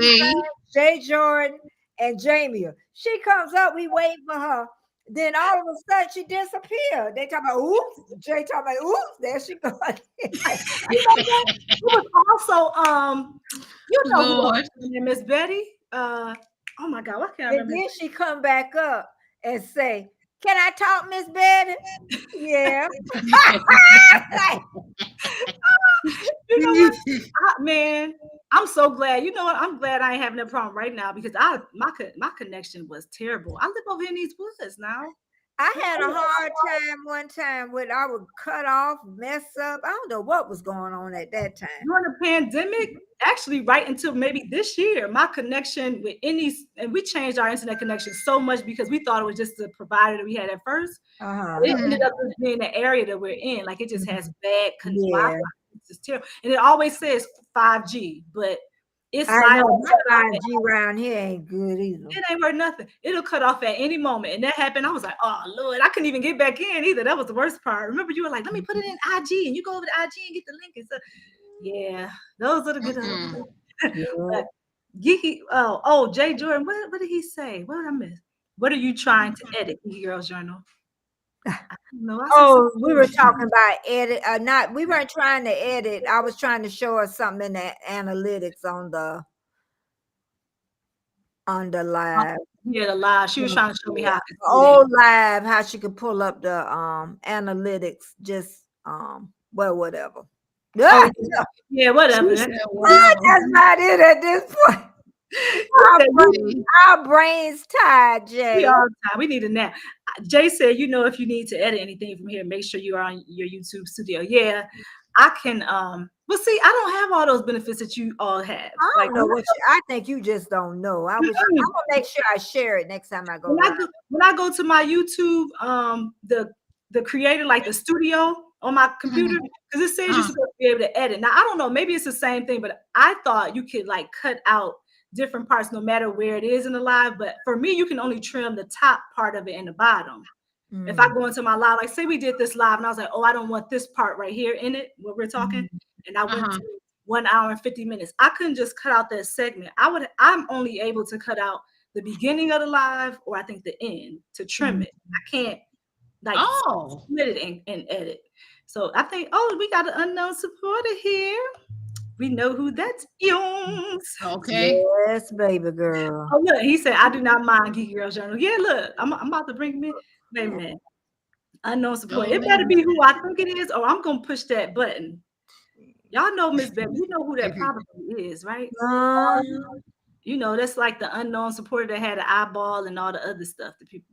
Jay Jordan, and Jamie. She comes up, we wait for her. Then all of a sudden she disappeared. They talk about oops. Jay talk about oops. There she goes. It was also Miss Betty. Oh my God, why can't I remember? And then she come back up and say, "Can I talk, Miss Betty?" Yeah. You know what, man? I'm so glad. You know what? I'm glad I ain't having that problem right now because my connection was terrible. I live over in these woods now. I had a hard time one time with I would cut off, mess up. I don't know what was going on at that time. During the pandemic, actually, right until maybe this year, my connection with any, and we changed our internet connection so much because we thought it was just the provider that we had at first. Uh-huh. It ended Mhm. up just being the area that we're in. Like it just has bad Wi-Fi. Yeah, It's just terrible. And it always says 5G, but it's I liable know to my cut off 5G around here ain't good either. it ain't worth nothing. It'll cut off at any moment. And that happened. I was like, oh Lord, I couldn't even get back in either. That was the worst part. Remember, you were like, let me put it in IG and you go over to IG and get the link. And so yeah, those are the good old Mm-mm. days. Yeah. But Geeky, Jay Jordan, what did he say? What did I miss? What are you trying to edit, Geeky Girls Journal? I don't know. I said Oh, we were something. talking about edit. Not we weren't trying to edit. I was trying to show her something in the analytics on the live. Yeah, the live. She was trying to show me how I could do that. Old live, how she could pull up the analytics, just well, whatever. Oh, Yeah, yeah, whatever. She That's said, whatever. that's not it at this point. See? Our brains tired, we Jay. all the time. We need a nap. Jay said, if you need to edit anything from here, make sure you are on your YouTube studio. Yeah, I can. Well, see, I don't have all those benefits that you all have. I Like don't know what I think you just don't know. I'm gonna make sure I share it next time I go live. when I go to my YouTube, the creator, like the studio on my computer, because it says you're supposed to be able to edit. Now I don't know, maybe it's the same thing, but I thought you could like cut out different parts no matter where it is in the live. But for me, you can only trim the top part of it and the bottom. If I go into my live, like say we did this live and I was like, oh, I don't want this part right here in it, what we're talking. And I went to 1 hour and 50 minutes. I couldn't just cut out that segment. I'm only able to cut out the beginning of the live or I think the end to trim it. I can't like split it and edit. So I think, we got an unknown supporter here. We know who that is. Okay. Yes, baby girl. Oh, look, he said, I do not mind Geeky Girls Journal. Yeah, look, I'm about to bring him in. Wait a minute. Unknown support. It better be who I think it is, or I'm going to push that button. Y'all know Miss Betty. You know who that probably is, right? That's like the unknown supporter that had an eyeball and all the other stuff that people.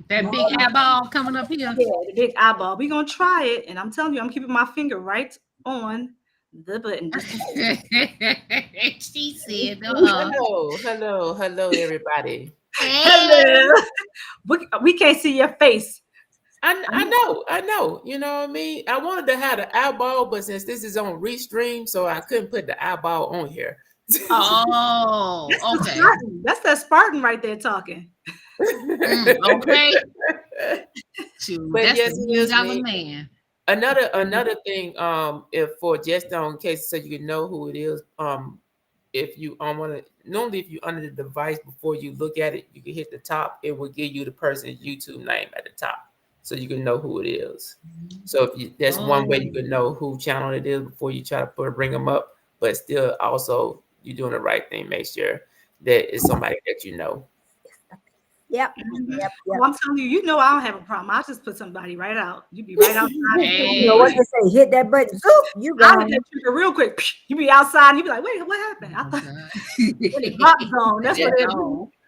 That big eyeball coming up here. Yeah, the big eyeball. We're going to try it. And I'm telling you, I'm keeping my finger right on the button. She said, Hello, everybody. Hello. We can't see your face. I know. You know what I mean? I wanted to have the eyeball, but since this is on Restream, so I couldn't put the eyeball on here. Okay. That's that Spartan right there talking. Okay. But that's yes, the it is $1 me. man. Another thing, if for just in case so you can know who it is, if you want to normally if you under the device before you look at it, you can hit the top, it will give you the person's YouTube name at the top. So you can know who it is. So that's one way you can know who channel it is before you try to bring them up. But still, also you're doing the right thing. Make sure that it's somebody that you know. Yep. Well, I'm telling you, I don't have a problem. I'll just put somebody right out. You be right outside. You know what they say? Hit that button. Zoop, you I'll gone. hit that trigger real quick. You be outside and you be like, wait, what happened? I thought the rock zone. That's what it is.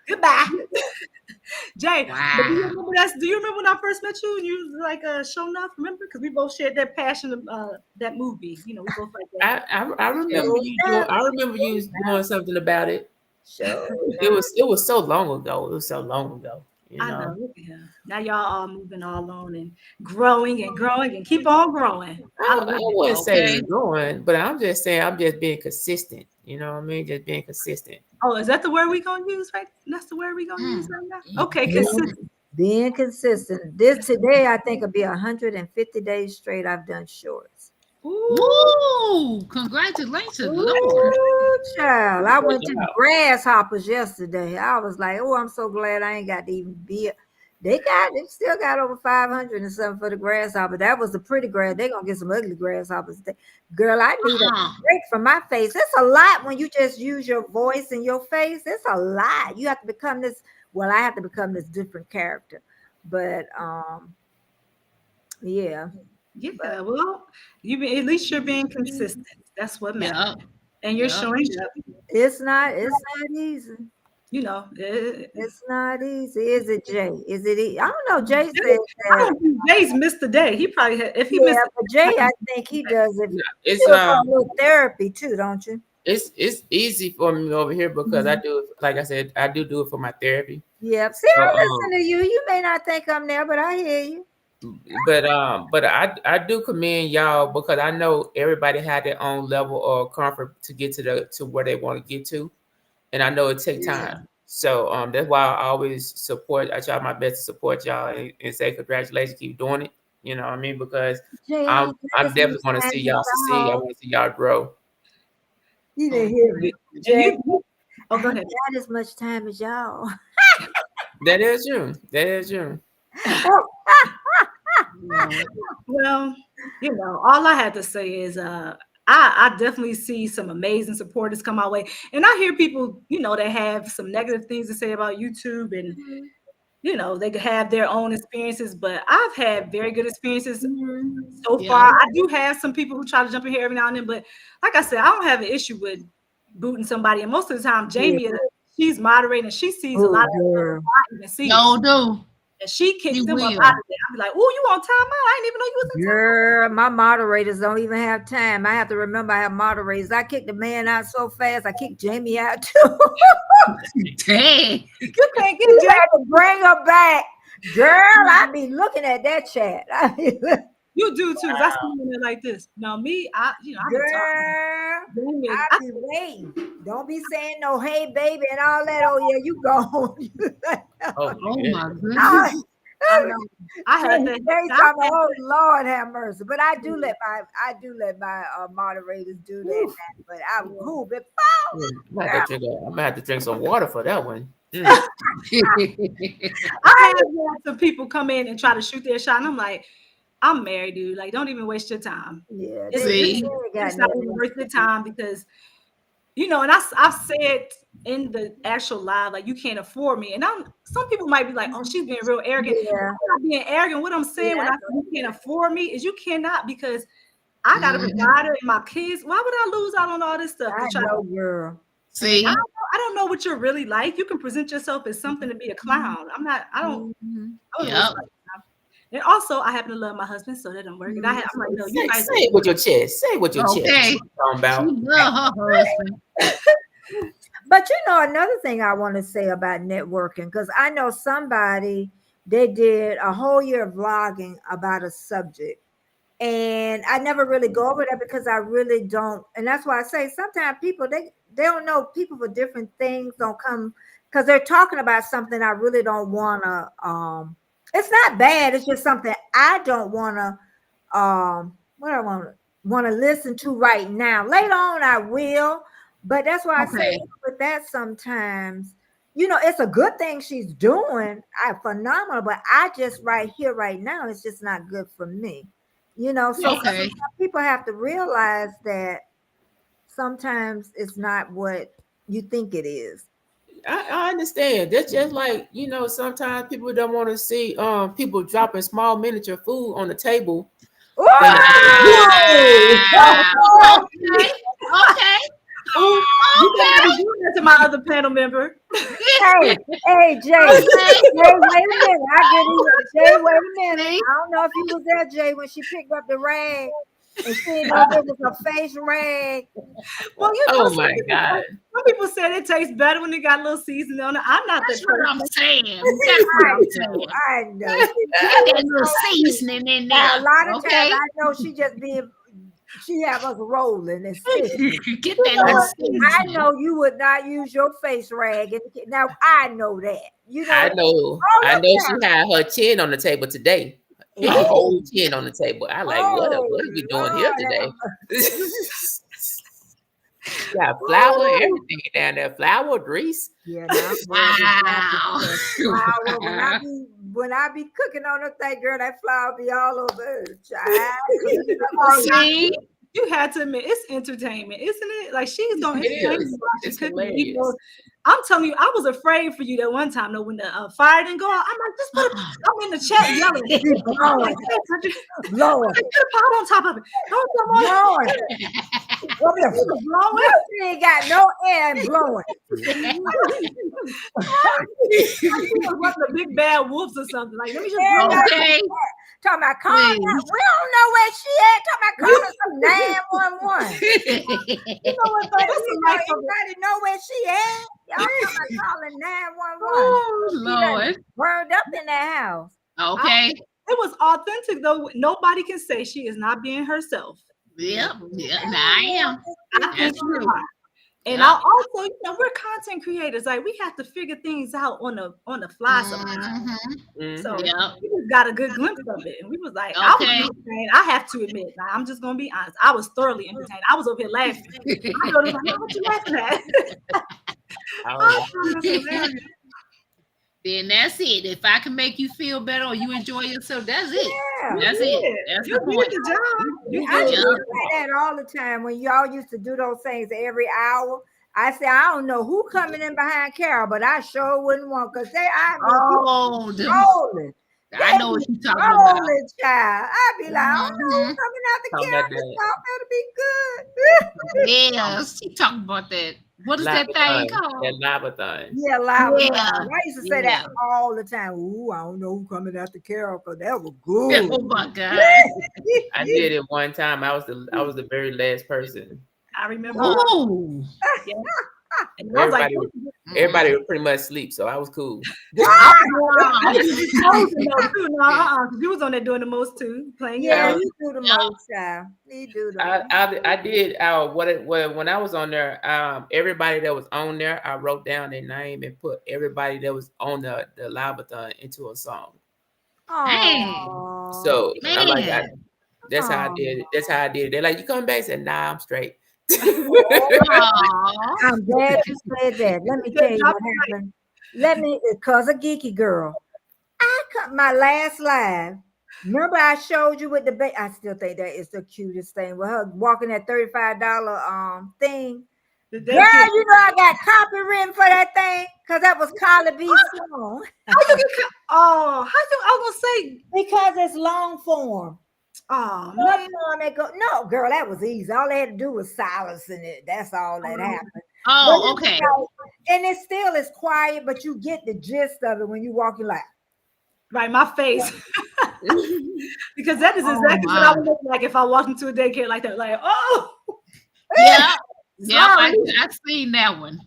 Goodbye. Jay, Wow. do you remember when I first met you and you was like show enough? Remember? Because we both shared that passion of that movie. We both like that. I remember you doing something about it. Sure. It was so long ago. It was so long ago. I know. Look at him. Now y'all all moving all on and growing and keep on growing. I wouldn't say it's growing, but I'm just saying I'm just being consistent. You know what I mean? Just being consistent. Oh, is that the word we gonna use? Right? That's the word we gonna use right now. Okay, consistent. Being consistent. This today, I think, will be 150 days straight. I've done shorts. Ooh, congratulations, Lord. Ooh, child. I went to the grasshoppers yesterday. I was like, oh, I'm so glad I ain't got to even be. They still got over 500 and something for the grasshopper. That was the pretty grass. They're gonna get some ugly grasshoppers. Girl, I need a break from my face. It's a lot when you just use your voice and your face. It's a lot. You have to become this. Well, I have to become this different character. But yeah. Yeah, well, at least you're being consistent. That's what matters. And you're showing up. It's not easy. It's not easy, is it, Jay? Is it? I don't know. Jay said I that. don't think Jay's missed the day. He probably had, if he Yeah, missed but Jay, I think he does it. It's You a little therapy too, don't you? it's easy for me over here because I do, like I said, I do it for my therapy. Yep. See, So, I listen to you. You may not think I'm there, but I hear you. but I do commend y'all because I know everybody had their own level of comfort to get to where they want to get to, and I know it takes time. So that's why I always support. I try my best to support y'all and say congratulations, keep doing it. You know what I mean? Because Jay, I I'm ain't I got as definitely much want to time see as y'all succeed. I y'all. want to see y'all grow. You didn't hear me, And Jay. oh, I go ain't ahead. got as much time as y'all. That is true. That is true. Well, all I had to say is I definitely see some amazing supporters come my way. And I hear people, that have some negative things to say about YouTube and they could have their own experiences, but I've had very good experiences so Yeah. far. I do have some people who try to jump in here every now and then, but like I said, I don't have an issue with booting somebody. And most of the time, Jamie, she's moderating and she sees a lot of stuff girl. I even see. Y'all do. And she kicks You them up will. out of there. I'll be like, oh, you on timeout? I didn't even know you was in timeout. Girl, my moderators don't even have time. I have to remember I have moderators. I kicked the man out so fast. I kicked Jamie out too. Dang. You can't get You Jamie. had to bring her back. Girl, I be looking at that chat. You do too. 'Cause I see you in there like this. Now me, I've been talking. Girl, Jamie, I be waiting. Don't be saying no, hey baby, and all that. Oh yeah, you gone. Oh, Oh my goodness. I know. I had that. Oh Lord, have mercy. But I do let my moderators do that. But I'm cool. But I'm gonna have to drink some water for that one. I have had some people come in and try to shoot their shot, and I'm like, I'm married, dude. Like, don't even waste your time. yeah, It's not even worth your time because, and I've said in the actual live, like, you can't afford me. And some people might be like, oh, she's being real arrogant. Yeah. I'm not being arrogant. What I'm saying when I say you can't afford me is you cannot, because I got a provider and my kids. Why would I lose out on all this stuff? I know, girl. See, I don't know what you're really like. You can present yourself as something to be a clown. I don't yeah. And also, I happen to love my husband, so that don't work. And I'm like, no, you guys. Say it with your chest. Say it with your chest. Okay. What you talking She about? love her husband. But another thing I want to say about networking, because I know somebody, they did a whole year of vlogging about a subject. And I never really go over that because I really don't. And that's why I say sometimes people, they don't know, people for different things don't come because they're talking about something I really don't want to. It's not bad. It's just something I don't want to. What I want to listen to right now. Later on, I will. But that's why I say with that sometimes, it's a good thing she's doing. Phenomenal. But I just right here, right now, it's just not good for me. So people have to realize that sometimes it's not what you think it is. I understand. That's just like, sometimes people don't want to see people dropping small miniature food on the table. Okay. You gotta do that to my other panel member. Hey, Jay. Jay, wait a minute. Jay, wait a minute. I don't know if you was there, Jay, when she picked up the rag and she didn't know it was a face rag. Well, my God. Some people said it tastes better when it got a little seasoning on it. I'm not That's that what person. I'm saying. That's what I'm saying. I know. Get that little seasoning in there. A lot of times I know she have us rolling and get that little seasoning. I know you would not use your face rag. Now I know that. I know she had her chin on the table today. Her whole chin on the table. I like, what are we doing here today? Got flour, everything down there. Flour, grease. Yeah, wow. When I be cooking on the thing, girl, that flour be all over the child. See, you had to admit it's entertainment, isn't it? Like she's gonna entertain you while she's cooking. I'm telling you, I was afraid for you that one time though when the fire didn't go out. I'm like, just put I'm in the chat yelling. Blowing. Put a pot on top of it. Don't come on. Blowing. She ain't got no air and blowing. What the big bad wolves or something. Like, let me just Okay. Talking about calling. We don't know where she at. Talking about calling some 911. You know what? But anybody know where she at? Y'all talking about calling 911. Oh, She done Lord. burned up in that house. Okay. It was authentic though. Nobody can say she is not being herself. Yep. Yeah. Now I am. That's true. And Yep. I also, we're content creators. Like, we have to figure things out on the fly sometimes. So Yep. we just got a good glimpse of it, and we was like, I was Okay. entertained. I have to admit, like, I'm just gonna be honest. I was thoroughly entertained. I was over here laughing. I know, like, what you laughing at? I thought it was hilarious. Then that's it. If I can make you feel better or you enjoy yourself, that's it. Yeah. That's it. That's the point. You did the job. You I did used the to say that all the time when y'all used to do those things every hour. I say, I don't know who coming in behind Carol, but I sure wouldn't want because I rolling. I know what you're talking about. Rolling, child. I'd be like, I don't know who's coming out the Carol. This stuff better be good. Yes, she talking about that. What is that thing called? That lavathon. Yeah, live. Yeah. I used to say that all the time. Ooh, I don't know who coming out the Carol because that was good. Oh my God. I did it one time. I was the very last person. I remember. Oh. Yeah. And I was like, everybody was pretty much asleep, so I was cool. You was on there doing the most too, playing. Yeah, you do the most, child. You do the most. I did. When I was on there, everybody that was on there, I wrote down their name and put everybody that was on the live-a-thon into a song. Oh, so I'm like, that's how I did it. That's how I did it. They're like, you coming back? I said, nah, I'm straight. I'm glad you said that. Let me tell you what happened. Because of Geeky Girl, I cut my last live. Remember, I showed you with the baby. I still think that is the cutest thing with her walking that $35 thing. Girl, you know I got copyright for that thing because that was Carly B's song. I was gonna say because it's long form. Oh man. No, girl, that was easy. All they had to do was silencing it. That's all that happened. Oh, okay. And it still is quiet, but you get the gist of it when you walk your life. Right, my face. Because that is exactly what I would look like if I walked into a daycare like that. Like, oh yeah. Yeah, I've seen that one.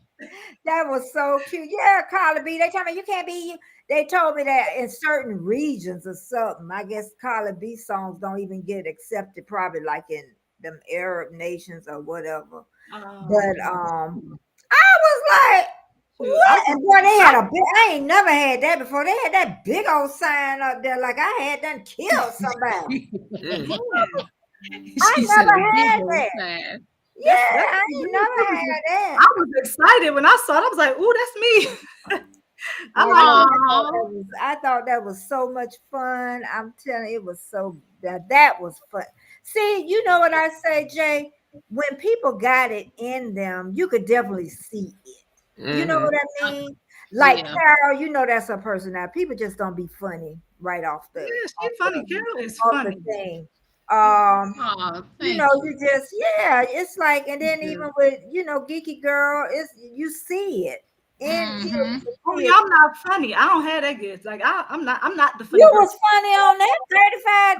That was so cute. Yeah, Carly B. They told me you can't be. They told me that in certain regions or something. I guess Carly B songs don't even get accepted, probably like in them Arab nations or whatever. But I was like, what? And boy, they had a big. I ain't never had that before. They had that big old sign up there, like I had done killed somebody. I never had that. Yeah, I ain't never had that. I was excited when I saw it. I was like, "Ooh, that's me." I thought that was so much fun. I'm telling you, it was so that was fun. See, you know what I say, Jay? When people got it in them, you could definitely see it. You know what I mean? Like Carol, you know that's her personality. People just don't be funny right off the. Yeah, she's funny. Carol is funny. Thing. You know, you just it's like, and then even with Geeky Girl, you see it. And I'm not funny. I don't have that gift. Like I'm not the funny. You was funny on that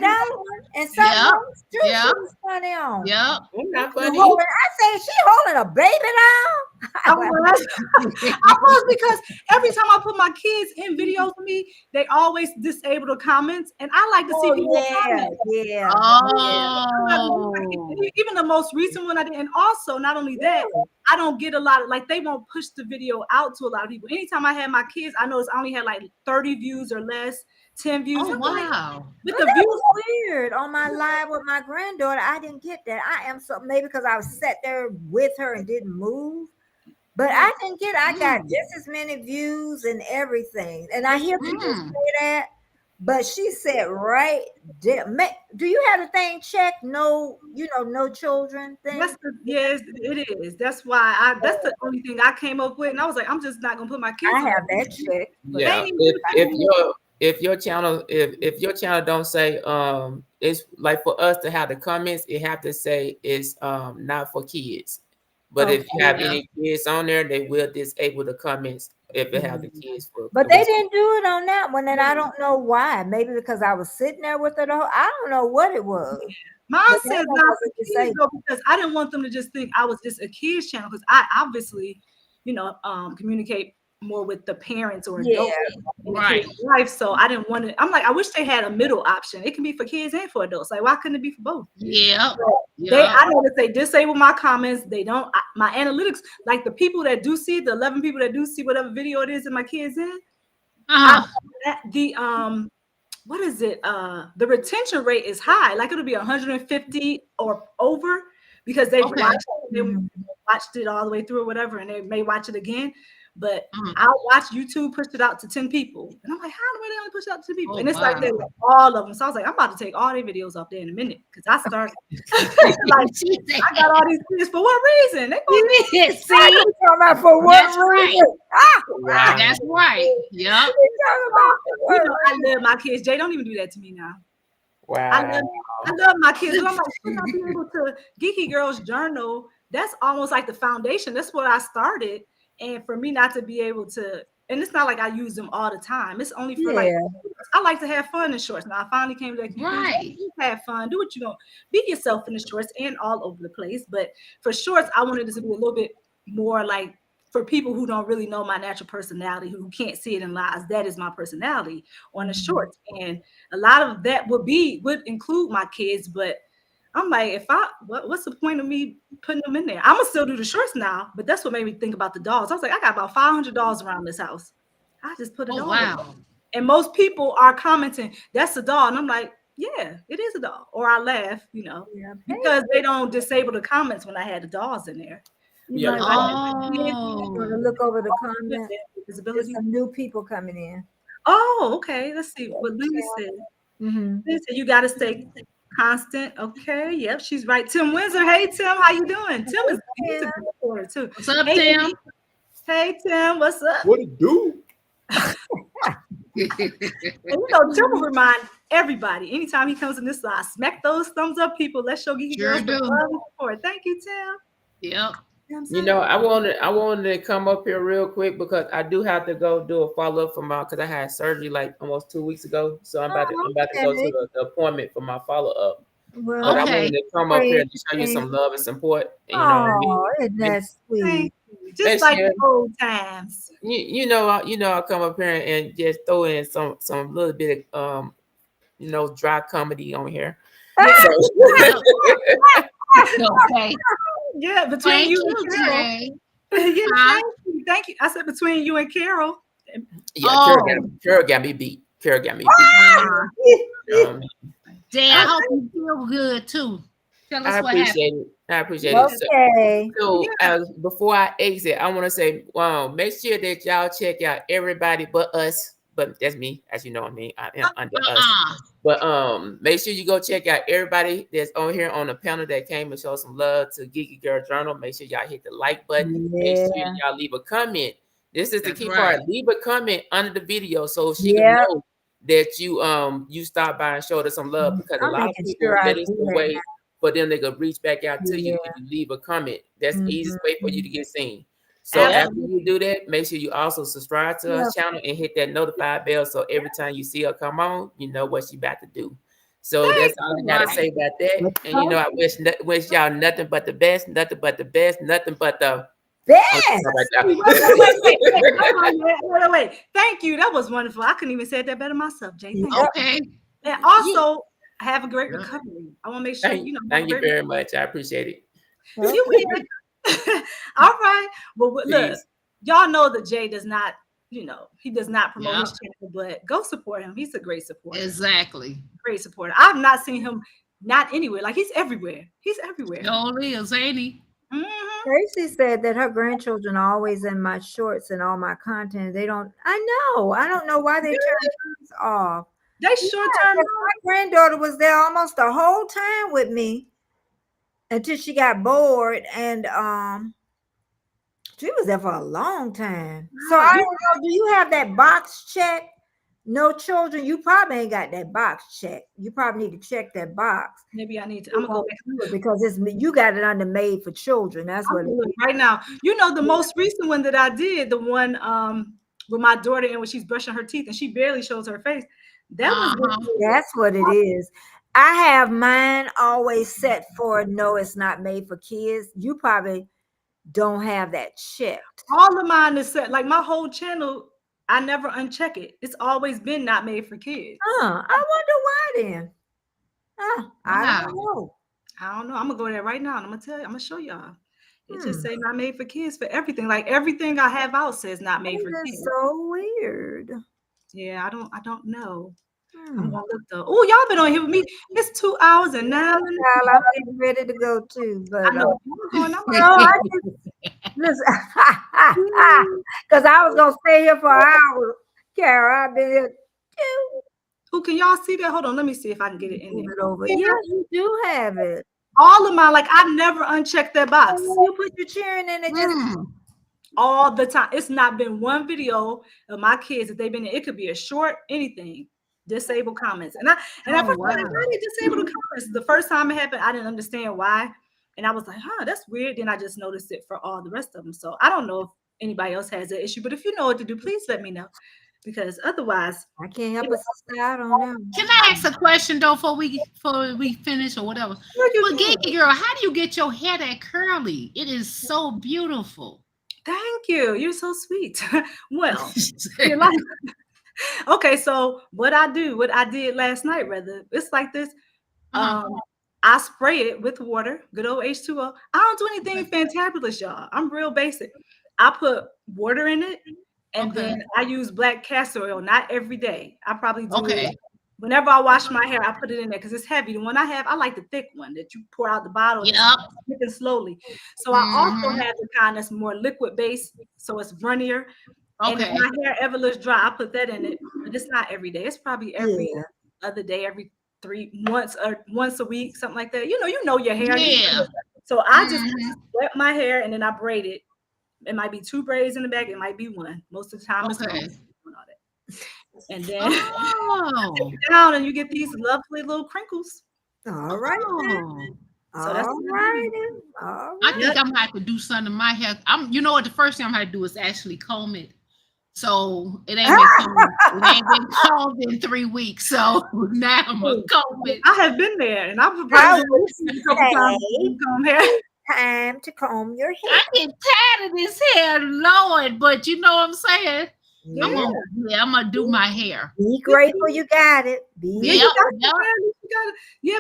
$35 and something too. She was funny on. Yeah, I'm not funny. I say she holding a baby now. I was because every time I put my kids in videos with me, they always disable the comments, and I like to see people comment. Yeah. Even the most recent one I did, and also not only that, I don't get a lot of they won't push the video out to a lot of people. Anytime I had my kids, I noticed I only had like 30 views or less, 10 views. Oh, wow. But the views was weird on my live with my granddaughter. I didn't get that. I am so maybe because I was sat there with her and didn't move. But I didn't get. I got just as many views and everything. And I hear people say that. But she said, right there, do you have the thing checked? No, no children thing. Yes, it is. That's why that's the only thing I came up with. And I was like, I'm just not gonna put my kids. I have that checked. Yeah. If your channel don't say it's like for us to have the comments, it have to say it's not for kids. But if you have Yeah. any kids on there, they will disable the comments if it have the kids for. But they didn't do it on that one, and I don't know why. Maybe because I was sitting there with it. I don't know what it was. Mine But says that one not for wasn't kids disabled. though, because I didn't want them to just think I was just a kids channel, because I obviously, communicate more with the parents or Yeah. adults in the Right. kids' life. So I didn't want to. I'm like, I wish they had a middle option. It can be for kids and for adults. Like, why couldn't it be for both? Yeah. I noticed they disable my comments. They don't. My analytics, like the people that do see, the 11 people that do see whatever video it is that my kids in, what is it? The retention rate is high. Like it'll be 150 or over because they've Okay. watched it all the way through or whatever, and they may watch it again. But Mhm. I'll watch YouTube push it out to 10 people. And I'm like, how do they only push it out to 10 people? Oh, And it's like wow. they like all of them. So I was like, I'm about to take all their videos off there in a minute. Because I started like I got all these kids for what reason? They gonna See, I was talking about for what That's right. reason? Wow. that's right. Yep. We talking about for what I love my kids. Jay, don't even do that to me now. I Wow. love my kids, but I'm like, should I be able to Geeky Girls Journal? That's almost like the foundation. That's what I started. And for me not to be able to, and it's not like I use them all the time. It's only for like, I like to have fun in shorts. Now I finally came to that conclusion. Right. Have fun, do what you want, be yourself in the shorts and all over the place. But for shorts, I wanted it to be a little bit more like for people who don't really know my natural personality, who can't see it in lies. That is my personality on the shorts. And a lot of that would include my kids, but I'm like, what's the point of me putting them in there? I'm gonna still do the shorts now, but that's what made me think about the dolls. I was like, I got about 500 dolls around this house. I just put it Oh, on. wow. And most people are commenting, that's a doll. And I'm like, yeah, it is a doll. Or I laugh, because they don't disable the comments when I had the dolls in there. You might Oh. want to look over the comments. There's Visibility. some new people coming in. Oh, okay. Let's see what Lily said. Lily said you got to stay constant. Okay. Yep, she's right. Tim Windsor. Hey, Tim. How you doing? Tim is he's a good reporter too. What's up, Hey, Tim? Hey, Tim. What's up? What it do? And Tim will remind everybody anytime he comes in this live, smack those thumbs up, people. Let's show Geeky Sure Girls do. some love and support. Thank you, Tim. Yep. I wanted to come up here real quick because I do have to go do a follow up for my because I had surgery like almost 2 weeks ago. So I'm about to go to the appointment for my follow up. Well, But I Okay. wanted to come up here and show you some love and support. oh, isn't that sweet? Thank you. Just Next like year. the old times. I'll come up here and just throw in some little bit of dry comedy on here. Okay. Yeah, between Thank you you, and Carol. Jay. Yeah, Huh? thank you. I said between you and Carol. Yeah, Carol got me beat. Carol got me beat. Jay, I hope you feel good too. Tell us I what happened. appreciate it. I appreciate it. Okay. So before I exit, I want to say, make sure that y'all check out everybody but us. But that's me, as you know what I mean. I am under us. But make sure you go check out everybody that's on here on the panel that came and showed some love to Geeky Girls Journal. Make sure y'all hit the like button. Make sure y'all leave a comment. This is the key part. Leave a comment under the video so she can know that you stopped by and showed us some love, because a lot of people that is the way for them they could reach back out to you if you leave a comment. That's the easiest way for you to get seen. So after you do that, make sure you also subscribe to our channel and hit that notified bell so every time you see her come on, you know what she about to do. So that's all I gotta say about that. And I wish y'all nothing but the best, nothing but the best, nothing but the best. Wait. Thank you. That was wonderful. I couldn't even say that better myself, Jay. Okay. And also have a great recovery. I want to make sure Thank you very much. I appreciate it. All right. Well, look, y'all know that Jay does not, he does not promote his channel, but go support him. He's a great supporter. Exactly. Great supporter. I've not seen him not anywhere. Like he's everywhere. He's everywhere. No, is, ain't he? Tracy said that her grandchildren are always in my shorts and all my content. I don't know why they turn things off. They sure turn off. My granddaughter was there almost the whole time with me until she got bored, and she was there for a long time. So I don't know, do you have that box check no children, you probably ain't got that box checked. You probably need to check that box. Maybe I need to. I'm gonna go back because you got it under made for children. That's what it is. right now. You know, the most recent one that I did, the one with my daughter and when she's brushing her teeth and she barely shows her face. That was that's what it is. I have mine always set for no, it's not made for kids. You probably don't have that checked. All of mine is set. Like my whole channel, I never uncheck it. It's always been not made for kids. I wonder why then. I don't know. I don't know. I'm gonna go there right now and I'm gonna tell you, I'm gonna show y'all. It just say not made for kids for everything. Like everything I have out says not made for kids. So weird. Yeah, I don't know. I'm gonna look though. Oh, y'all been on here with me. It's 2 hours and 9 minutes. I'm getting ready to go too, but I know. Listen, because I was gonna stay here for an hour. Carol, I've been here too. Who can y'all see that? Hold on, let me see if I can get it in there. Over. Yeah, you do have it. All of mine, like I never unchecked that box. You put your cheering in it just all the time. It's not been one video of my kids that they've been in. It could be a short, anything. Disabled comments. And I first why they disabled the comments? The first time it happened, I didn't understand why. And I was like, that's weird. Then I just noticed it for all the rest of them. So I don't know if anybody else has that issue, but if you know what to do, please let me know. Because otherwise, I can't help but say I don't know. Can I ask a question though before we finish or whatever? Well, Geeky Girl, how do you get your hair that curly? It is so beautiful. Thank you. You're so sweet. Well, okay, so what I did last night, rather, it's like this. I spray it with water, good old H2O. I don't do anything fantabulous, y'all. I'm real basic. I put water in it, and then I use black castor oil, not every day. I probably do it. Whenever I wash my hair, I put it in there because it's heavy. The one I have, I like the thick one that you pour out the bottle and slowly. So I also have the kind that's more liquid based, so it's runnier. And if my hair ever looks dry, I put that in it. But it's not every day. It's probably every other day, every once a week, something like that. You know your hair. Yeah. So I just wet my hair and then I braid it. It might be 2 braids in the back. It might be 1. Most of the time it's 1. And then take it down and you get these lovely little crinkles. All right. So that's right. I think I'm gonna have to do something to my hair. You know what? The first thing I'm gonna do is actually comb it. So it ain't been combed in 3 weeks. So now I'm gonna comb it. I have been there, and I've proposed a couple times to comb hair. Time to comb your hair. I get tired of this hair, Lord. But you know what I'm saying? Yeah. I'm gonna do my hair. Be grateful you got it.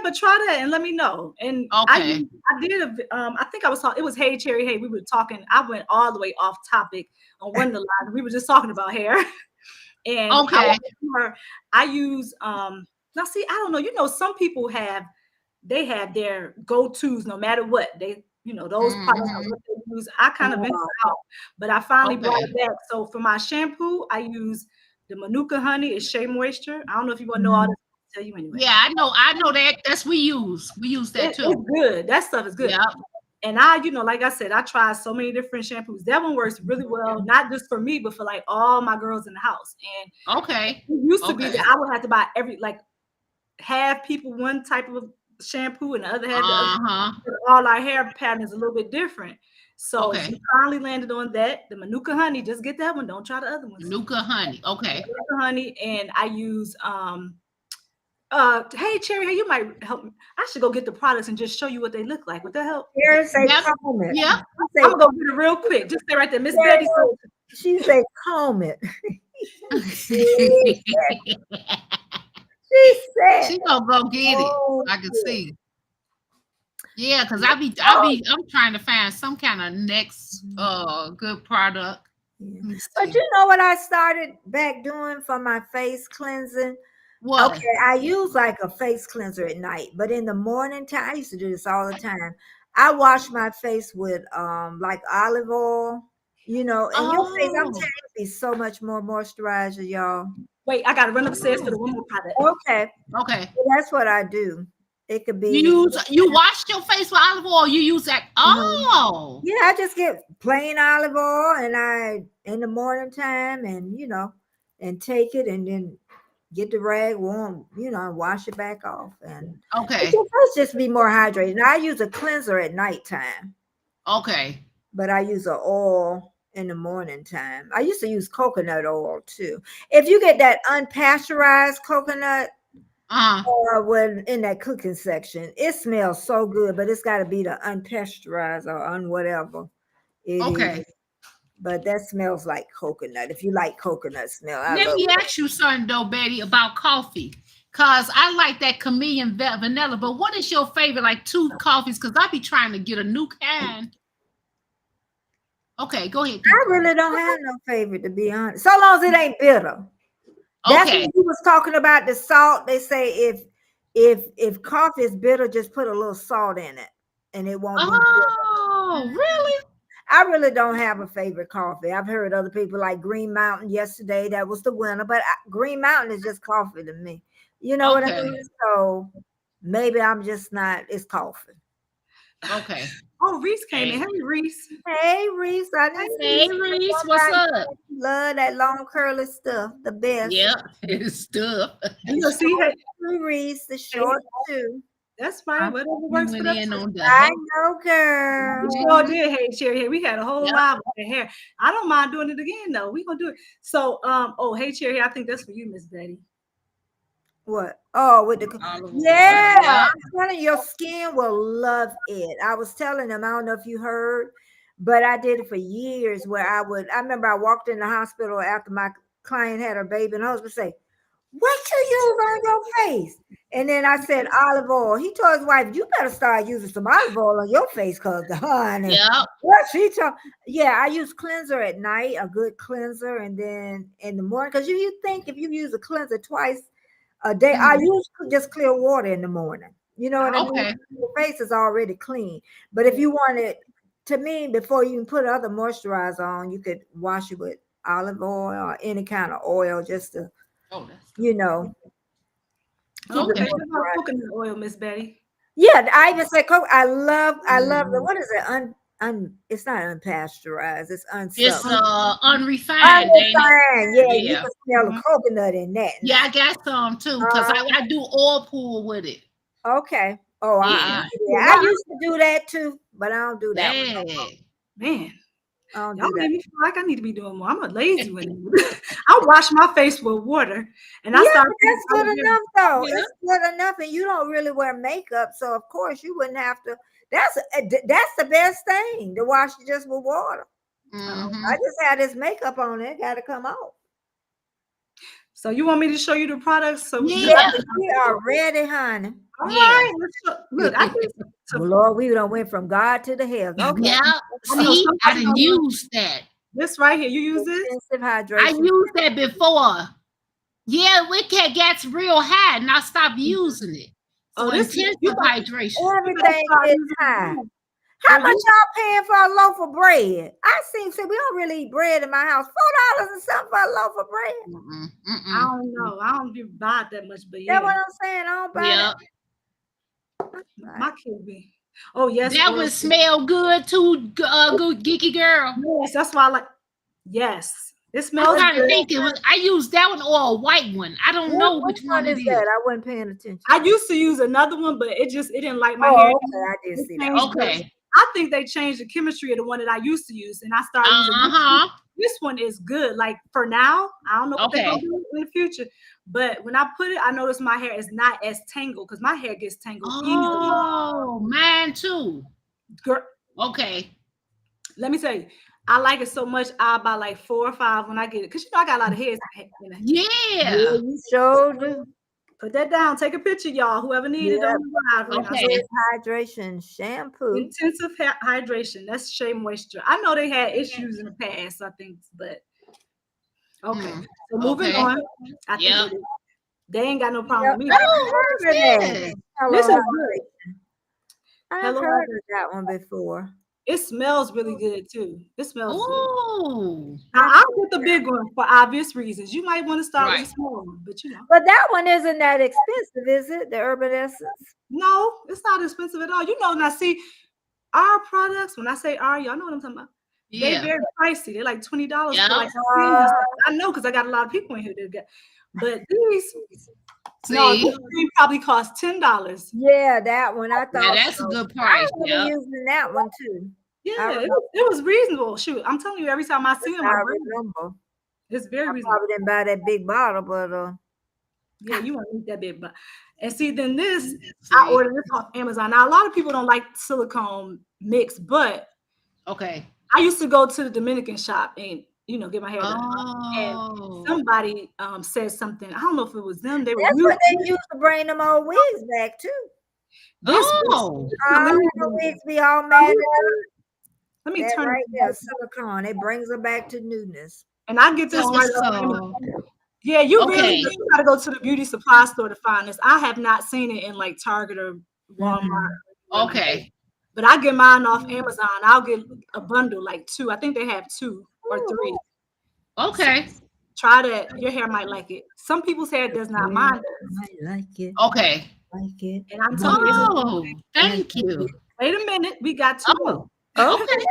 But try that and let me know. And I did I think I was talking, it was Hey Cherry Hey. We were talking, I went all the way off topic on one of the lines. We were just talking about hair. And I use now see, I don't know, some people have their go-tos no matter what. They those products are what they use. I kind of ventured out, but I finally brought it back. So for my shampoo, I use the Manuka honey. It's Shea Moisture. I don't know if you want to know all this. I'll tell you anyway. Yeah, I know that. That's we use that too. It's good. That stuff is good. Yep. And I, like I said, I tried so many different shampoos. That one works really well, not just for me, but for like all my girls in the house. And it used to be that I would have to buy half people one type of shampoo and the other half the other. All our hair pattern is a little bit different. So we finally landed on that. The Manuka honey, just get that one. Don't try the other ones. Manuka honey. Okay. Manuka honey, and I use Hey Cherry, hey, you might help me. I should go get the products and just show you what they look like. Would that help? Here, say comb it. Yeah. I'm gonna go get it real quick. Just stay right there. Miss Betty. She said comb it. She gonna go get it. I can see. Yeah, because I'm trying to find some kind of next good product. But you know what I started back doing for my face cleansing? What? Okay, I use like a face cleanser at night, but in the morning time, I used to do this all the time. I wash my face with like olive oil, and your face, I'm telling you, be so much more moisturizer, y'all. Wait, I gotta run upstairs for the one more product. Okay. So that's what I do. It could be you wash your face with olive oil. You use that. Oh, yeah. I just get plain olive oil, and I in the morning time, and and take it, and then get the rag warm, and wash it back off. And Okay. let's just be more hydrated. Now I use a cleanser at nighttime, Okay. but I use an oil in the morning time. I used to use coconut oil too. If you get that unpasteurized coconut, or when in that cooking section, it smells so good, but it's got to be the unpasteurized or whatever it is. Okay. But that smells like coconut. If you like coconut smell, I Let love me it. ask you something though, Betty, about coffee. Cause I like that chameleon vanilla. But what is your favorite, like 2 coffees? Cause I be trying to get a new kind. Okay, go ahead. I really don't have no favorite, to be honest. So long as it ain't bitter. That's Okay. when he was talking about the salt. They say if coffee is bitter, just put a little salt in it, and it won't be bitter. Oh, really? I really don't have a favorite coffee. I've heard other people like Green Mountain yesterday. That was the winner, but Green Mountain is just coffee to me. You know what I Okay. mean? So maybe I'm just not. It's coffee. Okay. Oh, Reese came in. Hey, Reese. Hey, Reese. I didn't see Hey, you. Reese, what's up? Love that long curly stuff. The best. Yep, it's stuff. You know, see, hey, Reese, the short too. that's right. Whatever We works went for in us. on the I hair. know, girl. We sure did. Hey, Cherry. Hey, we had a whole Yep. live with the hair. I don't mind doing it again though. We gonna do it. So, oh, hey, Cherry. I think that's for you, Miss Betty. What? Oh, with the Olive oil. yeah, Yep. I'm telling you, your skin will love it. I was telling them, I don't know if you heard, but I did it for years where I remember I walked in the hospital after my client had her baby, and I was gonna say, what you use on your face? And then I said olive oil. He told his wife, you better start using some olive oil on your face, because the honey. Yep. What she told? Yeah, I use cleanser at night, a good cleanser, and then in the morning, because you think if you use a cleanser twice a day, I use just clear water in the morning. You know what I mean? Okay. Your face is already clean. But if you want it, to me, before you can put other moisturizer on, you could wash it with olive oil or any kind of oil, just to, Oh, that's you know, keep Okay. it What about moisturized. coconut oil, Miss Betty? Yeah, I even said coke. I love the, what is it? It's not unpasteurized. It's It's unsulfur. unrefined, ain't it? Unrefined. Yeah, you Yeah. can smell the coconut in that. Yeah, Now. I got some too, because I do oil pool with it. Okay. Oh, Yeah. I used to do that too, but I don't do that one. Yeah. Man, I don't y'all do made that. me feel like I need to be doing more. I'm a lazy one. I wash my face with water, and I Yeah, start. but that's good enough though. Yeah. It's good enough, and you don't really wear makeup, so of course you wouldn't have to. That's the best thing, to wash it just with water. Mhm. I just had this makeup on it, got to come off. So you want me to show you the products? So Yeah. We are ready, honey. all Yeah. right. Look, I need Well, Lord, we done went from God to the hills. Okay. Yeah. I know See, I somebody didn't don't know. use that. This right here. You use this? Intensive I hydration. used that before. Yeah, it gets real high, and I stopped using it. So Oh, this intensive you better hydration. Everything start is using high. this. How Well, much you- y'all paying for a loaf of bread? I see we don't really eat bread in my house. $4 and something for a loaf of bread. I don't know. I don't buy it that much, but That's what yeah, I'm saying. I don't buy Yeah. my kid be. Oh yes, That oil would too. smell good too, good geeky girl. Yes, that's why I like. Yes, it I'm smells trying to good. think. I used that one or a white one. I don't know Which which one it is is. that? I wasn't paying attention. I used to use another one, but it didn't like my Oh, hair. okay. I did It see that. changed the- Okay. I think they changed the chemistry of the one that I used to use, and I started using this one. Uh-huh. This one is good. Like for now, I don't know what they're gonna Okay. do in the future, but when I put it, I notice my hair is not as tangled because my hair gets tangled easily. Oh, mine too. Girl, Okay. let me tell you, I like it so much. I buy like 4 or 5 when I get it, because you know I got a lot of hairs. Yeah. You showed do. Put that down. Take a picture, y'all. Whoever needed Yeah. on the live right now. Okay. Hydration shampoo. Intensive hydration. That's Shea Moisture. I know they had issues in the past, I think, but okay. So moving Okay. on. I think Yep. they ain't got no problem with me. I heard of that. Yes. This is Hello, good. I Hello, heard of that one before. It smells really good too. It smells good. Ooh. Now I'll get the big one for obvious reasons. You might want to start with Right. a small one, but you know. But that one isn't that expensive, is it? The Urban Essence. No, it's not expensive at all. You know, now see our products, when I say our, y'all know what I'm talking about. They Yeah. very pricey. They're like $20 Yeah. for like 16. I know because I got a lot of people in here that get. But these, no, See, this cream probably cost $10. Yeah, that one I thought. yeah, that's a so. good I price. remember Yeah. using that one too. Yeah, remember. it was reasonable. Shoot, I'm telling you, every time I see them, I remember. it's very I reasonable. probably didn't buy that big bottle, but Yeah, you want to eat that bit, but and see, then this See? I ordered this off Amazon. Now a lot of people don't like silicone mix, but Okay. I used to go to the Dominican shop and get my hair done. And Oh. somebody said something. I don't know if it was them. They were that's using what they used to bring them old wigs back too. this. Oh. The wigs be all mad. Let me That turn right it there, silicone. It brings her back to newness. and I get this right off So, Amazon. Yeah, you really okay. you gotta go to the beauty supply store to find this. I have not seen it in like Target or Walmart. Okay. But I get mine off Amazon. I'll get a bundle, like 2. I think they have 2 or 3. Okay. Try that. Your hair might like it. Some people's hair does not. Mine does. I like it. Okay. Like it. And I'm telling you, Oh, thank you. wait a minute. We got 2 more. Oh, okay.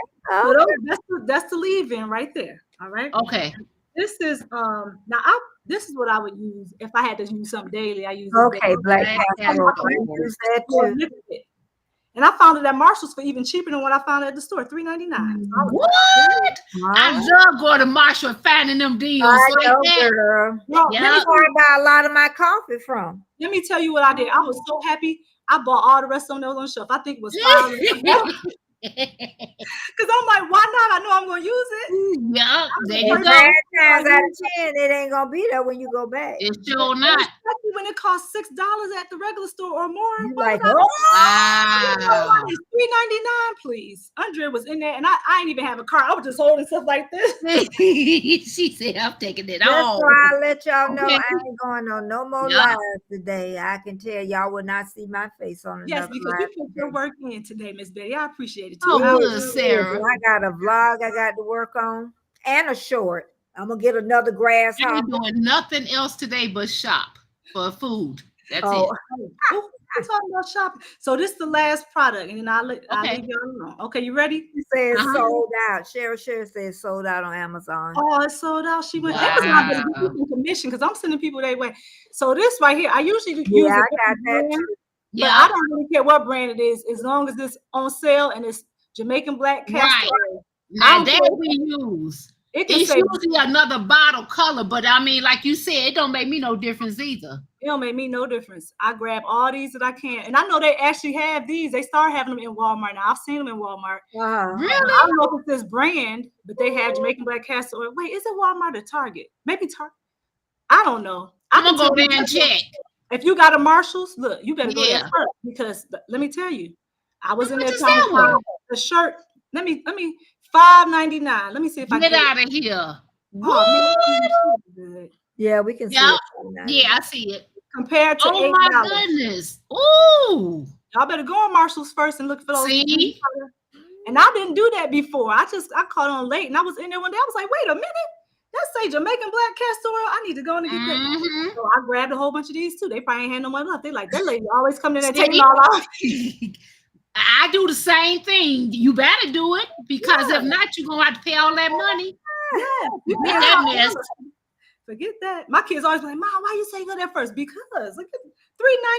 So that's the leave-in right there. All right. Okay. This is this is what I would use if I had to use something daily. I use this Okay, black castor oil. I use that too. daily. And I found it at Marshall's for even cheaper than what I found at the store, $3.99. What? I love going to Marshall and finding them deals like that. Girl. No, Yeah. That's where I buy a lot of my coffee from. let me tell you what I did. I was so happy. I bought all the rest of them that was on the shelf. I think it was 5. Because I'm like, why not? I know I'm going to use it. Yeah, there And you go. 9 times out of 10, it ain't gonna be there when you go back. It's sure not. Especially when it costs $6 at the regular store or more. You Why like, would I- Wow. It's $3.99, please. Andrea was in there, and I ain't even have a car. I was just holding stuff like this. She said, I'm taking it That's all. why I let y'all know Okay. I ain't going on no more Yeah. lives today. I can tell y'all will not see my face on Yes, another because live you put your work in today, Miss Betty. I appreciate it too. Oh, I- good, Sarah. I got a vlog I got to work on and a short. I'm gonna get another I grasshopper. ain't doing nothing else today but shop for food. That's Oh, it. Oh, I'm talking about shopping. So this is the last product, and then I'll leave Okay. y'all alone. Okay, you ready? She says Uh-huh. sold out. Cheryl says sold out on Amazon. Oh, it's sold out. She went Wow. Amazon better give me some commission because I'm sending people their way. So this right here, I usually use Yeah, a I got different that brand, too. but Yeah. I don't really care what brand it is, as long as it's on sale and it's Jamaican black castor Right. oil. Now don't that care. we use. It can It's say usually another bottle color, but I mean, like you said, it don't make me no difference either. it don't make me no difference. I grab all these that I can, and I know they actually have these. They start having them in Walmart now. I've seen them in Walmart. Really? I don't know if it's this brand, but they have Jamaican black castor oil. Wait, is it Walmart or Target? Maybe Target. I don't know. I'm can gonna go tell you there and check. If you got a Marshalls, look, you better go there Yeah. first because let me tell you, I was How in much there is trying that to one? find a shirt. Let me $5.99. Let me see if I Get get it. out of here. Oh, What? man, good. Yeah, we can see Yeah. it. now. Yeah, I see it. Compared to Oh $8. my goodness. Ooh. Y'all better go on Marshalls first and look for those. See? And I didn't do that before. I caught on late, and I was in there one day. I was like, wait a minute, that say Jamaican black castor oil. I need to go in and get that. Mhm. So I grabbed a whole bunch of these too. They probably ain't had no money left. They like that lady always coming in there See? taking all off. I do the same thing. You better do it because Yeah. if not, you're gonna have to pay all that money. Yeah, you Get can't that have mess. Forget that. My kids always be like, Mom, why you say go there first? Because look at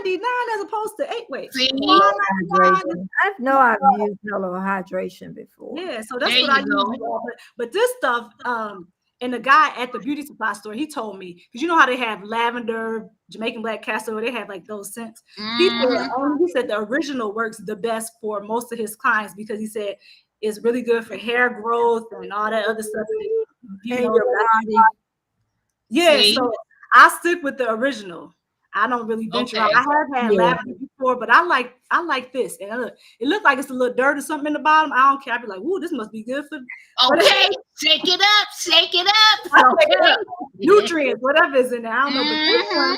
$3.99 as opposed to 8. Wait, See? Hydration. I know I've used Hello Hydration before. yeah. So that's There what I you use. go. But this stuff, and the guy at the beauty supply store, he told me because you know how they have lavender, Jamaican black castor oil, they have like those scents. Mhm. He said the original works the best for most of his clients because he said it's really good for hair growth and all that other stuff. You And know, your body. yeah, See? so I stick with the original. I don't really venture out. Okay. I have had Yeah. lavender before, but I like this. And look, it looked like it's a little dirt or something in the bottom. I don't care. I'd be like, "Ooh, this must be good for Okay, shake it up, shake it up. I take it Okay. up. Nutrients, whatever is in there." I don't know, but this one, Mhm.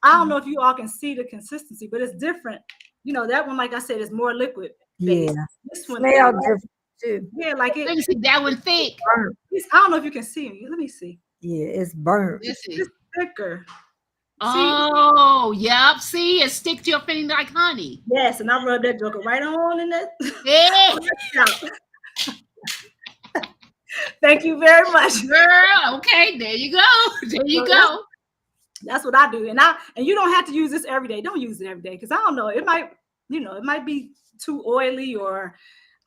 I don't know if you all can see the consistency, but it's different. You know, that one, like I said, is more liquid. Yeah. This one, Smell different too. yeah, like Let me see that one thick. Burnt. I don't know if you can see me. Let me see. Yeah, it's burnt. Let's see. It's thicker. Oh, yep. See, it sticks to your finger like honey. Yes, and I rub that joker right on in that. Yeah, Thank you very much. girl. Okay, there you go. There you So go. That's what I do. And you don't have to use this every day. Don't use it every day because I don't know. It might, it might be too oily or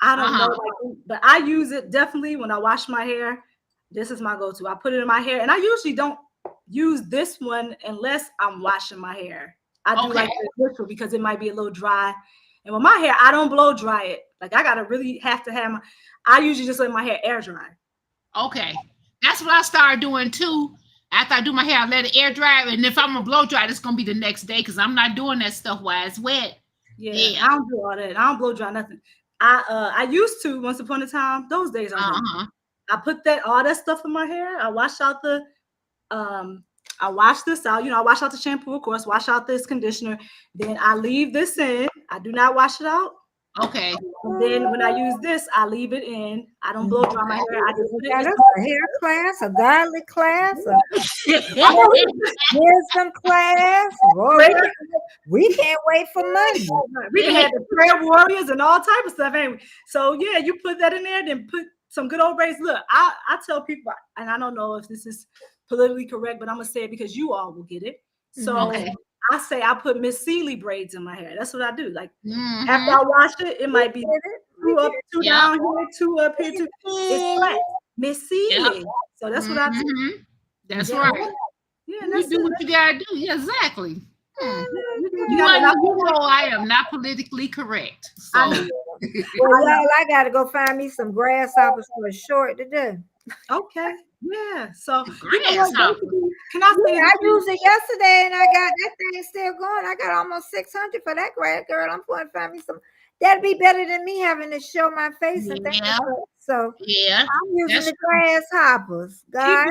I don't know. But I use it definitely when I wash my hair. This is my go-to. I put it in my hair, and I usually don't use this one unless I'm washing my hair. I do like the ritual because it might be a little dry. And with my hair, I don't blow dry it. Like I gotta really have to have I usually just let my hair air dry. Okay. That's what I started doing too. After I do my hair, I let it air dry. And if I'm gonna blow dry, it's gonna be the next day because I'm not doing that stuff while it's wet. Yeah, I don't do all that. I don't blow dry nothing. I used to once upon a time. Those days are gone. I put all that stuff in my hair. I wash out I wash this out. I wash out the shampoo, of course, wash out this conditioner. Then I leave this in. I do not wash it out. Okay. And then when I use this, I leave it in. I don't blow dry my hair. I just put it in. A hair class, a godly class, a wisdom class. We can't wait for money. We had the prayer warriors and all type of stuff, ain't we? So yeah, you put that in there, then put some good old braids. Look, I tell people, and I don't know if this is politically correct, but I'm gonna say it because you all will get it. So I say I put Miss Seeley braids in my hair. That's what I do. Like after I wash it, it might be two up, two down here, two up here, two. It's flat. Miss Seeley. So that's what I do. That's right. Yeah, you do what you gotta do. Yeah, exactly. You I am not politically correct. So. Well, y'all, I gotta go find me some grasshoppers for a short to do. Okay. Yeah. So can I say I used it yesterday and I got that thing still going. I got almost 600 for that grass, girl. I'm going to find me some. That'd be better than me having to show my face and things. So I'm using the grasshoppers. God,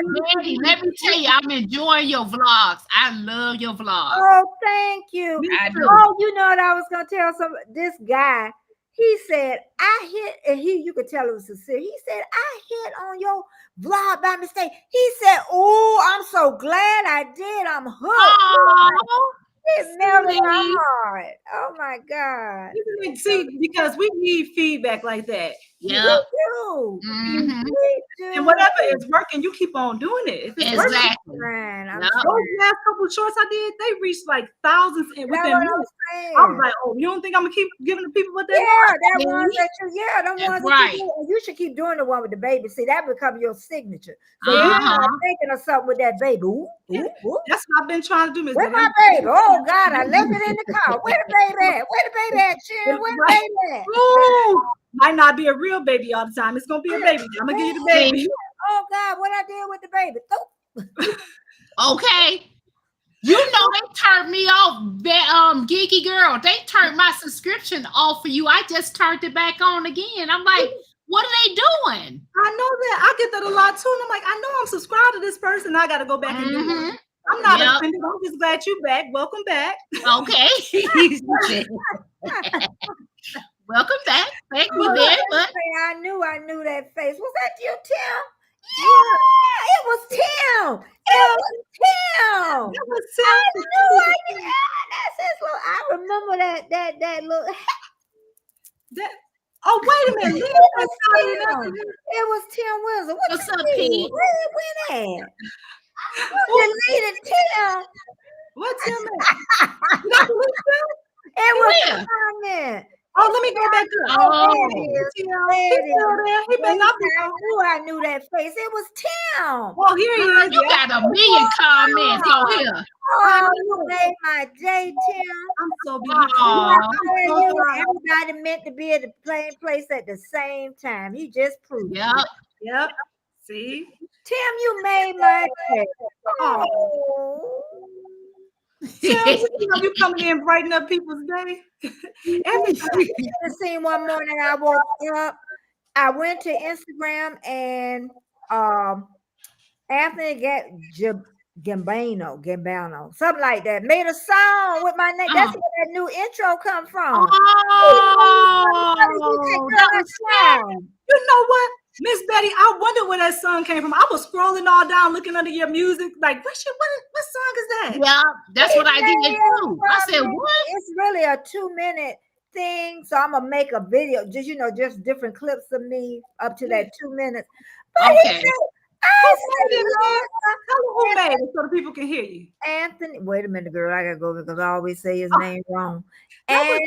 let me tell you, I'm enjoying your vlogs. I love your vlogs. Oh, thank you. Oh, you know what I was gonna tell this guy. He said, I hit, and you could tell it was sincere. He said, I hit on your vlog by mistake. He said, oh, I'm so glad I did. I'm hooked. It melted my heart. Oh my God. See, because we need feedback like that. Yeah. We do. And whatever is working, you keep on doing it. If it's exactly. Those last couple of shorts I did, they reached like thousands within minutes. I was like, oh, you don't think I'm gonna keep giving the people what they want? That one that the ones that you should keep doing the one with the baby. See, that become your signature. So you're thinking of something with that baby. Ooh. That's what I've been trying to do, Miss. Where's my baby? Oh God, I left it in the car. Where the baby at? Where the baby at, Sharon? Where the baby at? Ooh, might not be a real baby all the time. It's gonna be a baby. I'm gonna give you the baby. Oh God, what I did with the baby? Okay. You know they turned me off, Geeky Girl. They turned my subscription off for you. I just turned it back on again. I'm like, what are they doing? I know that. I get that a lot too. And I'm like, I know I'm subscribed to this person. I got to go back and do it. I'm not offended. I'm just glad you're back. Welcome back. Okay. Welcome back. Thank you very much. I knew that face. Was that you, Tim? Yeah, it was Tim. It was Tim. That's his little. I remember that little. Oh, wait a minute. It was Tim Wilson. What's up, Pete? Where it went at? Deleted Tim. What's Tim? It was a comment. Oh, let me go back to I knew that face. It was Tim. Well, here he is. You got a million comments on here. Oh, you made my day, Tim. I'm so beautiful. Everybody meant to be at the same place at the same time. You just proved it. Yep. See? Tim, you made my day. Oh. Tim, you coming in brighten up people's day. Everybody seen one morning I woke up. I went to Instagram and Anthony Gambano, something like that, made a song with my name. That's where that new intro come from. You know what, Miss Betty? I wonder where that song came from. I was scrolling all down, looking under your music, like what song is that? Yeah, that's what I did too. I said, what? It's really a 2-minute thing, so I'm gonna make a video, just different clips of me up to that 2 minutes. But he said, say, Lord, Tell them who made it so the people can hear you. Anthony. Wait a minute, girl. I gotta go because I always say his name wrong. That was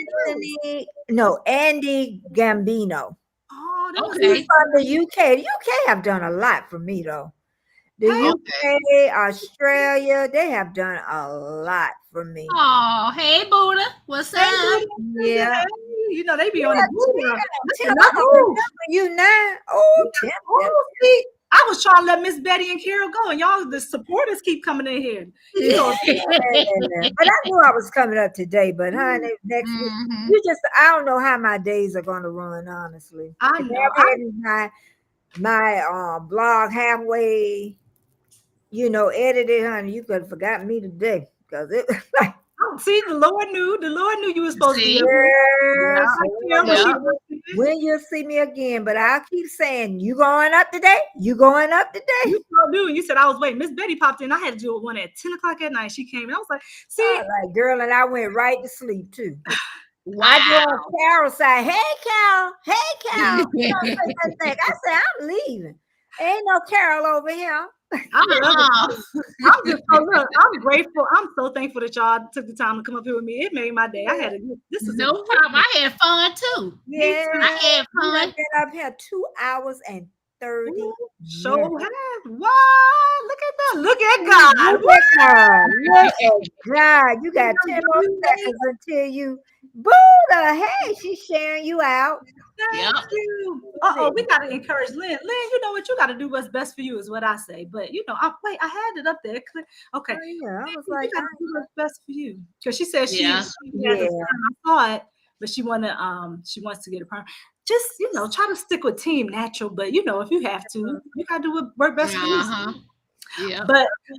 good. Andy Gambino. Oh, that was Okay. He's from the UK. The UK have done a lot for me though. The Hey, UK, Australia, they have done a lot for me. Oh, hey Buddha, what's Hey, up? Yeah. hey, you know they be on Yeah, the boot. Tim, Listen, I I can move. remember you now. Oh, Tim. Oh, see, I was trying to let Miss Betty and Carol go, and y'all, the supporters keep coming in here. You know, Yeah. But I knew I was coming up today, but honey, next week, Mhm. I don't know how my days are gonna run, honestly. I If know. I had my blog halfway, edited, honey, you could have forgotten me today because it was like, See, the Lord knew you were supposed to be See? up here. yes, Like Carol, when she Yeah. worked here. when you'll see me again. But I'll keep saying, you going up today? You going up today? You sure do. You said I was waiting. Miss Betty popped in. I had to do one at 10 o'clock at night. She came and I was like, see, I was like, girl, and I went right to sleep too. I Wow. go on Carol's side. Hey, Carol. Hey, Carol. I said, I'm leaving. Ain't no Carol over here. I love it. I'm just so look, I'm grateful. I'm so thankful that y'all took the time to come up here with me. It made my day. I had a good, this is No problem. I had fun too. Yeah. I had We done fun. been up here 2 hours and 30 show minutes. have. Wow, look at that. Look at God. Look at God. Look at God. You got 10 more seconds until you Buddha. Hey, she's sharing you out. Thank Yep. you. We gotta encourage Lynn. Lynn, you know what? You gotta do what's best for you, is what I say. But wait, I had it up there. Okay. Oh, yeah, I was You like, gotta do what's best for you. Because she said she Yeah. had Yeah. the perm. I saw it, but she wants to get a perm. Just try to stick with Team Natural. But if you have to, you gotta do what work best for you. Uh-huh. Yeah.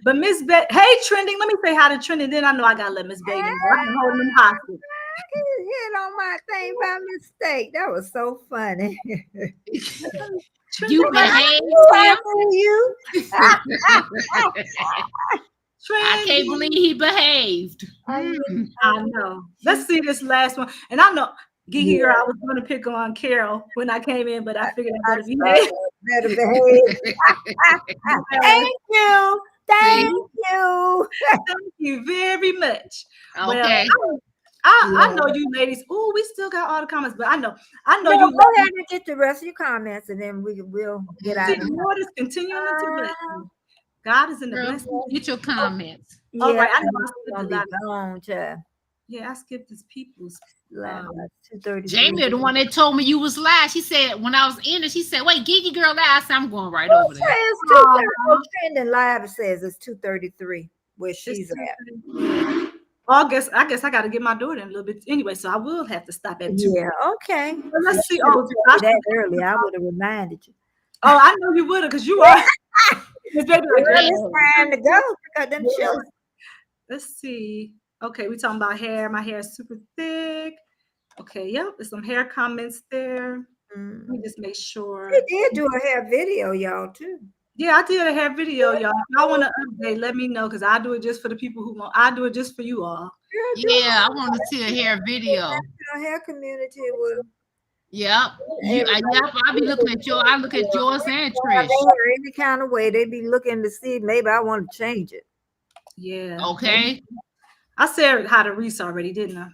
But Miss Bet, hey Trending, let me say hi to Trending. Then I know I gotta let Miss Betty know. I've been holding them hostage. I hit on my thing by mistake. That was so funny. You behaved, I Tim. knew you. I can't believe he behaved. I I know. Let's see this last one. And I know, Geeky Girl, I was going to pick on Carol when I came in, but I figured I better behave. Better behave. Thank you. Thank you. Thank you very much. Okay. Well, I know you ladies. Oh, we still got all the comments, but I know No, you. go ahead and get the rest of your comments, and then we'll get out See, of the here. Lord is continuing to bless you. God is in the Girl, blessing. get your comments. All right, I know I'm I skipped gonna a be lot. gone, child. Yeah, I skipped this people's. 2:30. Jamie, the one that told me you was live. She said when I was in it, she said, "Wait, Geeky Girl live." I said, I'm going right over there. It's 2:30. Trending live. It says it's 2:33 where she's at. I guess I got to get my daughter in a little bit anyway, so I will have to stop at 2. Yeah. Okay. But let's see. That early, I would have reminded you. Oh, I know you would have, because you are. Miss Baby, like, Girl, it's time to go. Got them children. let's see. Okay, we talking about hair. My hair is super thick. Okay, yep. There's some hair comments there. Let me just make sure. They did do a hair video, y'all, too. Yeah, I did a hair video, y'all. If y'all want to update, let me know, because I do it just for the people who want. I do it just for you all. Yeah, I want to see a hair video. Our hair community will. Yep. I'll be looking at I look at yours and Trish. Any kind of way, they be looking to see maybe I want to change it. Yeah. Okay. I said hi to Reese already, didn't I?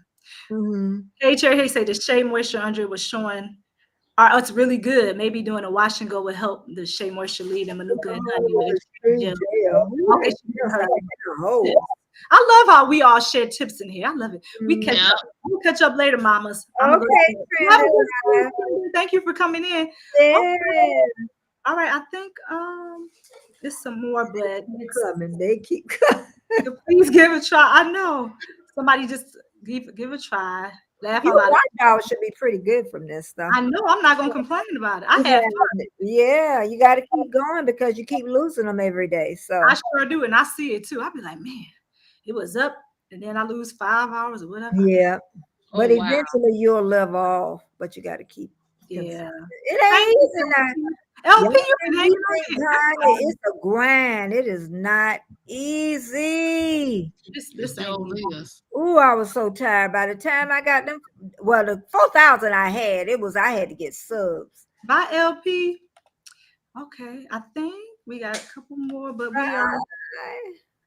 Mm-hmm. Hey, Cherry, hey, say the Shea Moisture under was showing. It's really good. Maybe doing a wash and go would help the Shea Moisture lead and Manuka and honey with I love how we all share tips in here. I love it. We catch up. We'll catch up later, mamas. Okay, thank you for coming in. Yeah. Okay. All right, I think there's some more, but They keep coming. Please give it a try. I know. Somebody just give a try. Laugh Your out watch loud. hour should be pretty good from this stuff. I know. I'm not gonna complain about it. I have fun. Yeah, you got to keep going because you keep losing them every day. So I sure do, and I see it too. I'll be like, man, it was up, and then I lose 5 hours or whatever. Yeah, but wow. eventually you'll level off. But you got to keep. Yeah, it ain't easy now. LP, you can hang on. It's a grind. It is not easy. This ain't. Ooh, I was so tired. By the time I got them, well, the 4,000 I had, I had to get subs. Bye, LP. Okay, I think We got a couple more, but we Bye. are.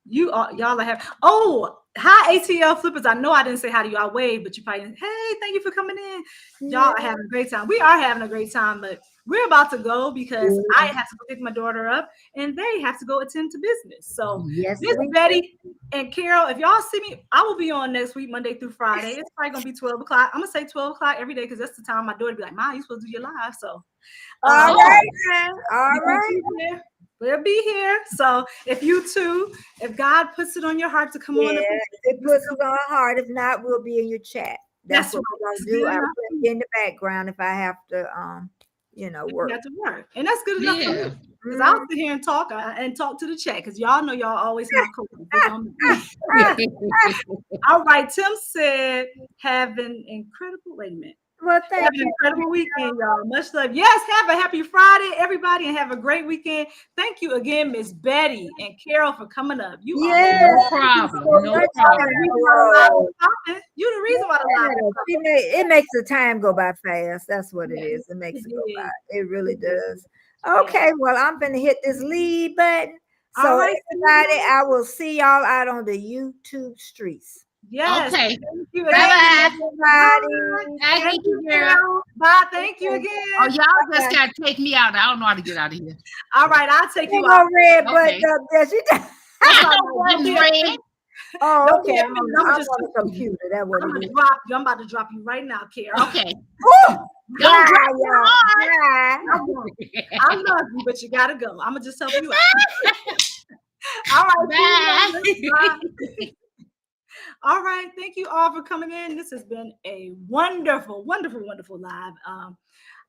Y'all are having. Oh, hi ATL flippers. I know I didn't say hi to you. I waved, but you probably didn't. Hey, thank you for coming in. Y'all are having a great time. We are having a great time, but we're about to go because I have to go pick my daughter up and they have to go attend to business. So Yes, Miss Betty and Carol, if y'all see me, I will be on next week, Monday through Friday. It's probably gonna be 12 o'clock. I'm gonna say 12 o'clock every day because that's the time my daughter be like, Mom, you supposed to do your live. So all right, man. All right. We'll be here. So if you too, if God puts it on your heart to come on, If it puts it on our heart. If not, we'll be in your chat. That's what we're gonna do. I'll put it in the background if I have to work. You have to work. And that's good enough for me. Because I'll sit here and talk to the chat because y'all know y'all always my coach. All right. Tim said, have an incredible, wait a minute. Well, have an incredible weekend, y'all. Much love. Yes, have a happy Friday, everybody, and have a great weekend. Thank you again, Miss Betty and Carol, for coming up. You are no problem. No problem. You're the reason why the live. It makes the time go by fast. That's what it is. It makes it go by. It really does. Okay, well, I'm gonna hit this lead button. So everybody, I will see y'all out on the YouTube streets. Yes. Okay. Thank you. Bye-bye. Thank you, girl. Bye. Thank you again. Oh, y'all just gotta take me out. I don't know how to get out of here. All right, I'll take you out. Red button up there. I wasn't red. Oh, okay. I'm on the computer. That was I'm about to drop you right now, Carol. Okay. Don't drop I love you, but you gotta go. I'm gonna just help you out. All right. Bye. All right. Thank you all for coming in. This has been a wonderful, wonderful, wonderful live.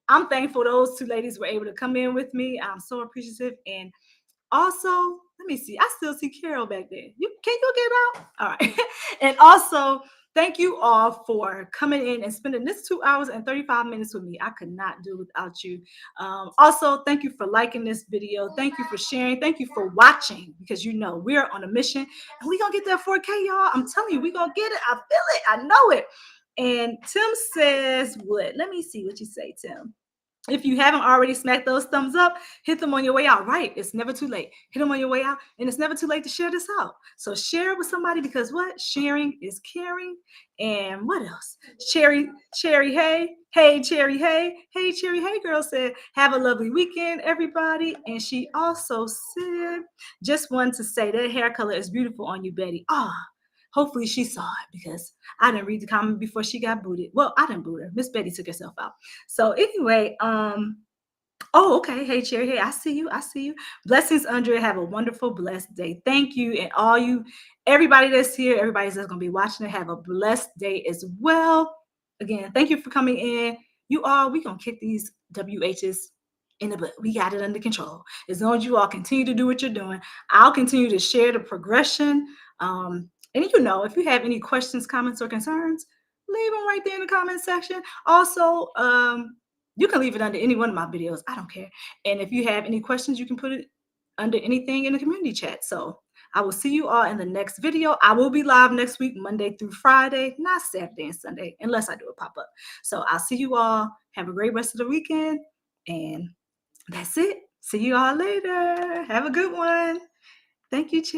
I'm thankful those two ladies were able to come in with me. I'm so appreciative. And also, let me see. I still see Carol back there. Can you get out? All right. And also, thank you all for coming in and spending this 2 hours and 35 minutes with me. I could not do without you. Also, thank you for liking this video. Thank you for sharing. Thank you for watching because we're on a mission and we're going to get that 4K, y'all. I'm telling you, we're going to get it. I feel it. I know it. And Tim says what? Let me see what you say, Tim. If you haven't already smacked those thumbs up, hit them on your way out. Right. It's never too late. Hit them on your way out. And it's never too late to share this out. So share it with somebody because what? Sharing is caring. And what else? Cherry, hey. Hey, Cherry, hey. Hey, Cherry, hey, girl said, have a lovely weekend, everybody. And she also said, just wanted to say that hair color is beautiful on you, Betty. Hopefully she saw it because I didn't read the comment before she got booted. Well, I didn't boot her. Miss Betty took herself out. So anyway, okay. Hey, Cherry. Hey, I see you. Blessings, Andrea. Have a wonderful, blessed day. Thank you. And everybody that's here, everybody that's going to be watching it, have a blessed day as well. Again, thank you for coming in. We're going to kick these WHs in the butt. We got it under control. As long as you all continue to do what you're doing, I'll continue to share the progression. And if you have any questions, comments, or concerns, leave them right there in the comment section. Also, you can leave it under any one of my videos. I don't care. And if you have any questions, you can put it under anything in the community chat. So I will see you all in the next video. I will be live next week, Monday through Friday, not Saturday and Sunday, unless I do a pop-up. So I'll see you all. Have a great rest of the weekend. And that's it. See you all later. Have a good one. Thank you, Chief.